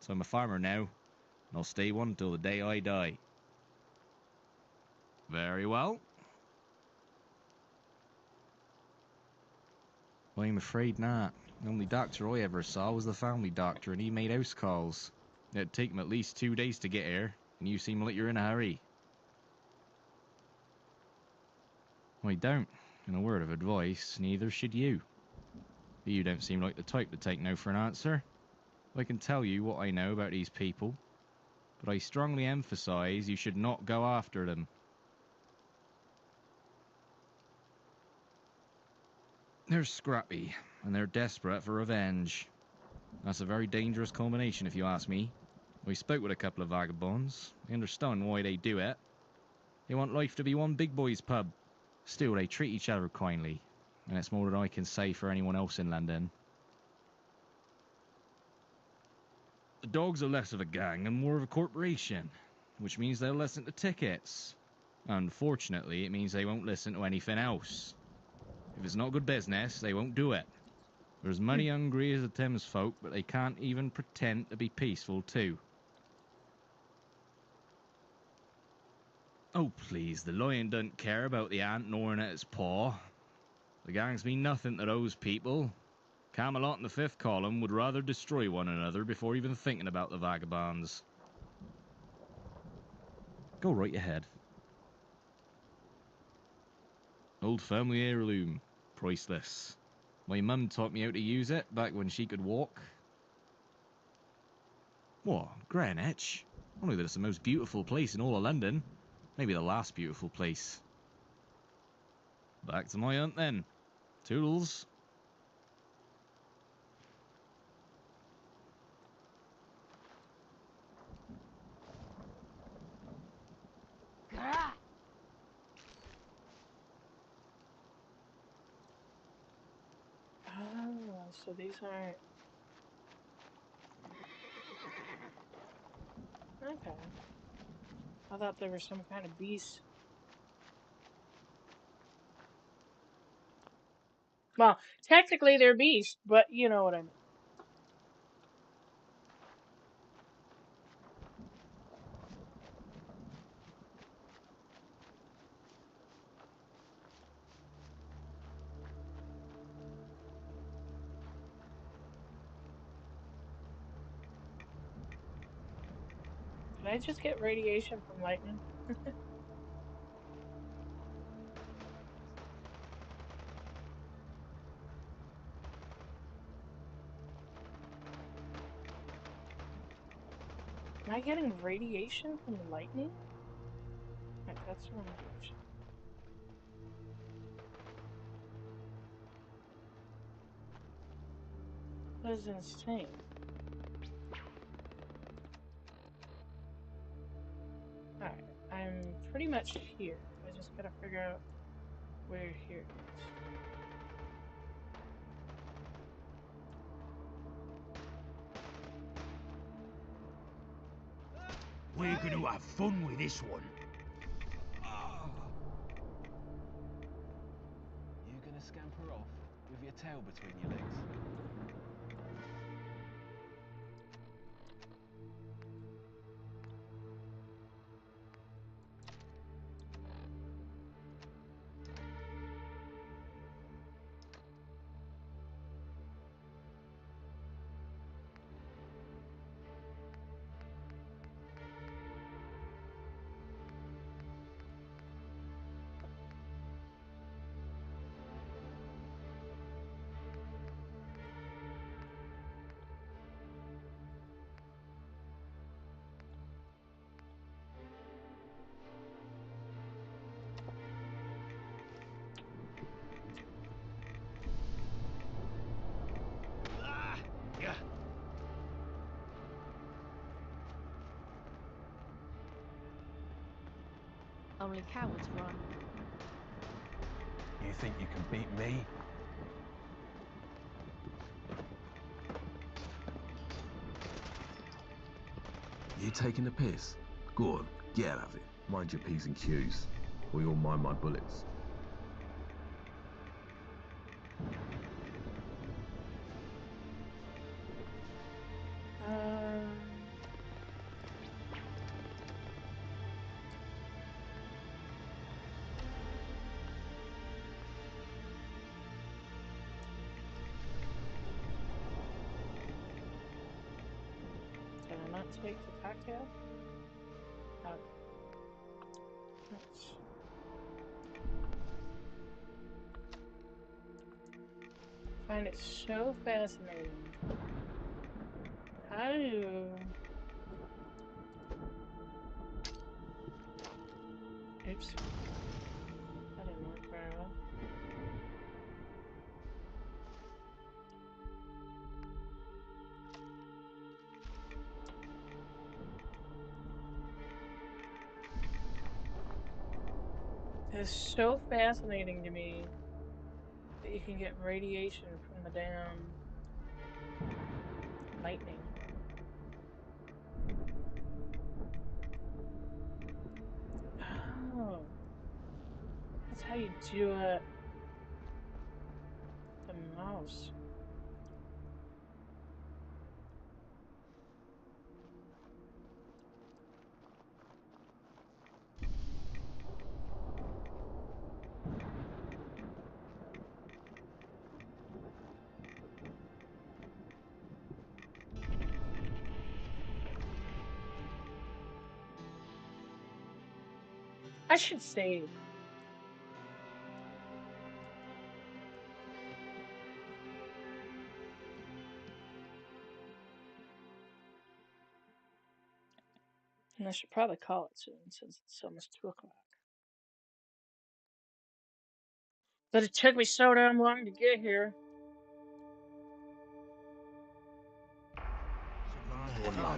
So I'm a farmer now, and I'll stay one till the day I die. Very well. I'm afraid not. The only doctor I ever saw was the family doctor, and he made house calls. It'd take him at least 2 days to get here, and you seem like you're in a hurry. I don't. In a word of advice, neither should you. But you don't seem like the type to take no for an answer. I can tell you what I know about these people, but I strongly emphasize you should not go after them. They're scrappy, and they're desperate for revenge. That's a very dangerous combination, if you ask me. I spoke with a couple of vagabonds. I understand why they do it. They want life to be one big boys' pub. Still, they treat each other kindly, and it's more than I can say for anyone else in London. The dogs are less of a gang and more of a corporation, which means they'll listen to tickets. Unfortunately, it means they won't listen to anything else. If it's not good business, they won't do it. They're as money hungry as the Thames folk, but they can't even pretend to be peaceful too. Oh please, the lion doesn't care about the ant gnawing at its paw. The gangs mean nothing to those people. Camelot and the Fifth Column would rather destroy one another before even thinking about the vagabonds. Go right ahead. Old family heirloom. Priceless. My mum taught me how to use it back when she could walk. What? Greenwich? I know that it's the most beautiful place in all of London. Maybe the last beautiful place. Back to my hunt then. Toodles. Oh, so these aren't... Okay. I thought they were some kind of beast. Well, technically they're beasts, but you know what I mean. Did I just get radiation from lightning? Am I getting radiation from the lightning? Right, that's the wrong direction. That is insane. Alright, I'm pretty much here. I just gotta figure out where here is. We're going to have fun with this one. between your legs. Yeah. Only cowards run. You think you can beat me? You taking the piss? Go on, get out of it. Mind your P's and Q's. We all mind my bullets. Can I not take the cocktail? Oh. Nice. I find it so fascinating. How do... Oops. That didn't work very well. It's so fascinating to me that you can get radiation from the damn lightning. Oh, that's how you do it. The mouse. I should save. And I should probably call it soon since it's almost 2 o'clock. But it took me so damn long to get here.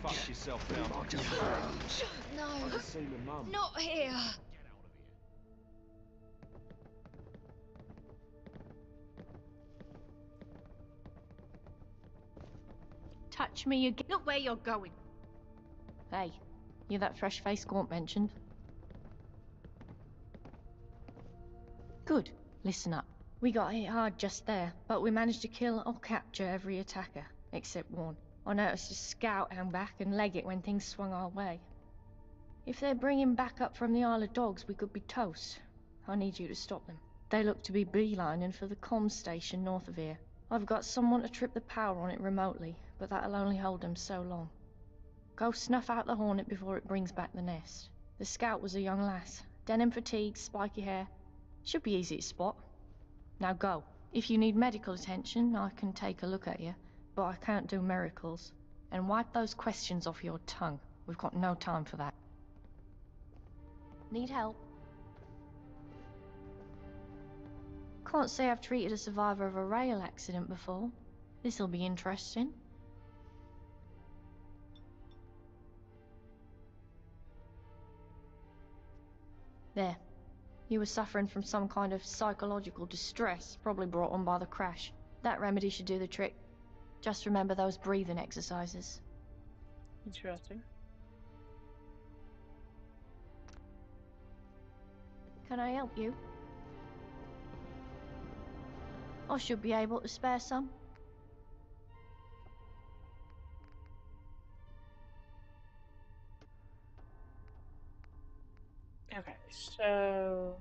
Fuck yourself down. No, not here. Touch me again. Look where you're going. Hey, you that fresh face Gaunt mentioned? Good. Listen up. We got hit hard just there, but we managed to kill or capture every attacker, except one. I noticed a scout hang back and leg it when things swung our way. If they're bringing back up from the Isle of Dogs, we could be toast. I need you to stop them. They look to be beelining for the comm station north of here. I've got someone to trip the power on it remotely, but that'll only hold them so long. Go snuff out the Hornet before it brings back the nest. The scout was a young lass. Denim fatigues, spiky hair. Should be easy to spot. Now go. If you need medical attention, I can take a look at you, but I can't do miracles. And wipe those questions off your tongue. We've got no time for that. Need help? Can't say I've treated a survivor of a rail accident before. This'll be interesting. There. You were suffering from some kind of psychological distress, probably brought on by the crash. That remedy should do the trick. Just remember those breathing exercises. Interesting. Can I help you? I should be able to spare some. Okay, so...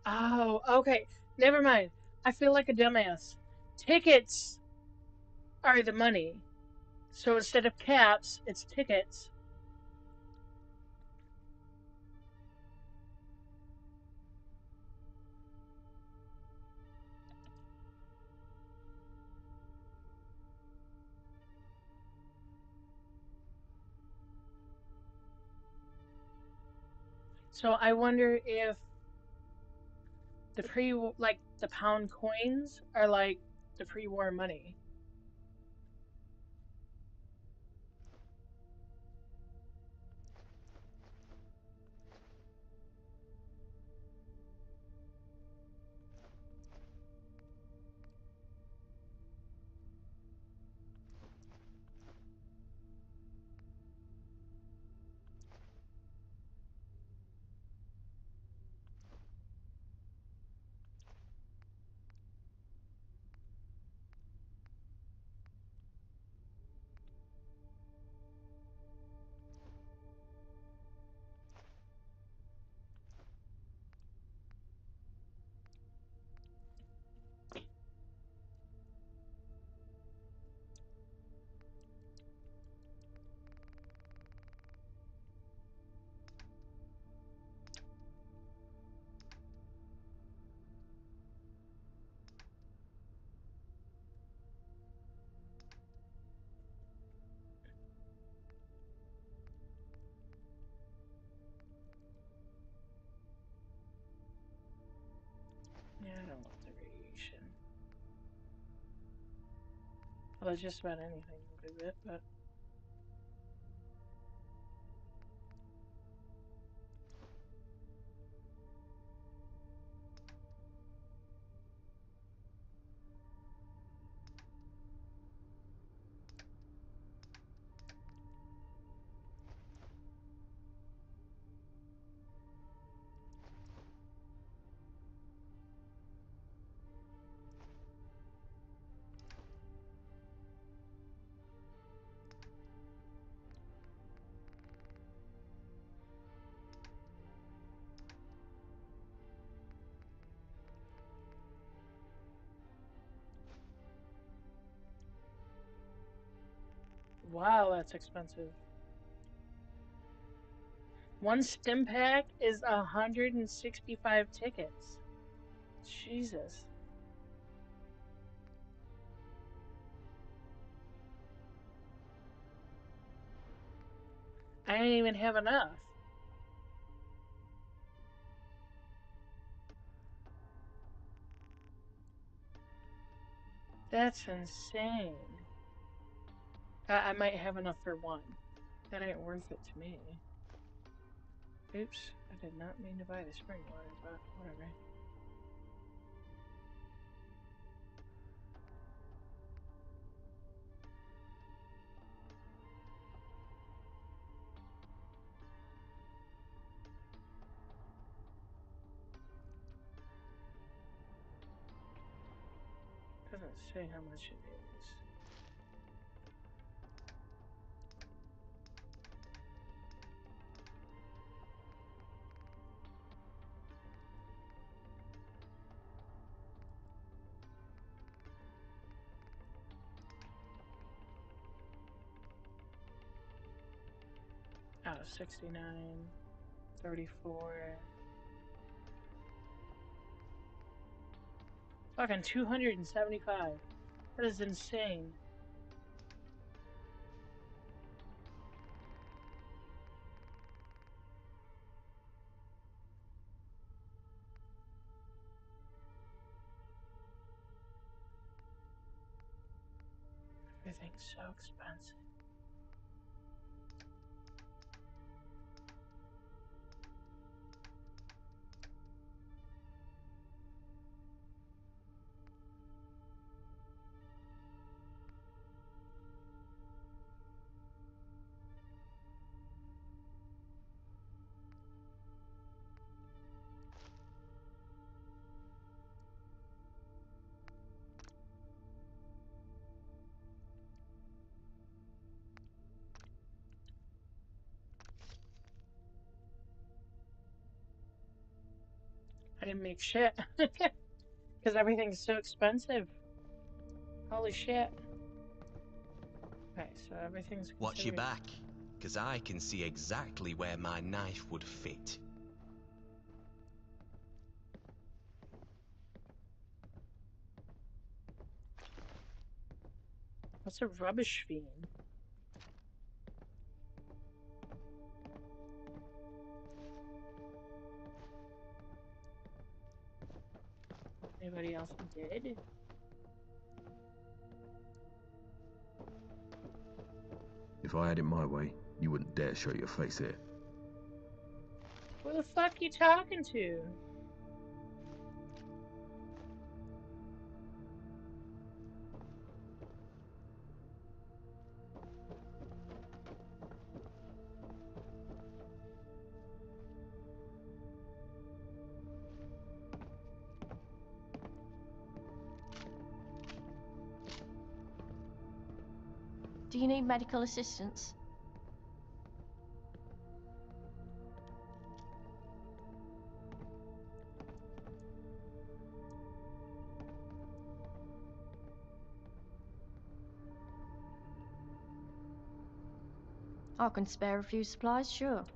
Oh, okay. Never mind. I feel like a dumbass. Tickets are the money. So instead of caps, it's tickets. So I wonder if the like the pound coins are like the pre-war money. Yeah, I don't want the radiation. Well, just about anything will do it, but... Wow, that's expensive. One stim pack is 165 tickets. Jesus. I didn't even have enough. That's insane. I might have enough for one. That ain't worth it to me. Oops, I did not mean to buy the spring water, but whatever. Doesn't say how much it is. Oh, 69, 34. Fucking 275. That is insane. Everything's so expensive. I didn't make shit. Because everything's so expensive. Holy shit. Okay, so everything's Watch your considered- back, because I can see exactly where my knife would fit. What's a rubbish fiend? Anybody else did? If I had it my way, you wouldn't dare show your face here. Who the fuck you talking to? Do you need medical assistance? I can spare a few supplies, sure.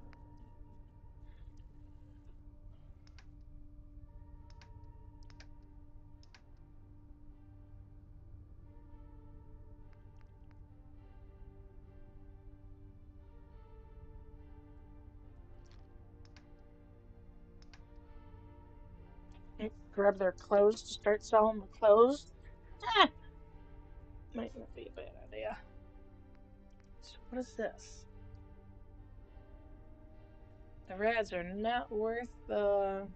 Grab their clothes to start selling the clothes? Ah! Might not be a bad idea. So what is this? The rads are not worth the...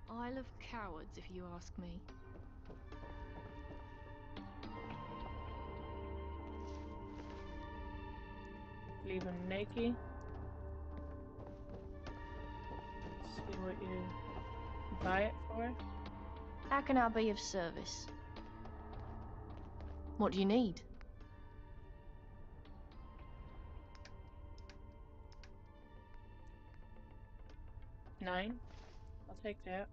Isle of Cowards, if you ask me. Leave them naked. See what you buy it for. How can I be of service? What do you need? $9. I'll take that.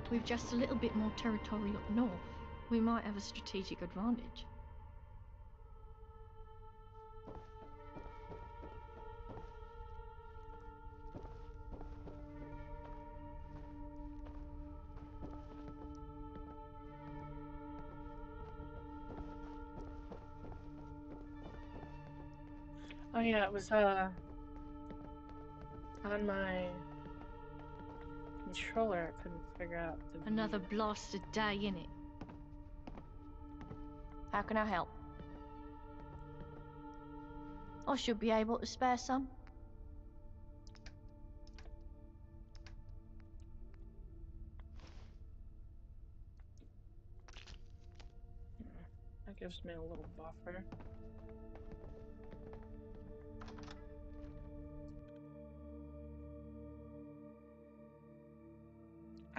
With just a little bit more territory up north, we might have a strategic advantage. Oh yeah, it was on my controller I couldn't figure out the Another blasted day, innit? How can I help? I should be able to spare some. That gives me a little buffer.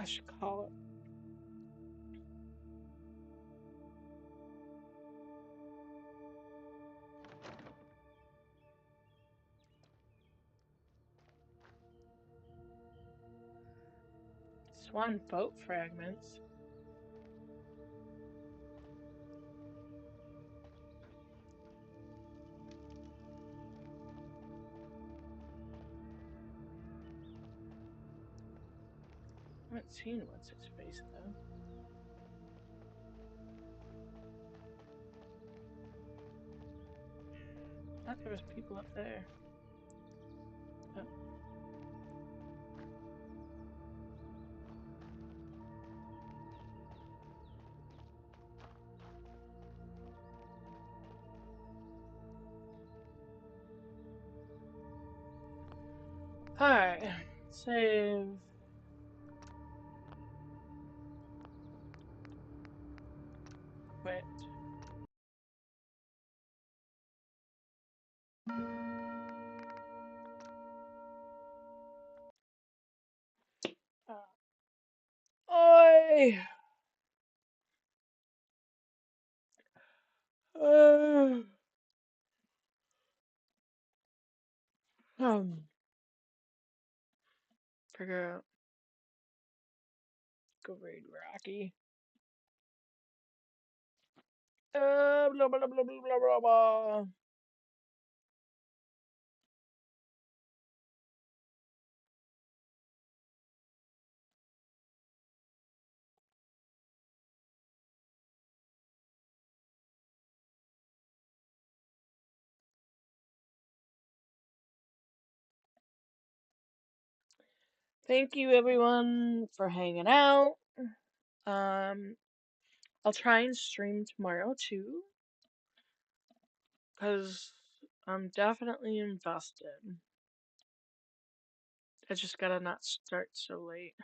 I should call it. Swan boat fragments. I haven't seen what's his face though. I thought there was people up there. Oh. Alright, save. Quit. Oi! Figure out. Go raid Rocky. Blah blah blah blah blah blah blah. Thank you everyone for hanging out. I'll try and stream tomorrow too, cause I'm definitely invested. I just gotta not start so late.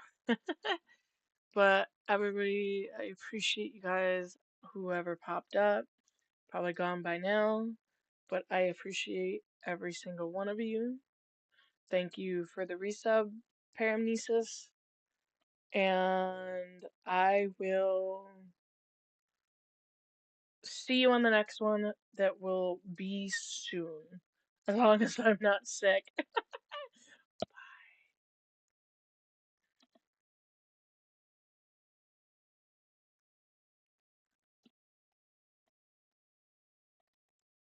But everybody, I appreciate you guys. Whoever popped up, probably gone by now, but I appreciate every single one of you. Thank you for the resub, Paramnesis. And I will see you on the next one that will be soon. As long as I'm not sick.